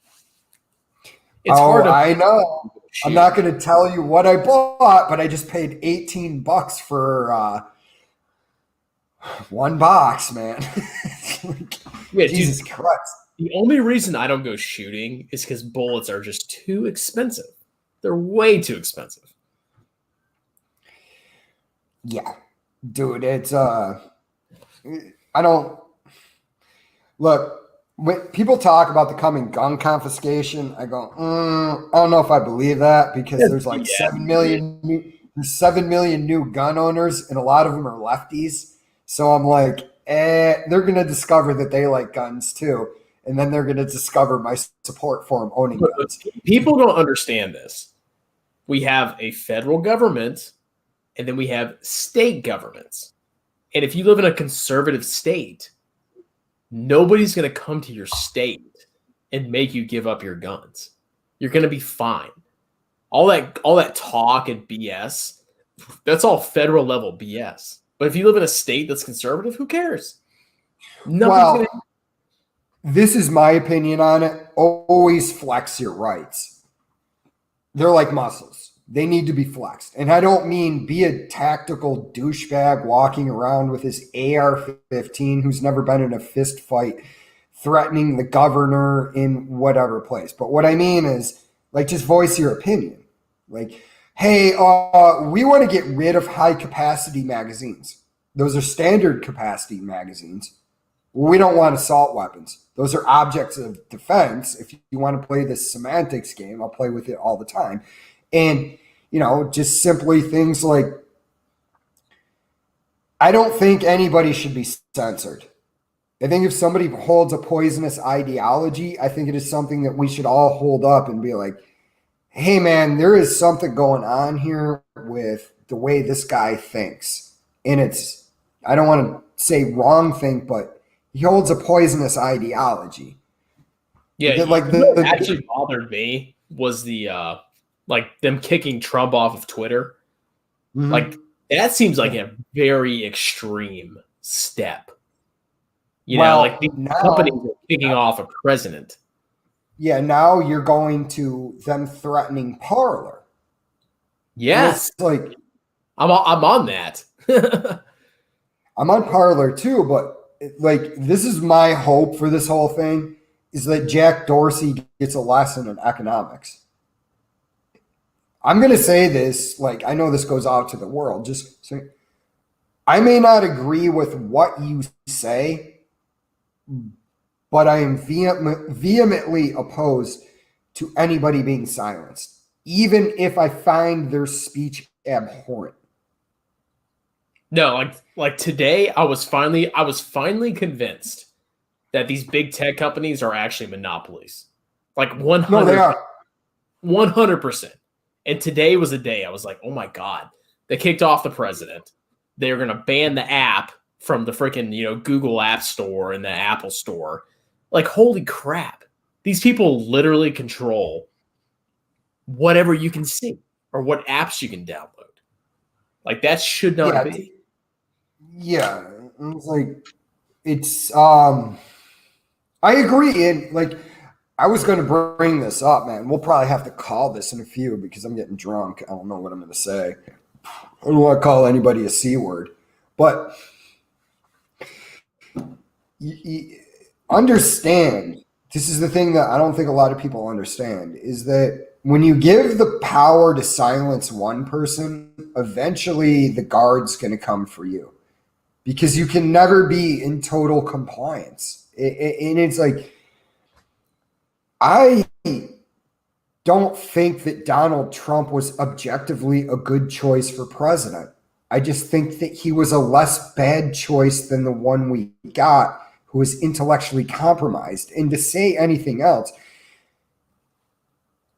It's hard to I know. I'm not going to tell you what I bought, but I just paid $18 for one box, man. Yeah, Jesus dude, Christ. the only reason I don't go shooting is because bullets are just too expensive. They're way too expensive. Yeah. Dude, it's I don't look when people talk about the coming gun confiscation, I go, I don't know if I believe that because there's like 7 million new gun owners and a lot of them are lefties. So I'm like, they're gonna discover that they like guns too, and then they're gonna discover my support for them owning guns. People don't understand this. We have a federal government, and then we have state governments. And if you live in a conservative state, nobody's going to come to your state and make you give up your guns. You're going to be fine. All that talk and BS, that's all federal level BS. But if you live in a state that's conservative, who cares? This is my opinion on it. Always flex your rights. They're like muscles. They need to be flexed. And I don't mean be a tactical douchebag walking around with his AR-15 who's never been in a fist fight threatening the governor in whatever place. But what I mean is, like, just voice your opinion. Like, hey, we want to get rid of high-capacity magazines. Those are standard capacity magazines. We don't want assault weapons. Those are objects of defense. If you want to play this semantics game, I'll play with it all the time. And, just simply things like, I don't think anybody should be censored. I think if somebody holds a poisonous ideology, I think it is something that we should all hold up and be like, hey, man, there is something going on here with the way this guy thinks. And it's, I don't want to say wrong thing, but he holds a poisonous ideology. Yeah, what actually bothered me was the them kicking Trump off of Twitter. Mm-hmm. Like that seems like a very extreme step. Companies are kicking off a president. Yeah, now you're going to them threatening Parler. Yes, like I'm on that. I'm on Parler too, but like this is my hope for this whole thing is that Jack Dorsey gets a lesson in economics. I'm going to say this, like I know this goes out to the world, just saying, I may not agree with what you say, but I am vehemently opposed to anybody being silenced, even if I find their speech abhorrent. No, like today, I was finally convinced that these big tech companies are actually monopolies. Like 100%. No, they are. 100%. And today was a day I was like, oh my God, they kicked off the president. They're going to ban the app from the freaking, Google App Store and the Apple Store. Like, holy crap. These people literally control whatever you can see or what apps you can download. Like, that should not be. Yeah. I agree. And I was going to bring this up, man. We'll probably have to call this in a few because I'm getting drunk. I don't know what I'm going to say. I don't want to call anybody a C word, but understand, this is the thing that I don't think a lot of people understand, is that when you give the power to silence one person, eventually the guard's going to come for you because you can never be in total compliance. And it's like, I don't think that Donald Trump was objectively a good choice for president. I just think that he was a less bad choice than the one we got, who was intellectually compromised. And to say anything else,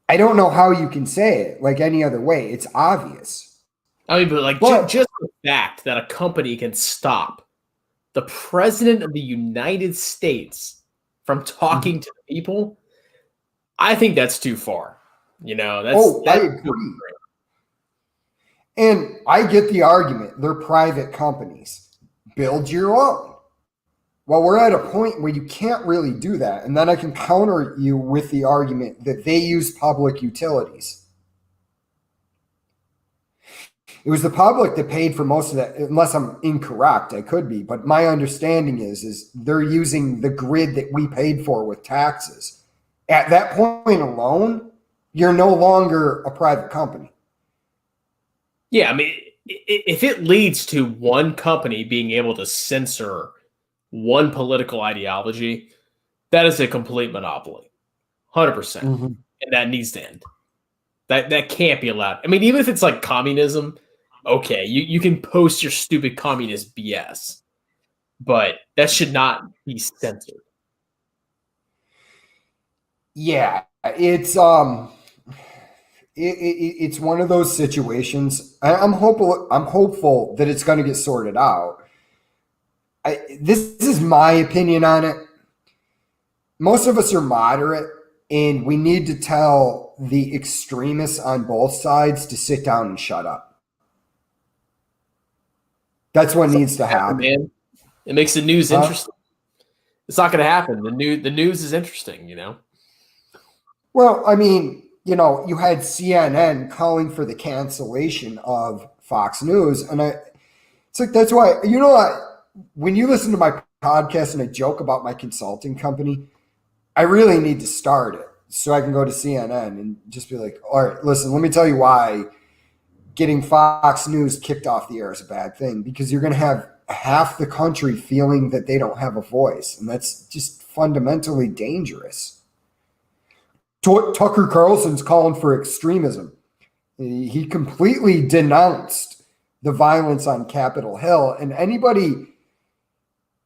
I don't know how you can say it like any other way. It's obvious. I mean, but just the fact that a company can stop the president of the United States from talking to the people, I think that's too far. I agree. And I get the argument. They're private companies. Build your own. Well, we're at a point where you can't really do that. And then I can counter you with the argument that they use public utilities. It was the public that paid for most of that, unless I'm incorrect. I could be. But my understanding is they're using the grid that we paid for with taxes. At that point alone, you're no longer a private company. Yeah, I mean, if it leads to one company being able to censor one political ideology, that is a complete monopoly, 100%, and that needs to end. That can't be allowed. I mean, even if it's like communism, okay, you can post your stupid communist BS, but that should not be censored. Yeah, it's one of those situations. I'm hopeful that it's going to get sorted out. This is my opinion on it. Most of us are moderate, and we need to tell the extremists on both sides to sit down and shut up. That's what needs to happen. Man. It makes the news interesting. It's not going to happen. The news is interesting, Well, I mean, you had CNN calling for the cancellation of Fox News, and it's like that's why when you listen to my podcast and I joke about my consulting company, I really need to start it so I can go to CNN and just be like, all right, listen, let me tell you why getting Fox News kicked off the air is a bad thing, because you're going to have half the country feeling that they don't have a voice, and that's just fundamentally dangerous. Tucker Carlson's calling for extremism. He completely denounced the violence on Capitol Hill, and anybody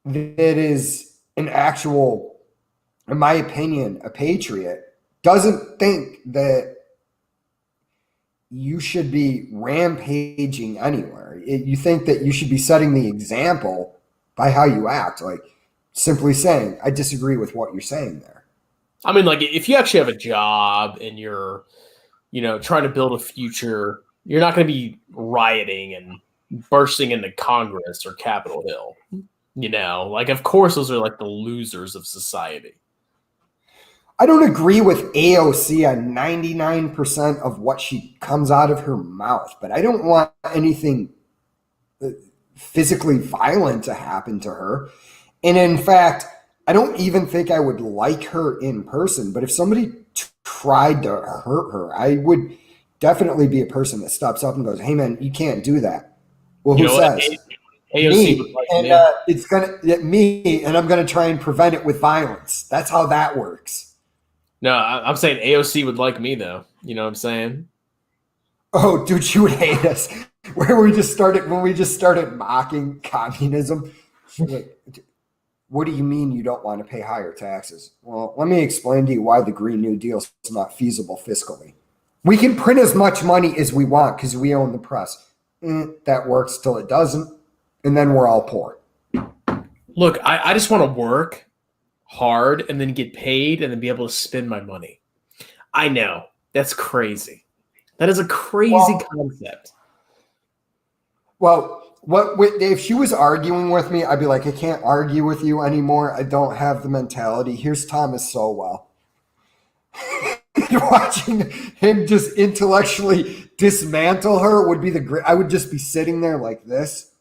that is an actual, in my opinion, a patriot, doesn't think that you should be rampaging anywhere. You think that you should be setting the example by how you act, like simply saying, I disagree with what you're saying there. I mean, like, if you actually have a job and you're, trying to build a future, you're not going to be rioting and bursting into Congress or Capitol Hill. Like, of course, those are like the losers of society. I don't agree with AOC on 99% of what she comes out of her mouth, but I don't want anything physically violent to happen to her. And in fact, I don't even think I would like her in person, but if somebody tried to hurt her, I would definitely be a person that steps up and goes, hey man, you can't do that. Well, who says? AOC me. And it's me, and I'm gonna try and prevent it with violence. That's how that works. No, I'm saying AOC would like me though. You know what I'm saying? Oh, dude, she would hate us. When we just started mocking communism. Like, what do you mean you don't want to pay higher taxes? Well, let me explain to you why the Green New Deal is not feasible fiscally. We can print as much money as we want because we own the press. That works till it doesn't, and then we're all poor. Look, I just want to work hard and then get paid and then be able to spend my money. I know. That's crazy. That is a crazy concept. Well, if she was arguing with me, I'd be like, I can't argue with you anymore. I don't have the mentality. Here's Thomas Sowell. Watching him just intellectually dismantle her would be the great. I would just be sitting there like this,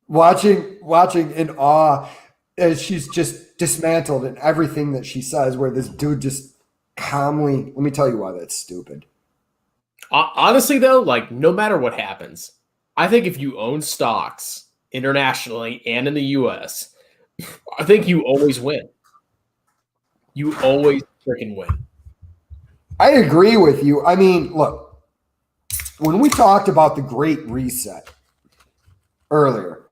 watching in awe as she's just dismantled in everything that she says, where this dude just calmly, let me tell you why that's stupid. Honestly, though, like, no matter what happens, I think if you own stocks internationally and in the U.S., I think you always win. You always freaking win. I agree with you. I mean, look, when we talked about the Great Reset earlier,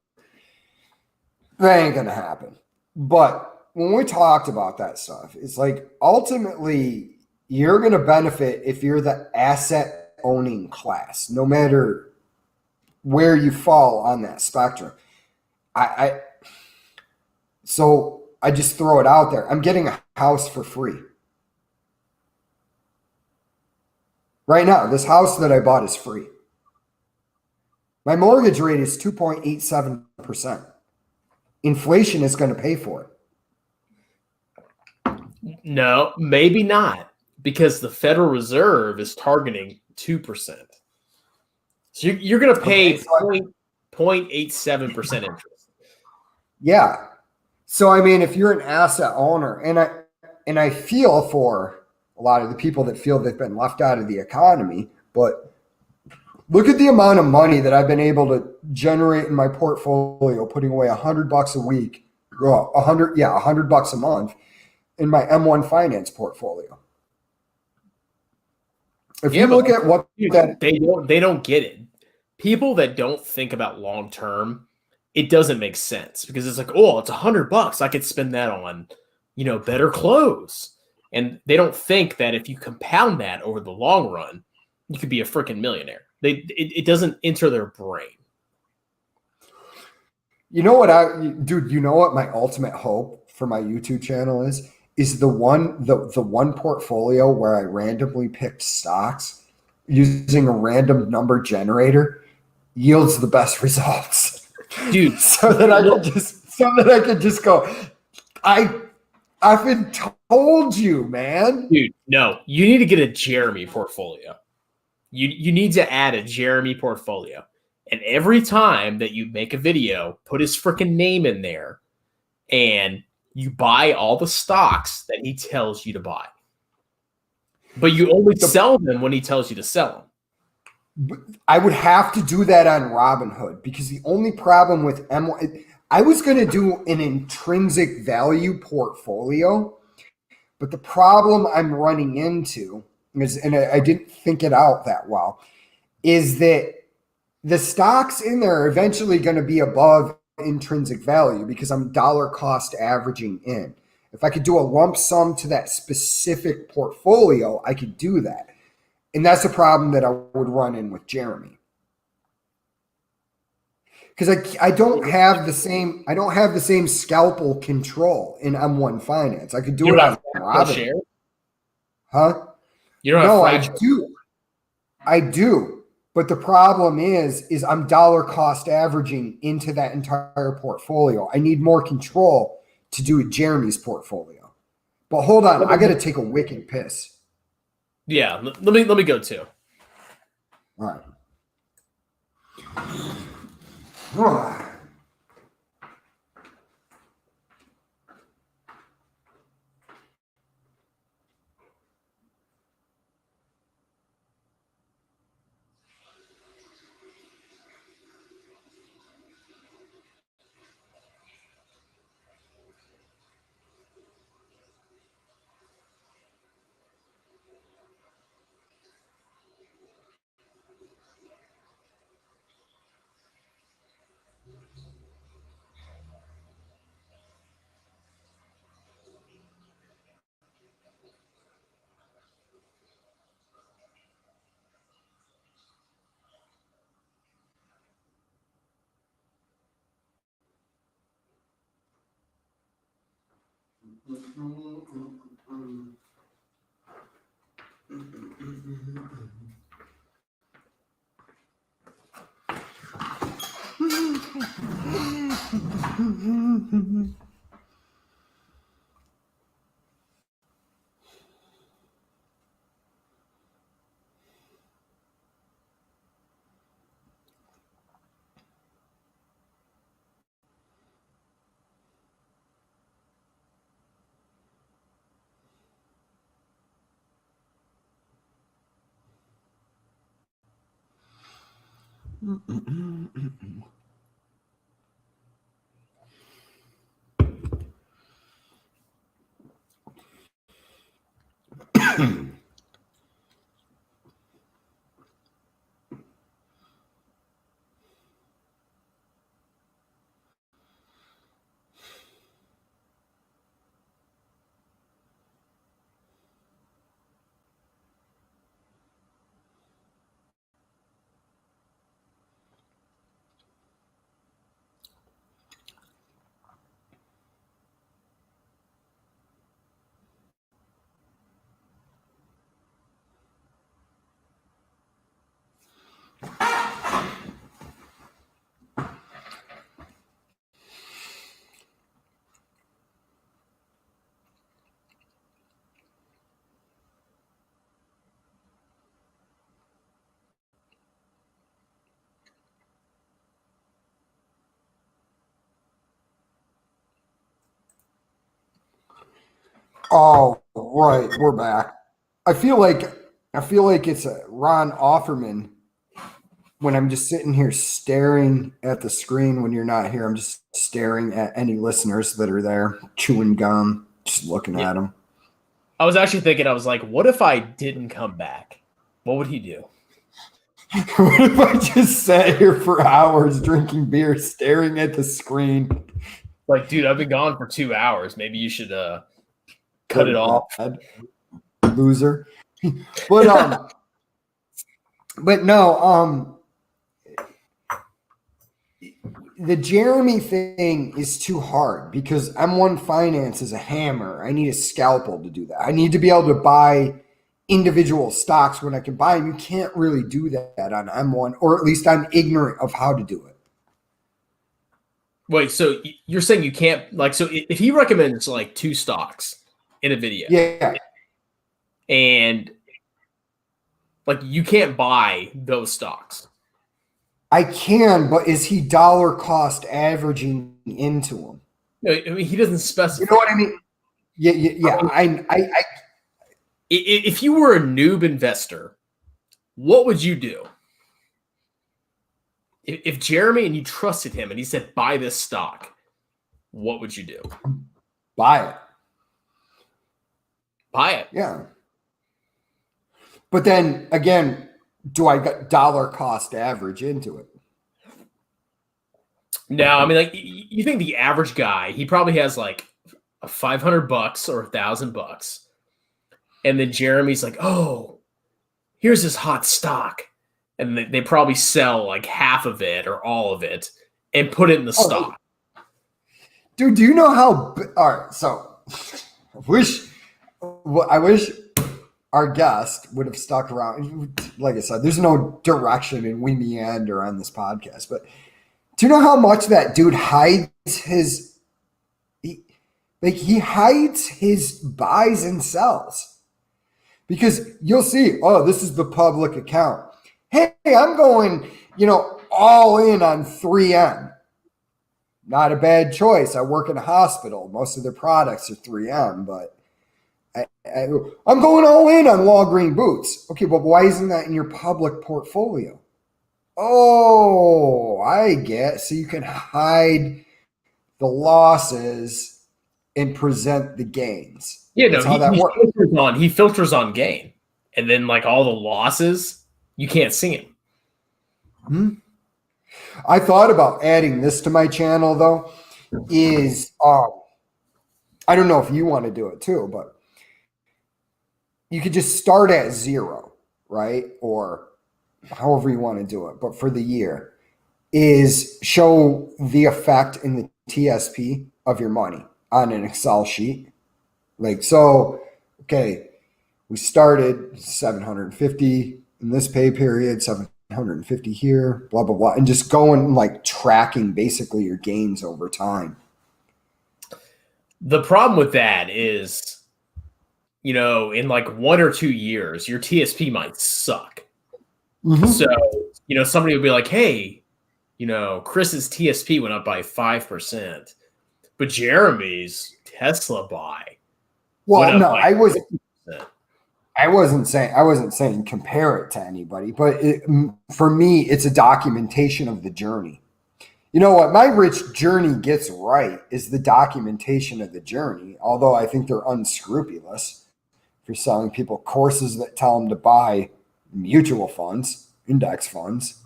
that ain't going to happen. But when we talked about that stuff, it's like ultimately you're going to benefit if you're the asset owning class, no matter where you fall on that spectrum. So I just throw it out there. I'm getting a house for free. Right now, this house that I bought is free. My mortgage rate is 2.87%. Inflation is going to pay for it. No, maybe not, because the Federal Reserve is targeting 2%. So you're going to pay 0.87% interest. Yeah. So I mean, if you're an asset owner, and I feel for a lot of the people that feel they've been left out of the economy, but look at the amount of money that I've been able to generate in my portfolio, putting away $100 a week, well, $100 a month in my M1 finance portfolio. If you look at what they don't get it. People that don't think about long term, it doesn't make sense because it's like, oh, it's $100. I could spend that on, better clothes. And they don't think that if you compound that over the long run, you could be a freaking millionaire. It doesn't enter their brain. You know what you know what my ultimate hope for my YouTube channel is the one portfolio where I randomly picked stocks using a random number generator yields the best results. Dude, so that I could just go, I've been told you, man. Dude, no, you need to get a Jeremy portfolio. You need to add a Jeremy portfolio. And every time that you make a video, put his freaking name in there and you buy all the stocks that he tells you to buy. But you only sell them when he tells you to sell them. I would have to do that on Robinhood because the only problem with M1, I was going to do an intrinsic value portfolio, but the problem I'm running into is, and I didn't think it out that well, is that the stocks in there are eventually going to be above intrinsic value because I'm dollar cost averaging in. If I could do a lump sum to that specific portfolio, I could do that. And that's a problem that I would run in with Jeremy. Because I don't have the same scalpel control in M1 Finance. I could do it on Robin. Huh? You don't no, have I do. But the problem is I'm dollar cost averaging into that entire portfolio. I need more control to do Jeremy's portfolio. But hold on, I got to take a wicked piss. Yeah, let me go too. All right. Oh, right, we're back. I feel like it's a Ron Offerman when I'm just sitting here staring at the screen when you're not here. I'm just staring at any listeners that are there, chewing gum, just looking at them. I was actually thinking, I was like, what if I didn't come back? What would he do? What if I just sat here for hours drinking beer, staring at the screen? Like, dude, I've been gone for 2 hours. Maybe you should cut it off. Loser. But no, the Jeremy thing is too hard because M1 Finance is a hammer. I need a scalpel to do that. I need to be able to buy individual stocks when I can buy them. You can't really do that on M1, or at least I'm ignorant of how to do it. Wait, so you're saying you can't, like, so if he recommends like 2 stocks in a video, Yeah. and like you can't buy those stocks. I can, but is he dollar cost averaging into them? No, I mean, he doesn't specify. You know what I mean? Yeah. I if you were a noob investor, what would you do? If Jeremy and you trusted him and he said, buy this stock, what would you do? buy it. Buy it. Yeah. But then again, do I got dollar cost average into it? No, I mean, like, you think the average guy, he probably has like a $500 or $1,000, and then Jeremy's like, "Oh, here's this hot stock," and they probably sell like half of it or all of it and put it in the stock. Dude, do you know how? All right, so I wish our guest would have stuck around. Like I said, there's no direction and we meander on this podcast. But do you know how much that dude hides his? He hides his buys and sells, because you'll see. Oh, this is the public account. Hey, I'm going, all in on 3M. Not a bad choice. I work in a hospital. Most of their products are 3M, but I'm going all in on Walgreen boots. Okay, but why isn't that in your public portfolio? Oh, I get. So you can hide the losses and present the gains. Yeah, That's no, how that works. He filters on gain, and then like all the losses, you can't see them. I thought about adding this to my channel though. I don't know if you want to do it too, but you could just start at 0, right? Or however you want to do it. But for the year, is show the effect in the TSP of your money on an Excel sheet. Like, so, okay, we started 750 in this pay period, 750 here, blah, blah, blah. And just going like tracking basically your gains over time. The problem with that is, in like 1 or 2 years, your TSP might suck. Mm-hmm. So, somebody would be like, hey, Chris's TSP went up by 5%, but Jeremy's Tesla buy. Well, no, I wasn't saying compare it to anybody, but for me, it's a documentation of the journey. You know what my rich journey gets right is the documentation of the journey, although I think they're unscrupulous for selling people courses that tell them to buy mutual funds, index funds.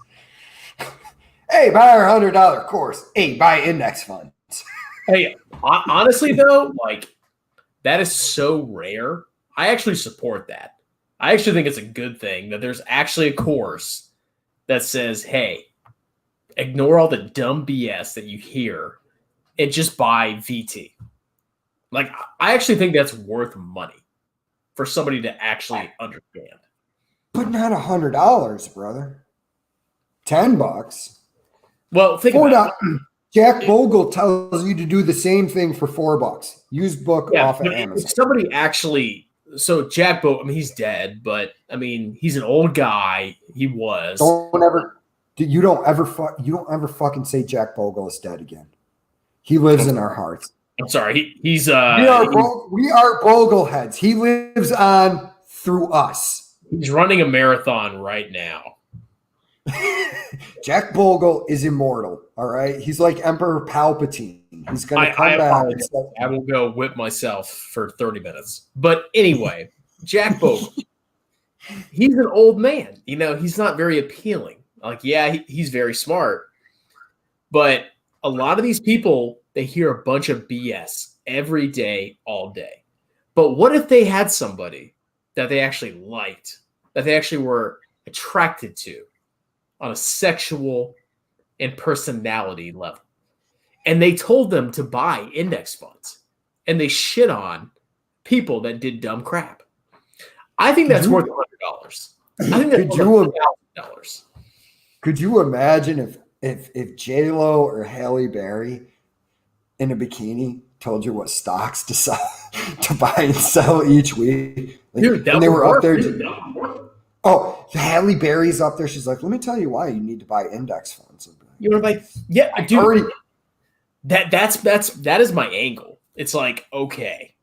Hey, buy our $100 course. Hey, buy index funds. Hey, honestly, though, like, that is so rare. I actually support that. I actually think it's a good thing that there's actually a course that says, hey, ignore all the dumb BS that you hear and just buy VT. Like, I actually think that's worth money for somebody to actually understand. But not $100, brother. $10. Well, think about it. Jack Bogle tells you to do the same thing for $4. Use book off of Amazon. If somebody actually, so Jack Bogle, I mean, he's dead, but I mean, he's an old guy. He was. You don't ever fucking say Jack Bogle is dead again. He lives in our hearts. I'm sorry. He's we are Bogleheads. He lives on through us. he's running a marathon right now. Jack Bogle is immortal. All right, he's like Emperor Palpatine. He's gonna come back. I will go whip myself for 30 minutes. But anyway, Jack Bogle. He's an old man. You know, he's not very appealing. Like, yeah, he's very smart. But a lot of these people, they hear a bunch of BS every day, all day. But what if they had somebody that they actually liked, that they actually were attracted to on a sexual and personality level? And they told them to buy index funds. And they shit on people that did dumb crap. I think that's worth $100. I think that's worth $1,000. Could you imagine if J-Lo or Halle Berry in a bikini told you what stocks to sell, to buy and sell each week? Like, Dude, and they were up there. Oh, Halle Berry's up there. She's like, let me tell you why you need to buy index funds. You want to buy? Yeah, I do. That is my angle. It's like, okay,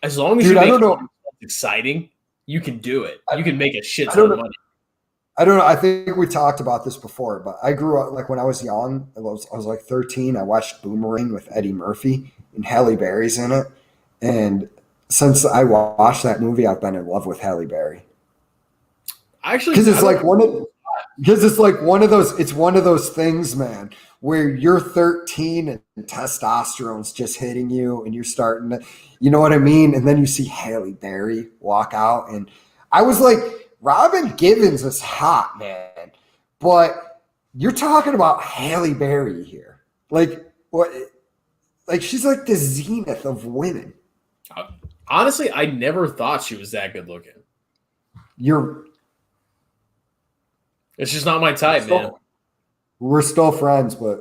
as long as you make it exciting, you can do it. You can make a shit ton of money. I don't know. I think we talked about this before, but I grew up, like when I was young, I was like 13. I watched Boomerang with Eddie Murphy and Halle Berry's in it. And since I watched that movie, I've been in love with Halle Berry. Actually, because it's like one of those things, man, where you're 13 and testosterone's just hitting you and you're starting to, you know what I mean? And then you see Halle Berry walk out, and I was like, Robin Givens is hot, man, but you're talking about Halle Berry here. Like what? Like she's like the zenith of women. Honestly, I never thought she was that good looking. It's just not my type, man. We're still friends, but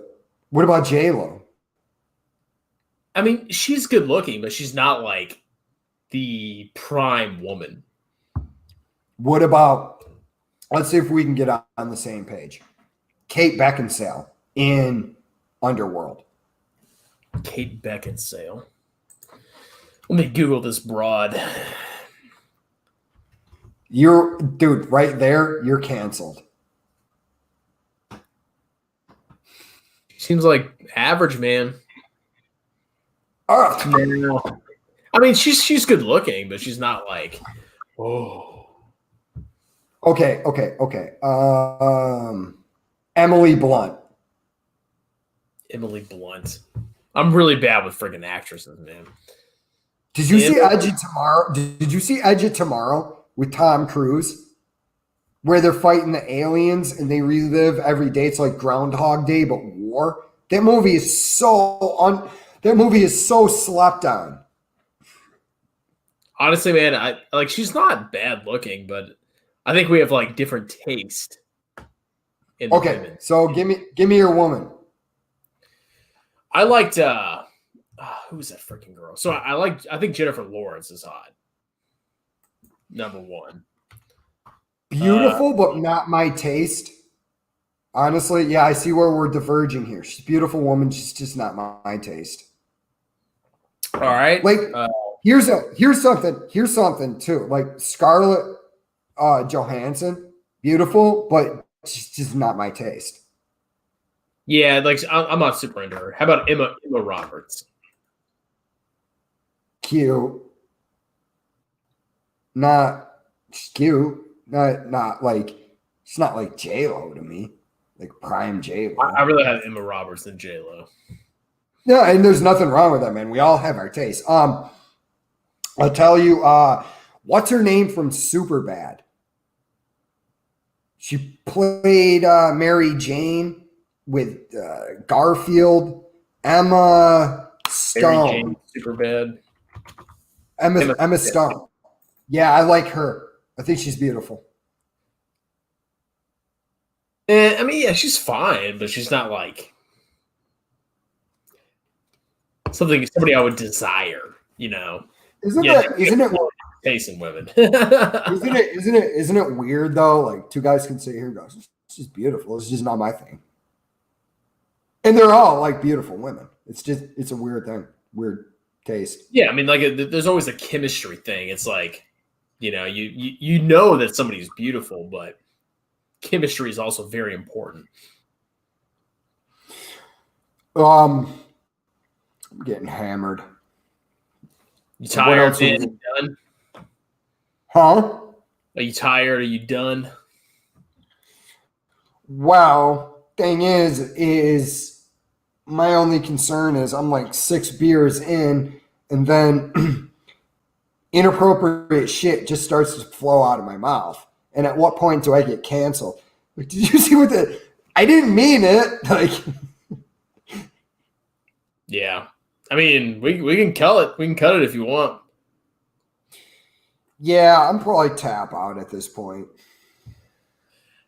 what about J-Lo? I mean, she's good looking, but she's not like the prime woman. What about, let's see if we can get on the same page. Kate Beckinsale in Underworld. Kate Beckinsale. Let me Google this broad. Dude, right there, you're canceled. Seems like average, man. Oh. I mean, she's good looking, but she's not like, oh. Okay. Emily Blunt. Emily Blunt. I'm really bad with friggin' actresses, man. Did you see Edge of Tomorrow? Did you see Edge of Tomorrow with Tom Cruise? Where they're fighting the aliens and they relive every day. It's like Groundhog Day, but war. That movie is so slept on. Honestly, man, she's not bad looking, but I think we have like different taste. Okay, women. So give me your woman. I liked who's that freaking girl? So I think Jennifer Lawrence is hot. Number one. Beautiful, but not my taste. Honestly, yeah, I see where we're diverging here. She's a beautiful woman. She's just not my taste. All right. Like, here's something too. Like Scarlett Johansson, beautiful, but she's just not my taste. Yeah, like I'm not super into her. How about Emma Roberts? Cute. She's cute. Not like, she's not like J-Lo to me. Like prime J-Lo. I really have Emma Roberts than J-Lo. Yeah, and there's nothing wrong with that, man. We all have our taste. I'll tell you, what's her name from Superbad? She played Mary Jane with Garfield. Emma Stone. Mary Jane, Superbad. Emma Stone. Yeah, I like her. I think she's beautiful. I mean, yeah, she's fine, but she's not like somebody I would desire, you know. Isn't it taste in women? isn't it weird though? Like two guys can sit here and go, she's beautiful. It's just not my thing. And they're all like beautiful women. It's a weird thing, weird taste. Yeah, I mean, like there's always a chemistry thing. It's like, you know that somebody's beautiful, but chemistry is also very important. I'm getting hammered. You tired, man? You done? Huh? Are you tired? Are you done? Well, thing is my only concern is I'm like 6 beers in, and then inappropriate shit just starts to flow out of my mouth. And at what point do I get canceled? Like, did you see what I didn't mean it. Like, yeah. I mean, we can cut it. We can cut it if you want. Yeah, I'm probably tap out at this point.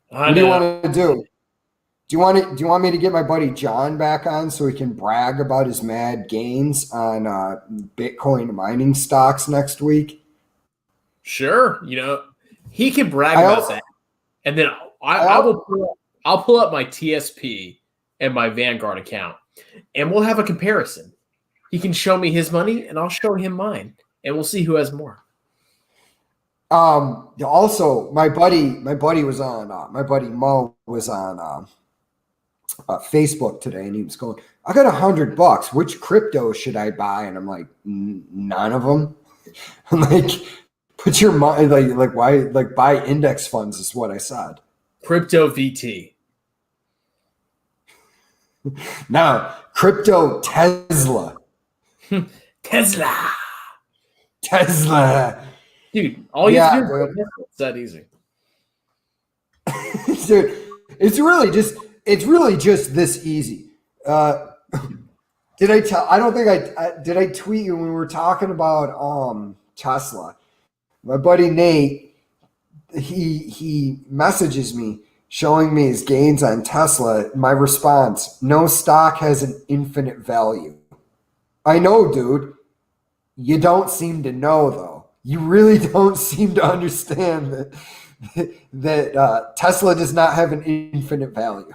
What do you want to do? Do you want me to get my buddy John back on so he can brag about his mad gains on Bitcoin mining stocks next week? Sure. He can brag about that, and then I'll pull up my TSP and my Vanguard account, and we'll have a comparison. He can show me his money, and I'll show him mine, and we'll see who has more. Also, my buddy was on. My buddy Mo was on Facebook today, and he was going, "I got $100. Which crypto should I buy?" And I'm like, "None of them." I'm like, "Put your money like why buy index funds?" Is what I said. Crypto VT. No, crypto Tesla. Tesla. Dude, all you have to do is it's that easy. Dude, it's really just this easy. Did I tell? I don't think did. I tweet you when we were talking about Tesla. My buddy Nate, he messages me showing me his gains on Tesla. My response: no stock has an infinite value. I know, dude. You don't seem to know, though. You really don't seem to understand that Tesla does not have an infinite value.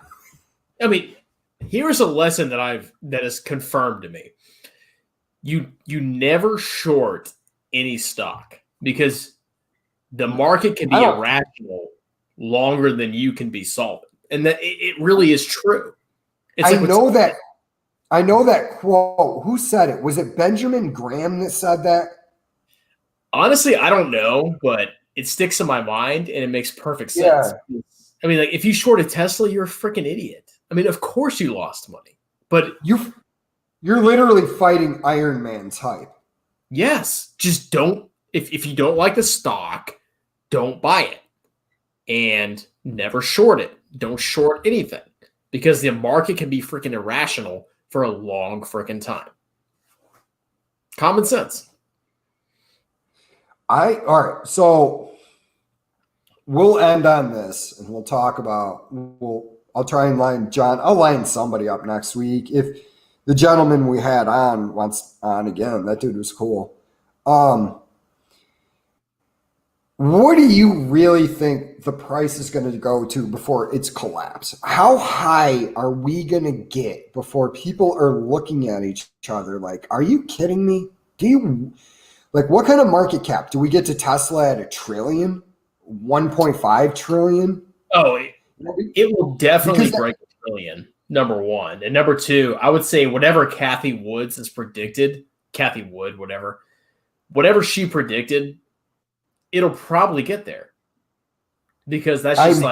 I mean, here's a lesson that is confirmed to me. You never short any stock because the market can be irrational longer than you can be solvent, and that it really is true. I know that quote. Who said it? Was it Benjamin Graham that said that? Honestly, I don't know, but it sticks in my mind and it makes perfect sense. Yeah. I mean, like if you short a Tesla, you're a freaking idiot. I mean, of course you lost money, but you're literally fighting Iron Man's hype. Yes, just don't. If you don't like the stock, don't buy it, and never short it. Don't short anything because the market can be freaking irrational for a long freaking time. Common sense. All right. So we'll end on this and we'll talk about, I'll try and line John. I'll line somebody up next week. If the gentleman we had on wants on again, that dude was cool. What do you really think the price is going to go to before it's collapse? How high are we going to get before people are looking at each other like, are you kidding me? What kind of market cap? Do we get to Tesla at $1 trillion? 1.5 trillion? Oh, it will definitely break $1 trillion, number one. And number two, I would say whatever Cathie Woods has predicted, Cathie Wood, whatever she predicted, it'll probably get there. Because that's just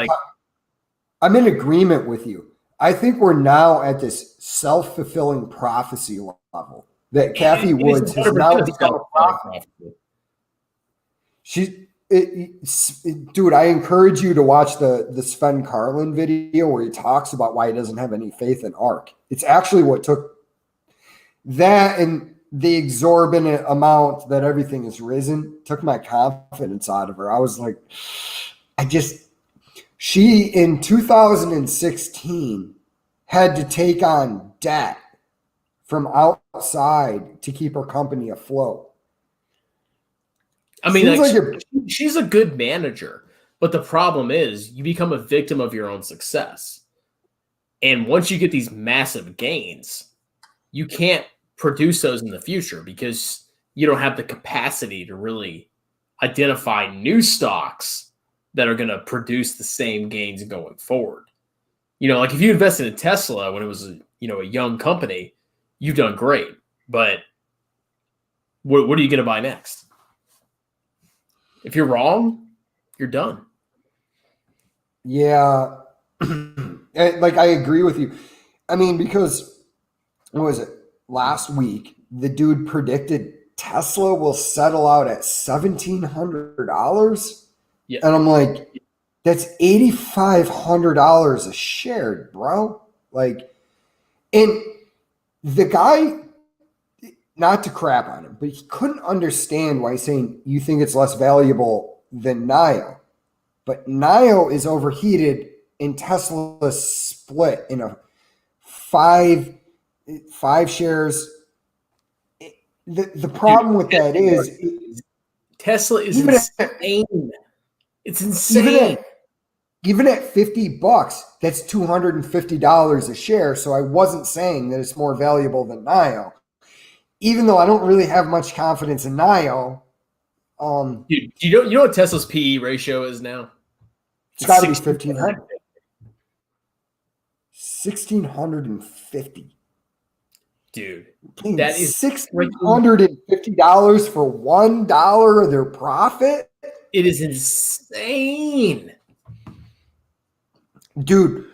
I'm in agreement with you. I think we're now at this self-fulfilling prophecy level. That Cathie Woods has now become a prophet. Dude, I encourage you to watch the Sven Carlin video where he talks about why he doesn't have any faith in ARK. It's actually what took that and the exorbitant amount that everything has risen took my confidence out of her. I was like, she in 2016 had to take on debt from outside to keep her company afloat. I mean, she's a good manager, but the problem is you become a victim of your own success. And once you get these massive gains, you can't produce those in the future because you don't have the capacity to really identify new stocks that are going to produce the same gains going forward. Like if you invested in Tesla when it was a young company, you've done great. But what are you going to buy next? If you're wrong, you're done. Yeah. Like, I agree with you. I mean, because what was it? Last week, the dude predicted Tesla will settle out at $1,700. Yeah. And I'm like, that's $8,500 a share, bro. Like, and the guy, not to crap on him, but he couldn't understand why he's saying you think it's less valuable than NIO. But NIO is overheated and Tesla split in a five shares. The problem with that is Tesla is insane. It's insane. Even at $50, that's $250 a share. So I wasn't saying that it's more valuable than NIO, even though I don't really have much confidence in NIO. Dude, you know what Tesla's PE ratio is now? It's got to be 1,500. 1,650. Dude, that is $1,650 for $1 of their profit. It is insane. Dude,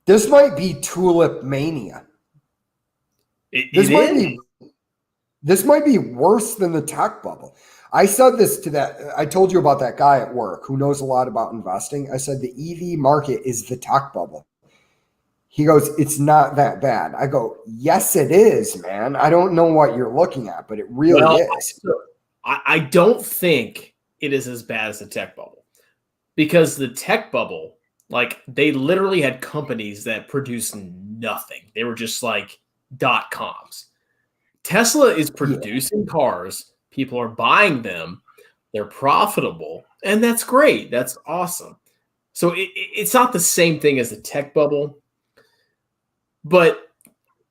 this might be tulip mania. This might be worse than the tech bubble. I said this to that. I told you about that guy at work who knows a lot about investing. I said the EV market is the tech bubble. He goes, it's not that bad. I go, yes, it is, man. I don't know what you're looking at, but it really is. I don't think it is as bad as the tech bubble, because the tech bubble, like, they literally had companies that produced nothing. They were just like .coms. Tesla is producing cars. People are buying them. They're profitable. And that's great. That's awesome. So it's not the same thing as the tech bubble. But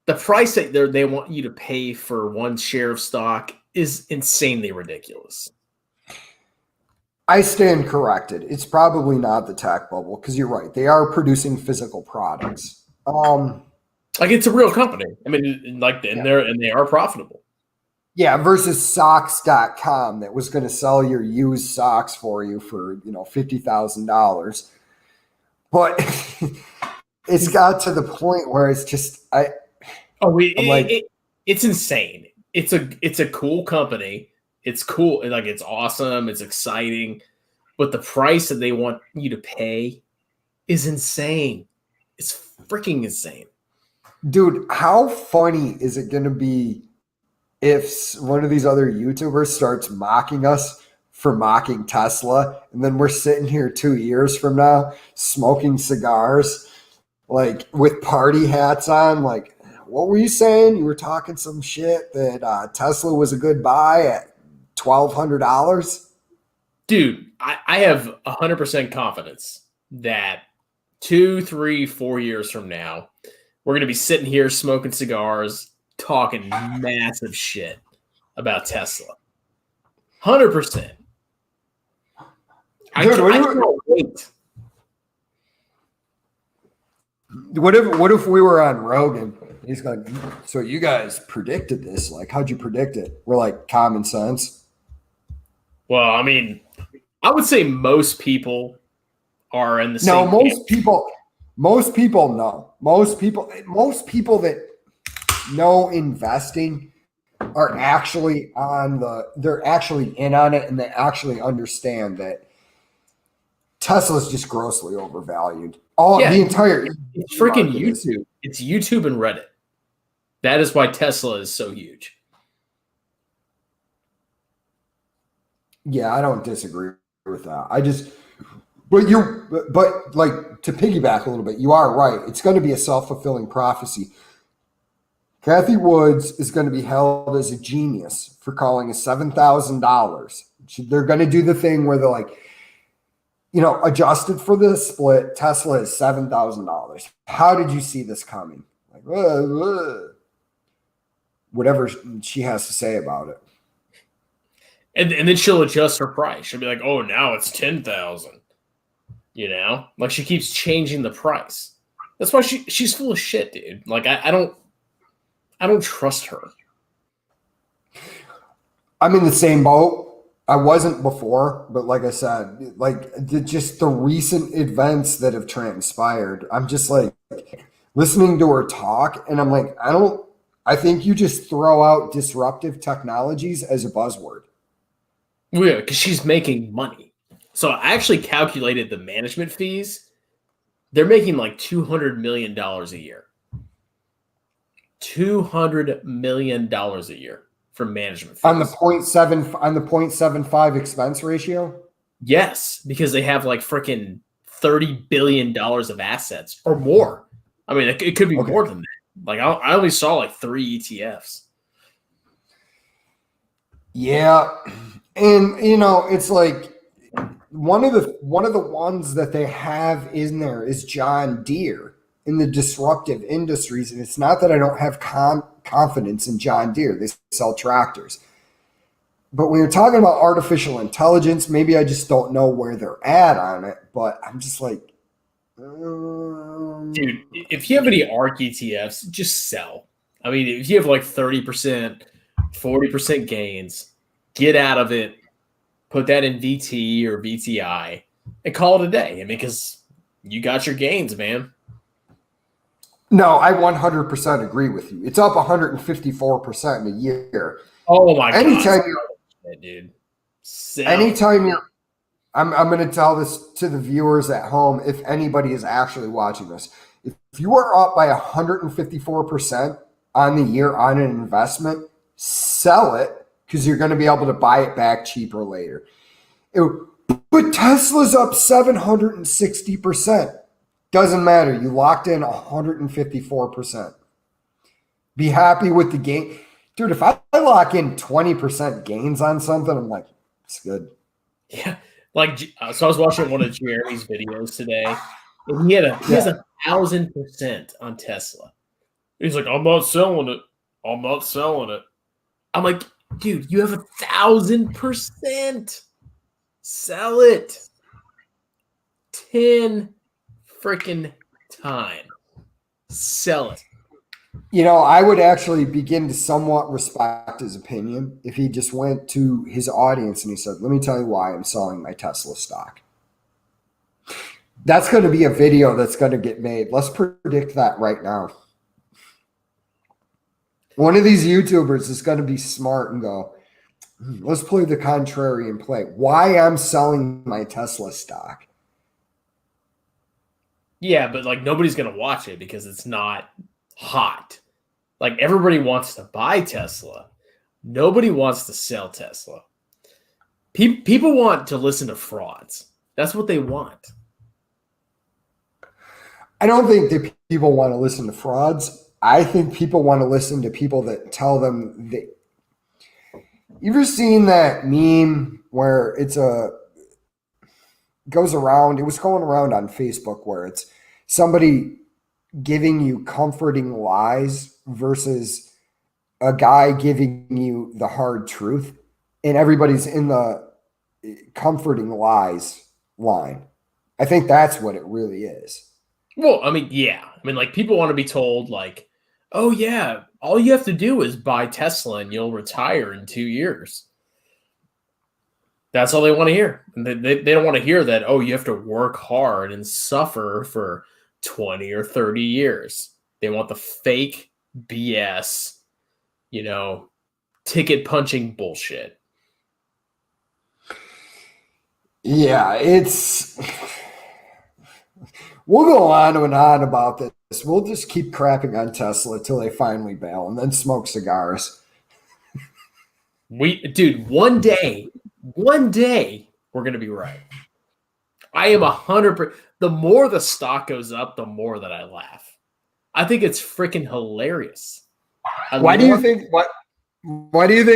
the price that they want you to pay for one share of stock is insanely ridiculous. I stand corrected. It's probably not the tech bubble, because you're right. They are producing physical products. Like, it's a real company. I mean, like, and they are profitable. Yeah, versus socks.com that was going to sell your used socks for you for, $50,000. But it's got to the point where it's just it's insane. It's a cool company. It's cool. Like, it's awesome. It's exciting. But the price that they want you to pay is insane. It's freaking insane. Dude, how funny is it going to be if one of these other YouTubers starts mocking us for mocking Tesla, and then we're sitting here 2 years from now smoking cigars, like, with party hats on? Like, what were you saying? You were talking some shit that Tesla was a good buy at $1,200? Dude, I have 100% confidence that 2, 3, 4 years from now, we're going to be sitting here smoking cigars, talking massive shit about Tesla. 100%. I can't wait. What if we were on Rogan? He's going, so you guys predicted this. Like, how'd you predict it? We're like, common sense. Well, I mean, I would say most people are in the same. No, most people know. Most people that know investing are actually they're actually in on it, and they actually understand that Tesla's just grossly overvalued. The entire it's freaking YouTube. It's YouTube and Reddit. That is why Tesla is so huge. Yeah, I don't disagree with that. But like, to piggyback a little bit, you are right. It's going to be a self-fulfilling prophecy. Kathy Woods is going to be held as a genius for calling a $7,000. They're going to do the thing where they're like, adjusted for the split, Tesla is $7,000. How did you see this coming? Like, whatever she has to say about it. And then she'll adjust her price. She'll be like, "Oh, now it's 10,000." You know, like she keeps changing the price. That's why she's full of shit, dude. Like I don't trust her. I'm in the same boat. I wasn't before, but like I said, like just the recent events that have transpired, I'm just like listening to her talk, and I'm like, I think you just throw out disruptive technologies as a buzzword. Yeah, because she's making money. So I actually calculated the management fees. They're making like $200 million a year. $200 million a year from management fees. On the 0.75 expense ratio? Yes, because they have like freaking $30 billion of assets or more. I mean, it could be more than that. Like I only saw like 3 ETFs. Yeah. And it's like one of the ones that they have in there is John Deere in the disruptive industries. And it's not that I don't have confidence in John Deere. They sell tractors. But when you're talking about artificial intelligence, maybe I just don't know where they're at on it. But I'm just like, dude, if you have any ARK ETFs, just sell. I mean, if you have like 30%, 40% gains, get out of it, put that in VT or VTI, and call it a day. I mean, because you got your gains, man. No, I 100% agree with you. It's up 154% in a year. Oh my god, dude! Anytime you're, I'm going to tell this to the viewers at home. If anybody is actually watching this, if you are up by 154% on the year on an investment, sell it because you're going to be able to buy it back cheaper later. But Tesla's up 760%. Doesn't matter. You locked in 154%. Be happy with the gain. Dude, if I lock in 20% gains on something, I'm like, it's good. Yeah. Like, so I was watching one of Jeremy's videos today, and he has 1,000% on Tesla. He's like, I'm not selling it. I'm not selling it. I'm like, dude, you have 1,000%. Sell it. 10 freaking time. Sell it. I would actually begin to somewhat respect his opinion if he just went to his audience and he said, let me tell you why I'm selling my Tesla stock. That's going to be a video that's going to get made. Let's predict that right now. One of these YouTubers is going to be smart and go, let's play the contrarian play. Why I'm selling my Tesla stock. Yeah, but like nobody's going to watch it because it's not hot. Like everybody wants to buy Tesla. Nobody wants to sell Tesla. People want to listen to frauds. That's what they want. I don't think that people want to listen to frauds. I think people want to listen to people that tell them that. You ever seen that meme where goes around? It was going around on Facebook where it's somebody giving you comforting lies versus a guy giving you the hard truth, and everybody's in the comforting lies line. I think that's what it really is. Well, I mean, yeah. I mean, like people want to be told like, oh yeah, all you have to do is buy Tesla and you'll retire in 2 years. That's all they want to hear. And they don't want to hear that, oh, you have to work hard and suffer for 20 or 30 years. They want the fake BS, ticket punching bullshit. Yeah, we'll go on and on about this. We'll just keep crapping on Tesla until they finally bail and then smoke cigars. Dude, one day we're going to be right. I am 100%. The more the stock goes up, the more that I laugh. I think it's freaking hilarious. Why do you think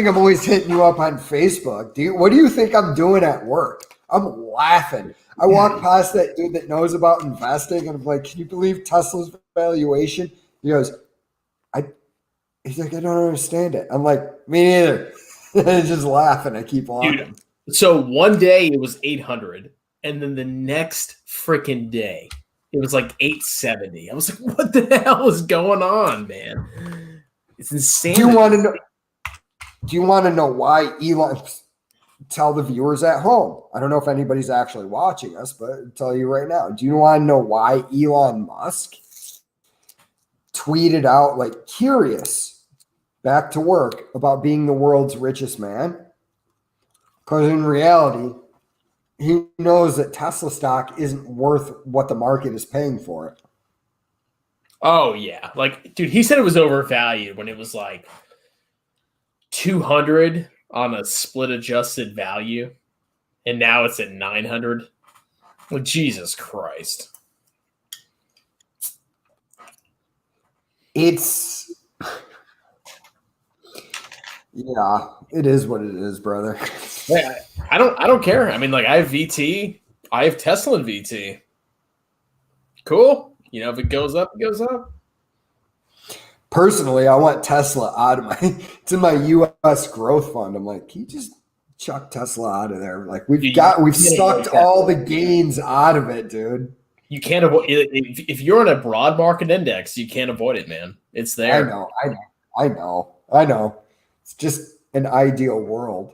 I'm always hitting you up on Facebook? What do you think I'm doing at work? I'm laughing. I walk past that dude that knows about investing, and I'm like, can you believe Tesla's valuation? He goes, He's like, I don't understand it. I'm like, me neither. I just laugh and I keep walking. Dude, so one day it was 800, and then the next freaking day it was like 870. I was like, what the hell is going on, man? It's insane. Do you want to know why Elon? Tell the viewers at home. I don't know if anybody's actually watching us, but I'll tell you right now. Do you want to know why Elon Musk tweeted out, like, curious, back to work about being the world's richest man? Because in reality, he knows that Tesla stock isn't worth what the market is paying for it. Oh, yeah. Like, dude, he said it was overvalued when it was like 200 on a split adjusted value, and now it's at 900. Well, Jesus Christ. It's, yeah, it is what it is, brother. Yeah, I don't care. I mean, like, I have VT. I have Tesla and VT. Cool. You know, if it goes up, it goes up. Personally, I want Tesla out of it's in my U.S. growth fund. I'm like, can you just chuck Tesla out of there? Like, we've sucked all the gains out of it, dude. You can't avoid if you're in a broad market index, you can't avoid it, man. It's there. I know. It's just an ideal world.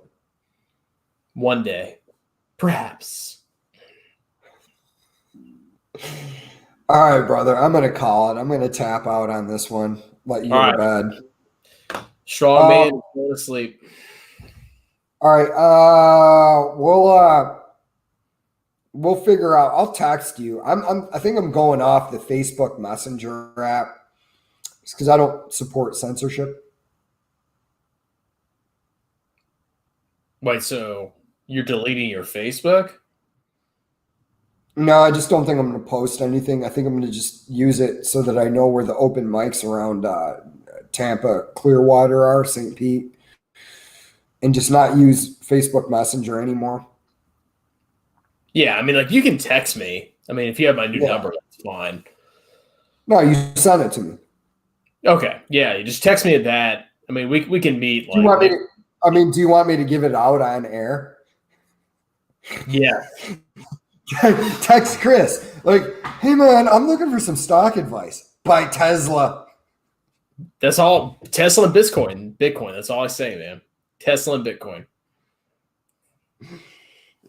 One day, perhaps. All right, brother. I'm gonna call it. I'm gonna tap out on this one. Let you go to bed. Strong man, go to sleep. All right. We'll figure out. I'll text you. I think I'm going off the Facebook Messenger app because I don't support censorship. Wait, so you're deleting your Facebook? No, I just don't think I'm going to post anything. I think I'm going to just use it so that I know where the open mics around Tampa, Clearwater are, St. Pete, and just not use Facebook Messenger anymore. Yeah, I mean, like, you can text me. I mean, if you have my new number, that's fine. No, you send it to me. Okay, yeah, you just text me at that. I mean, we can meet. Do you want me to give it out on air? Yeah. Text Chris, like, hey man, I'm looking for some stock advice. Buy Tesla. That's all. Tesla and Bitcoin. That's all I say, man. Tesla and Bitcoin.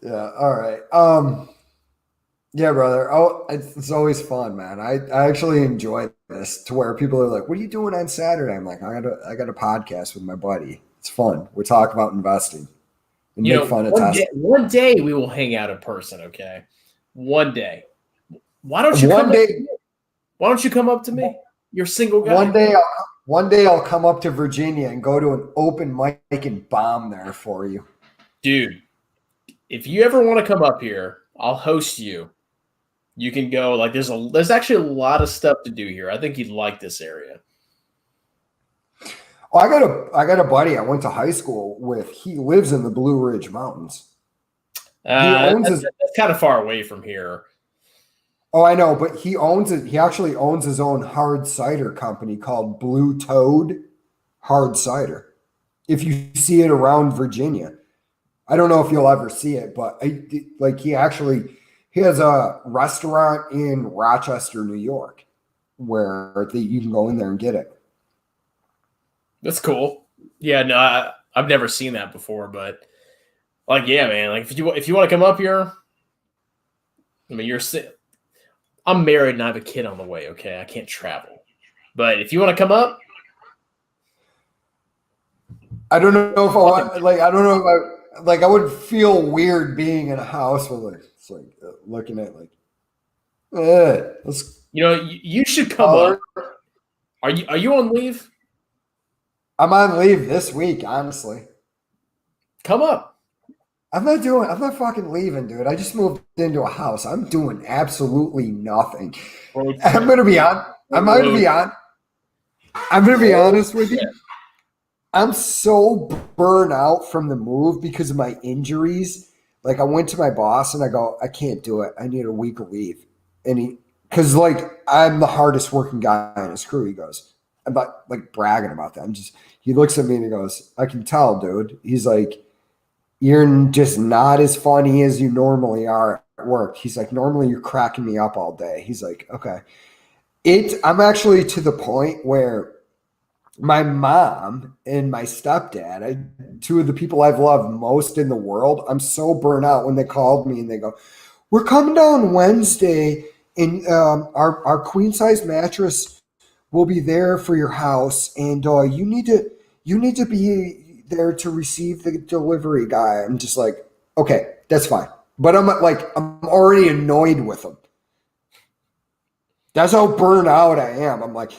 Yeah. All right. Yeah, brother. Oh, it's always fun, man. I actually enjoy this to where people are like, "What are you doing on Saturday?" I'm like, I got a podcast with my buddy. It's fun. We talk about investing and make fun of Tesla. One day we will hang out in person. Okay. One day. Why don't you come up to me? You're a single guy. One day I'll come up to Virginia and go to an open mic and bomb there for you. Dude, if you ever want to come up here, I'll host you. You can go. Like, there's actually a lot of stuff to do here. I think you'd like this area. Oh, I got a buddy I went to high school with. He lives in the Blue Ridge Mountains. That's kind of far away from here. Oh, I know, but he owns it. He actually owns his own hard cider company called Blue Toad Hard Cider. If you see it around Virginia, I don't know if you'll ever see it, but he has a restaurant in Rochester, New York, where you can go in there and get it. That's cool. Yeah, no, I've never seen that before, but like, yeah, man, like if you want to come up here, I mean, I'm married and I have a kid on the way. Okay, I can't travel, but if you want to come up, I don't know if I want. Like, I don't know if I would feel weird being in a house with looking at you should come up. Are you on leave? I'm on leave this week, honestly. Come up. I'm not fucking leaving, dude. I just moved into a house. I'm doing absolutely nothing. I'm gonna be honest with you. I'm so burned out from the move because of my injuries. Like, I went to my boss and I go, I can't do it. I need a week of leave. And because I'm the hardest working guy in his crew. He goes, not like bragging about that. He looks at me and he goes, I can tell, dude. He's like, you're just not as funny as you normally are at work. He's like, normally you're cracking me up all day. He's like, okay. I'm actually to the point where my mom and my stepdad, two of the people I've loved most in the world, I'm so burnt out when they called me and they go, we're coming down Wednesday and our queen size mattress will be there for your house, and you need to be there to receive the delivery guy. I'm just like, okay, that's fine. But I'm already annoyed with him. That's how burned out I am. I'm like,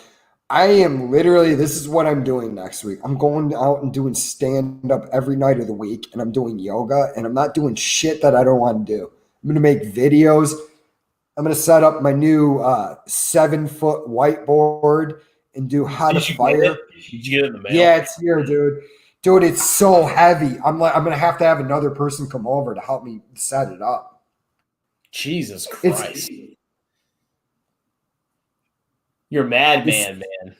I am literally, this is what I'm doing next week. I'm going out and doing stand-up every night of the week, and I'm doing yoga, and I'm not doing shit that I don't want to do. I'm going to make videos. I'm going to set up my new 7-foot whiteboard and do how to fire. Did you get it in the mail? Yeah, it's here, dude. Dude, it's so heavy. I'm going to have another person come over to help me set it up. Jesus Christ. You're a madman, man.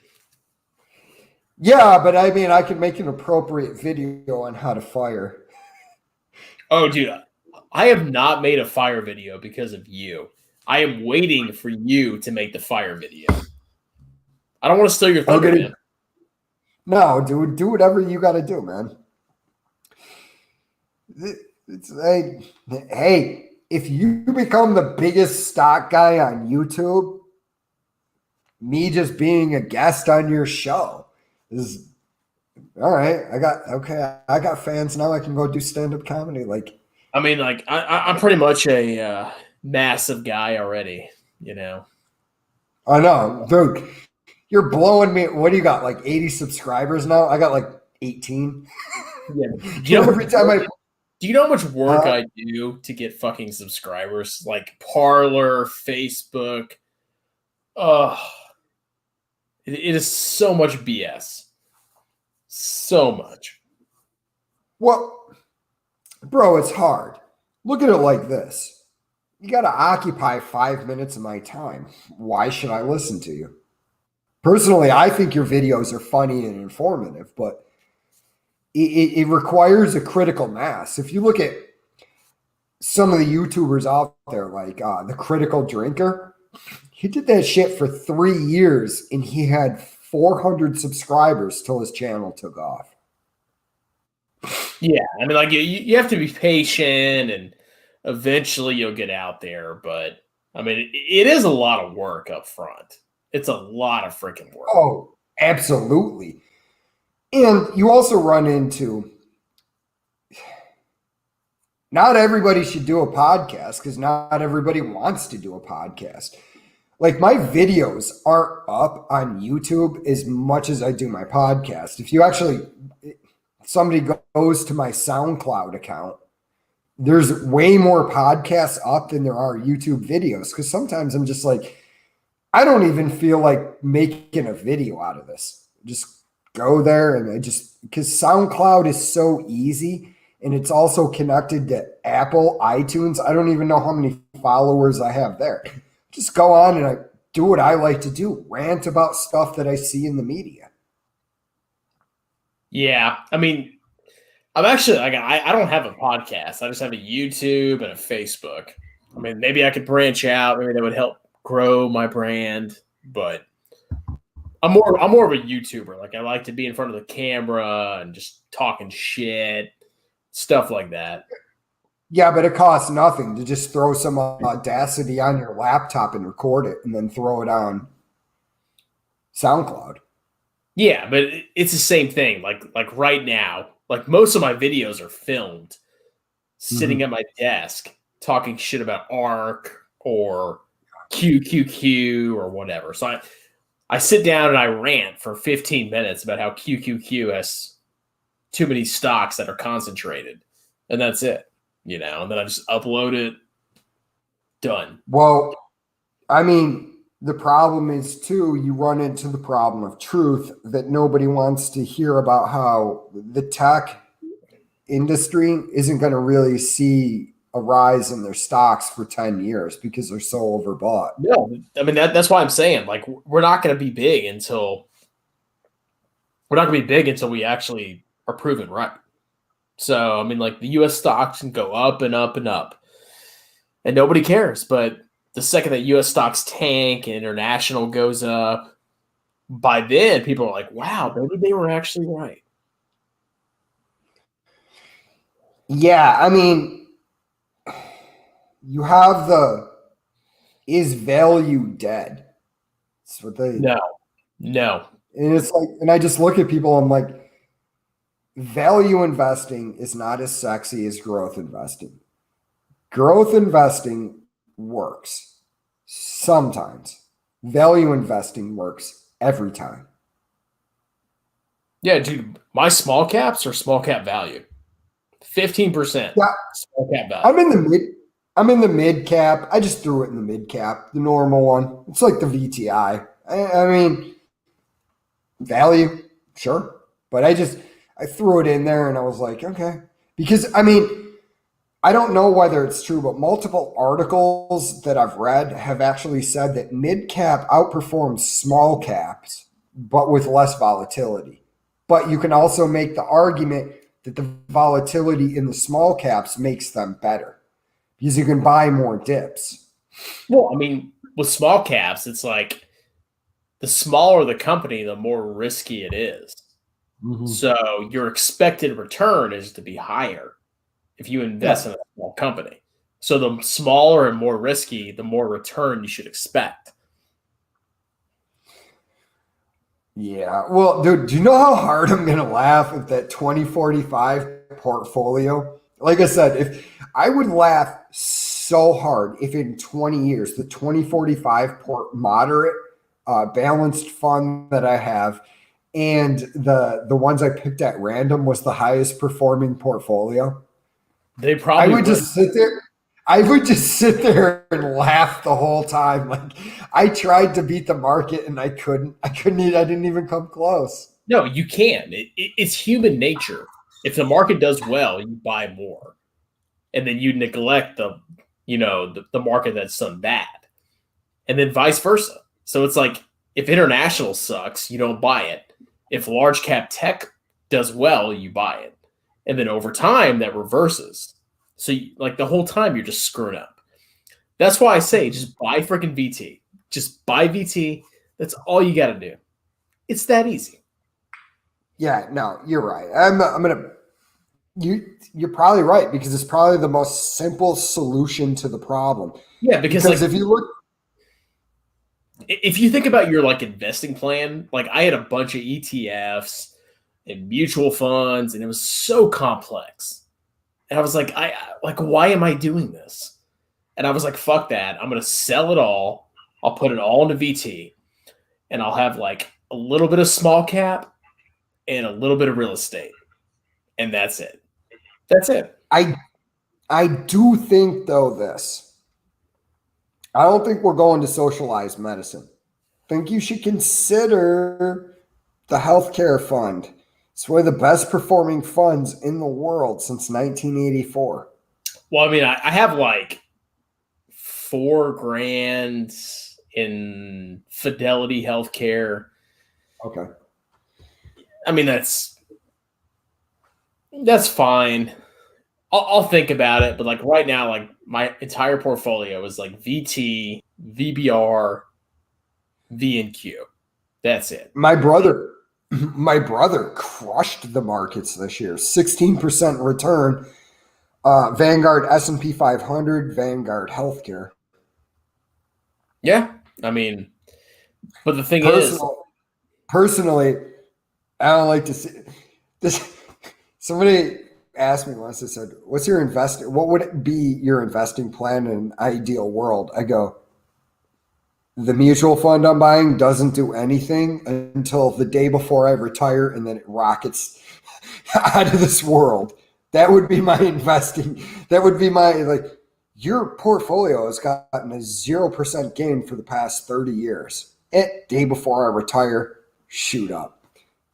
Yeah, but I mean, I can make an appropriate video on how to fire. Oh, dude, I have not made a fire video because of you. I am waiting for you to make the fire video. I don't want to steal your thunder, man. No, dude, do whatever you got to do, man. Hey, if you become the biggest stock guy on YouTube, me just being a guest on your show is all right. I got fans now. I can go do stand-up comedy. I'm pretty much a massive guy already, you know. I know, dude. You're blowing me. What do you got? Like 80 subscribers now? I got like 18. Yeah. Do you know how much work I do to get fucking subscribers? Like Parler, Facebook. It is so much BS. So much. Well, bro, it's hard. Look at it like this. You got to occupy 5 minutes of my time. Why should I listen to you? Personally, I think your videos are funny and informative, but it requires a critical mass. If you look at some of the YouTubers out there, like the Critical Drinker, he did that shit for 3 years and he had 400 subscribers till his channel took off. Yeah, I mean, like you have to be patient and eventually you'll get out there. But I mean, it is a lot of work up front. It's a lot of freaking work. Oh, absolutely. And you also run into, not everybody should do a podcast because not everybody wants to do a podcast. Like my videos aren't up on YouTube as much as I do my podcast. If you actually, somebody goes to my SoundCloud account, there's way more podcasts up than there are YouTube videos. Because sometimes I'm just like, I don't even feel like making a video out of this. Just go there and because SoundCloud is so easy and it's also connected to Apple, iTunes. I don't even know how many followers I have there. Just go on and I do what I like to do, rant about stuff that I see in the media. Yeah, I mean, I'm actually like I don't have a podcast. I just have a YouTube and a Facebook. I mean, maybe I could branch out. Maybe that would help grow my brand. But I'm more of a YouTuber. Like I like to be in front of the camera and just talking shit, stuff like that. Yeah, but it costs nothing to just throw some Audacity on your laptop and record it and then throw it on SoundCloud. Yeah, but it's the same thing. Like right now, like most of my videos are filmed sitting at my desk talking shit about ARC or QQQ or whatever. So I sit down and I rant for 15 minutes about how QQQ has too many stocks that are concentrated. And that's it. You know, and then I just upload it. Done. Well, I mean, the problem is, too, you run into the problem of truth that nobody wants to hear about how the tech industry isn't going to really see a rise in their stocks for 10 years because they're so overbought. No, I mean, that's why I'm saying, like, we're not going to be big until we're not going to be big until we actually are proven right. So, I mean, like the U.S. stocks can go up and up and up, and nobody cares. But the second that U.S. stocks tank and international goes up, by then people are like, wow, maybe they were actually right. Yeah, I mean, you have is value dead? That's what they No. And it's like, and I just look at people, I'm like, value investing is not as sexy as growth investing. Growth investing works sometimes. Value investing works every time. Yeah, dude, my small caps are small cap value. 15% Yeah, small cap value. I'm in the mid cap. I just threw it in the mid cap, the normal one. It's like the VTI. I mean, value, sure. But I threw it in there and I was like, okay. Because I mean, I don't know whether it's true, but multiple articles that I've read have actually said that mid cap outperforms small caps, but with less volatility. But you can also make the argument that the volatility in the small caps makes them better because you can buy more dips. Well, I mean, with small caps, it's like the smaller the company, the more risky it is. Mm-hmm. So your expected return is to be higher if you invest in a small company. So the smaller and more risky, the more return you should expect. Yeah. Well, dude, do you know how hard I'm going to laugh at that 2045 portfolio? Like I said, if I would laugh so hard if in 20 years, the 2045 moderate balanced fund that I have and the ones I picked at random was the highest performing portfolio. They probably I would just sit there. I would just sit there and laugh the whole time. Like I tried to beat the market and I couldn't. I didn't even come close. No, you can. It's human nature. If the market does well, you buy more, and then you neglect the market that's done bad, and then vice versa. So it's like if international sucks, you don't buy it. If large cap tech does well, you buy it, and then over time that reverses. So like the whole time you're just screwing up. That's why I say just buy freaking VT. Just buy VT. That's all you got to do. It's that easy. Yeah, no, you're right. You're probably right because it's probably the most simple solution to the problem. Yeah, because if you think about your like investing plan, like I had a bunch of ETFs and mutual funds, and it was so complex. And I was like, why am I doing this? And I was like, fuck that. I'm gonna sell it all. I'll put it all into VT, and I'll have like a little bit of small cap and a little bit of real estate, and that's it. That's it. I do think though this. I don't think we're going to socialized medicine. I think you should consider the healthcare fund. It's one of the best performing funds in the world since 1984. Well, I mean, I have like $4,000 in Fidelity Healthcare. Okay. I mean, that's fine. I'll think about it, but like right now, like my entire portfolio is like VT, VBR, VNQ. That's it. My brother crushed the markets this year. 16% return. Vanguard S&P 500, Vanguard Healthcare. Yeah, I mean, but the thing personally, I don't like to see this. Somebody asked me once. They said, "What would it be your investing plan in an ideal world?" I go, "The mutual fund I'm buying doesn't do anything until the day before I retire, and then it rockets out of this world." That would be my investing. That would be my your portfolio has gotten a 0% gain for the past 30 years. Day before I retire, shoot up.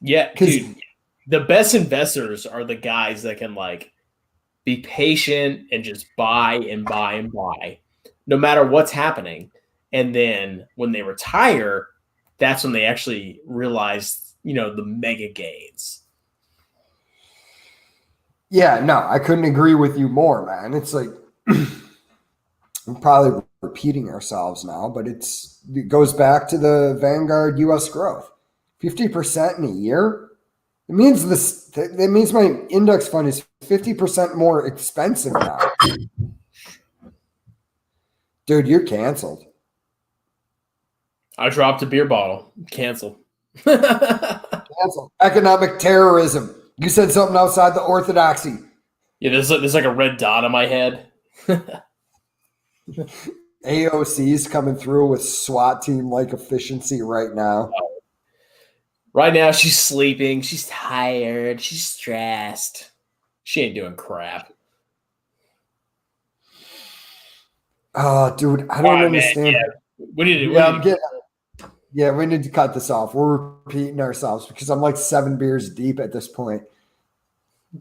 Yeah, dude. The best investors are the guys that can like be patient and just buy and buy and buy, no matter what's happening. And then when they retire, that's when they actually realize the mega gains. Yeah, no, I couldn't agree with you more, man. It's like we're probably repeating ourselves now, but it goes back to the Vanguard U.S. growth, 50% in a year. It means that means my index fund is 50% more expensive now. Dude, you're canceled. I dropped a beer bottle. Canceled. Canceled. Economic terrorism. You said something outside the orthodoxy. Yeah, there's like a red dot on my head. AOC's coming through with SWAT team like efficiency right now. Right now, she's sleeping. She's tired. She's stressed. She ain't doing crap. Oh, dude, I don't understand. Man, yeah. We need to cut this off. We're repeating ourselves because I'm like 7 beers deep at this point.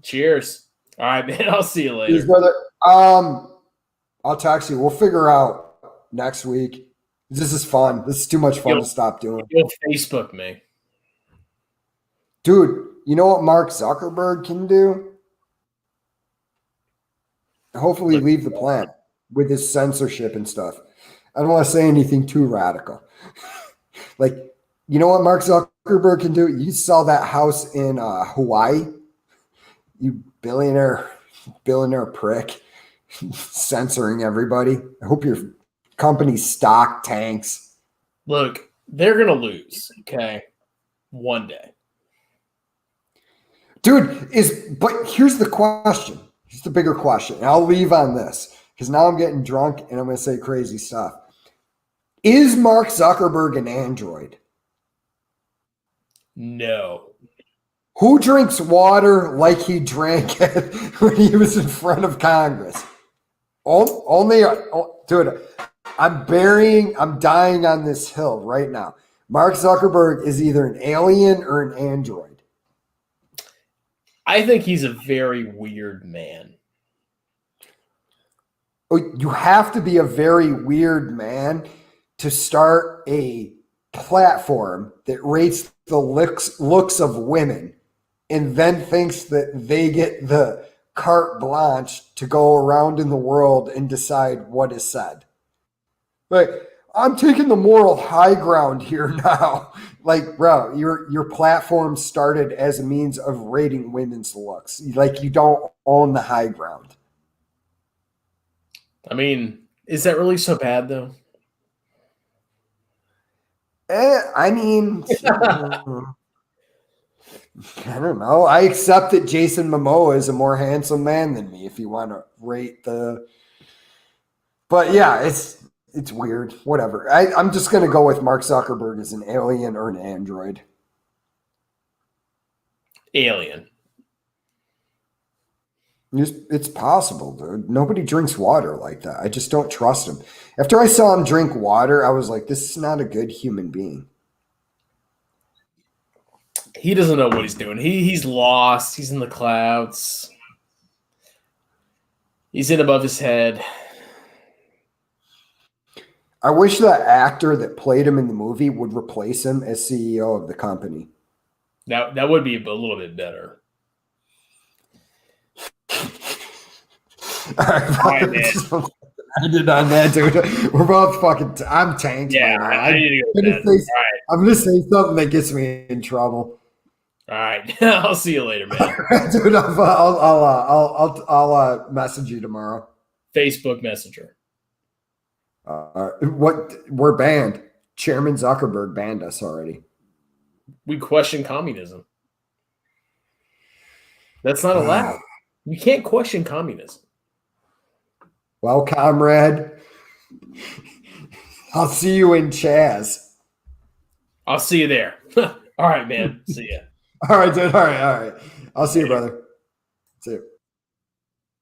Cheers. All right, man. I'll see you later. Cheers, brother. I'll text you. We'll figure out next week. This is fun. This is too much fun to stop doing. You'll Facebook me. Dude, you know what Mark Zuckerberg can do? Hopefully leave the planet with his censorship and stuff. I don't want to say anything too radical. Like, you know what Mark Zuckerberg can do? You sell that house in Hawaii, you billionaire prick, censoring everybody. I hope your company's stock tanks. Look, they're going to lose, okay? One day. Dude, but here's the question. Here's the bigger question. And I'll leave on this because now I'm getting drunk and I'm going to say crazy stuff. Is Mark Zuckerberg an android? No. Who drinks water like he drank it when he was in front of Congress? Dude, I'm dying on this hill right now. Mark Zuckerberg is either an alien or an android. I think he's a very weird man. You have to be a very weird man to start a platform that rates the looks of women and then thinks that they get the carte blanche to go around in the world and decide what is said. Like, I'm taking the moral high ground here now. Like, bro, your platform started as a means of rating women's looks. Like, you don't own the high ground. I mean, is that really so bad, though? I mean, I don't know. I accept that Jason Momoa is a more handsome man than me if you want to rate the... But yeah, it's weird. Whatever. I'm just going to go with Mark Zuckerberg as an alien or an android. Alien. It's possible, dude. Nobody drinks water like that. I just don't trust him. After I saw him drink water, I was like, this is not a good human being. He doesn't know what he's doing. He's lost. He's in the clouds. He's in above his head. I wish the actor that played him in the movie would replace him as CEO of the company. That would be a little bit better. All right, man. I did on that, dude. We're both fucking. I'm tanked. Yeah, I need to go to bed. I'm gonna say something that gets me in trouble. All right, I'll see you later, man. Dude, I'll message you tomorrow. Facebook Messenger. What? We're banned. Chairman Zuckerberg banned us already. We question communism. That's not allowed. You can't question communism. Well, comrade, I'll see you in Chaz. I'll see you there. All right, man. See ya. All right, dude. All right. I'll see you, brother. See you.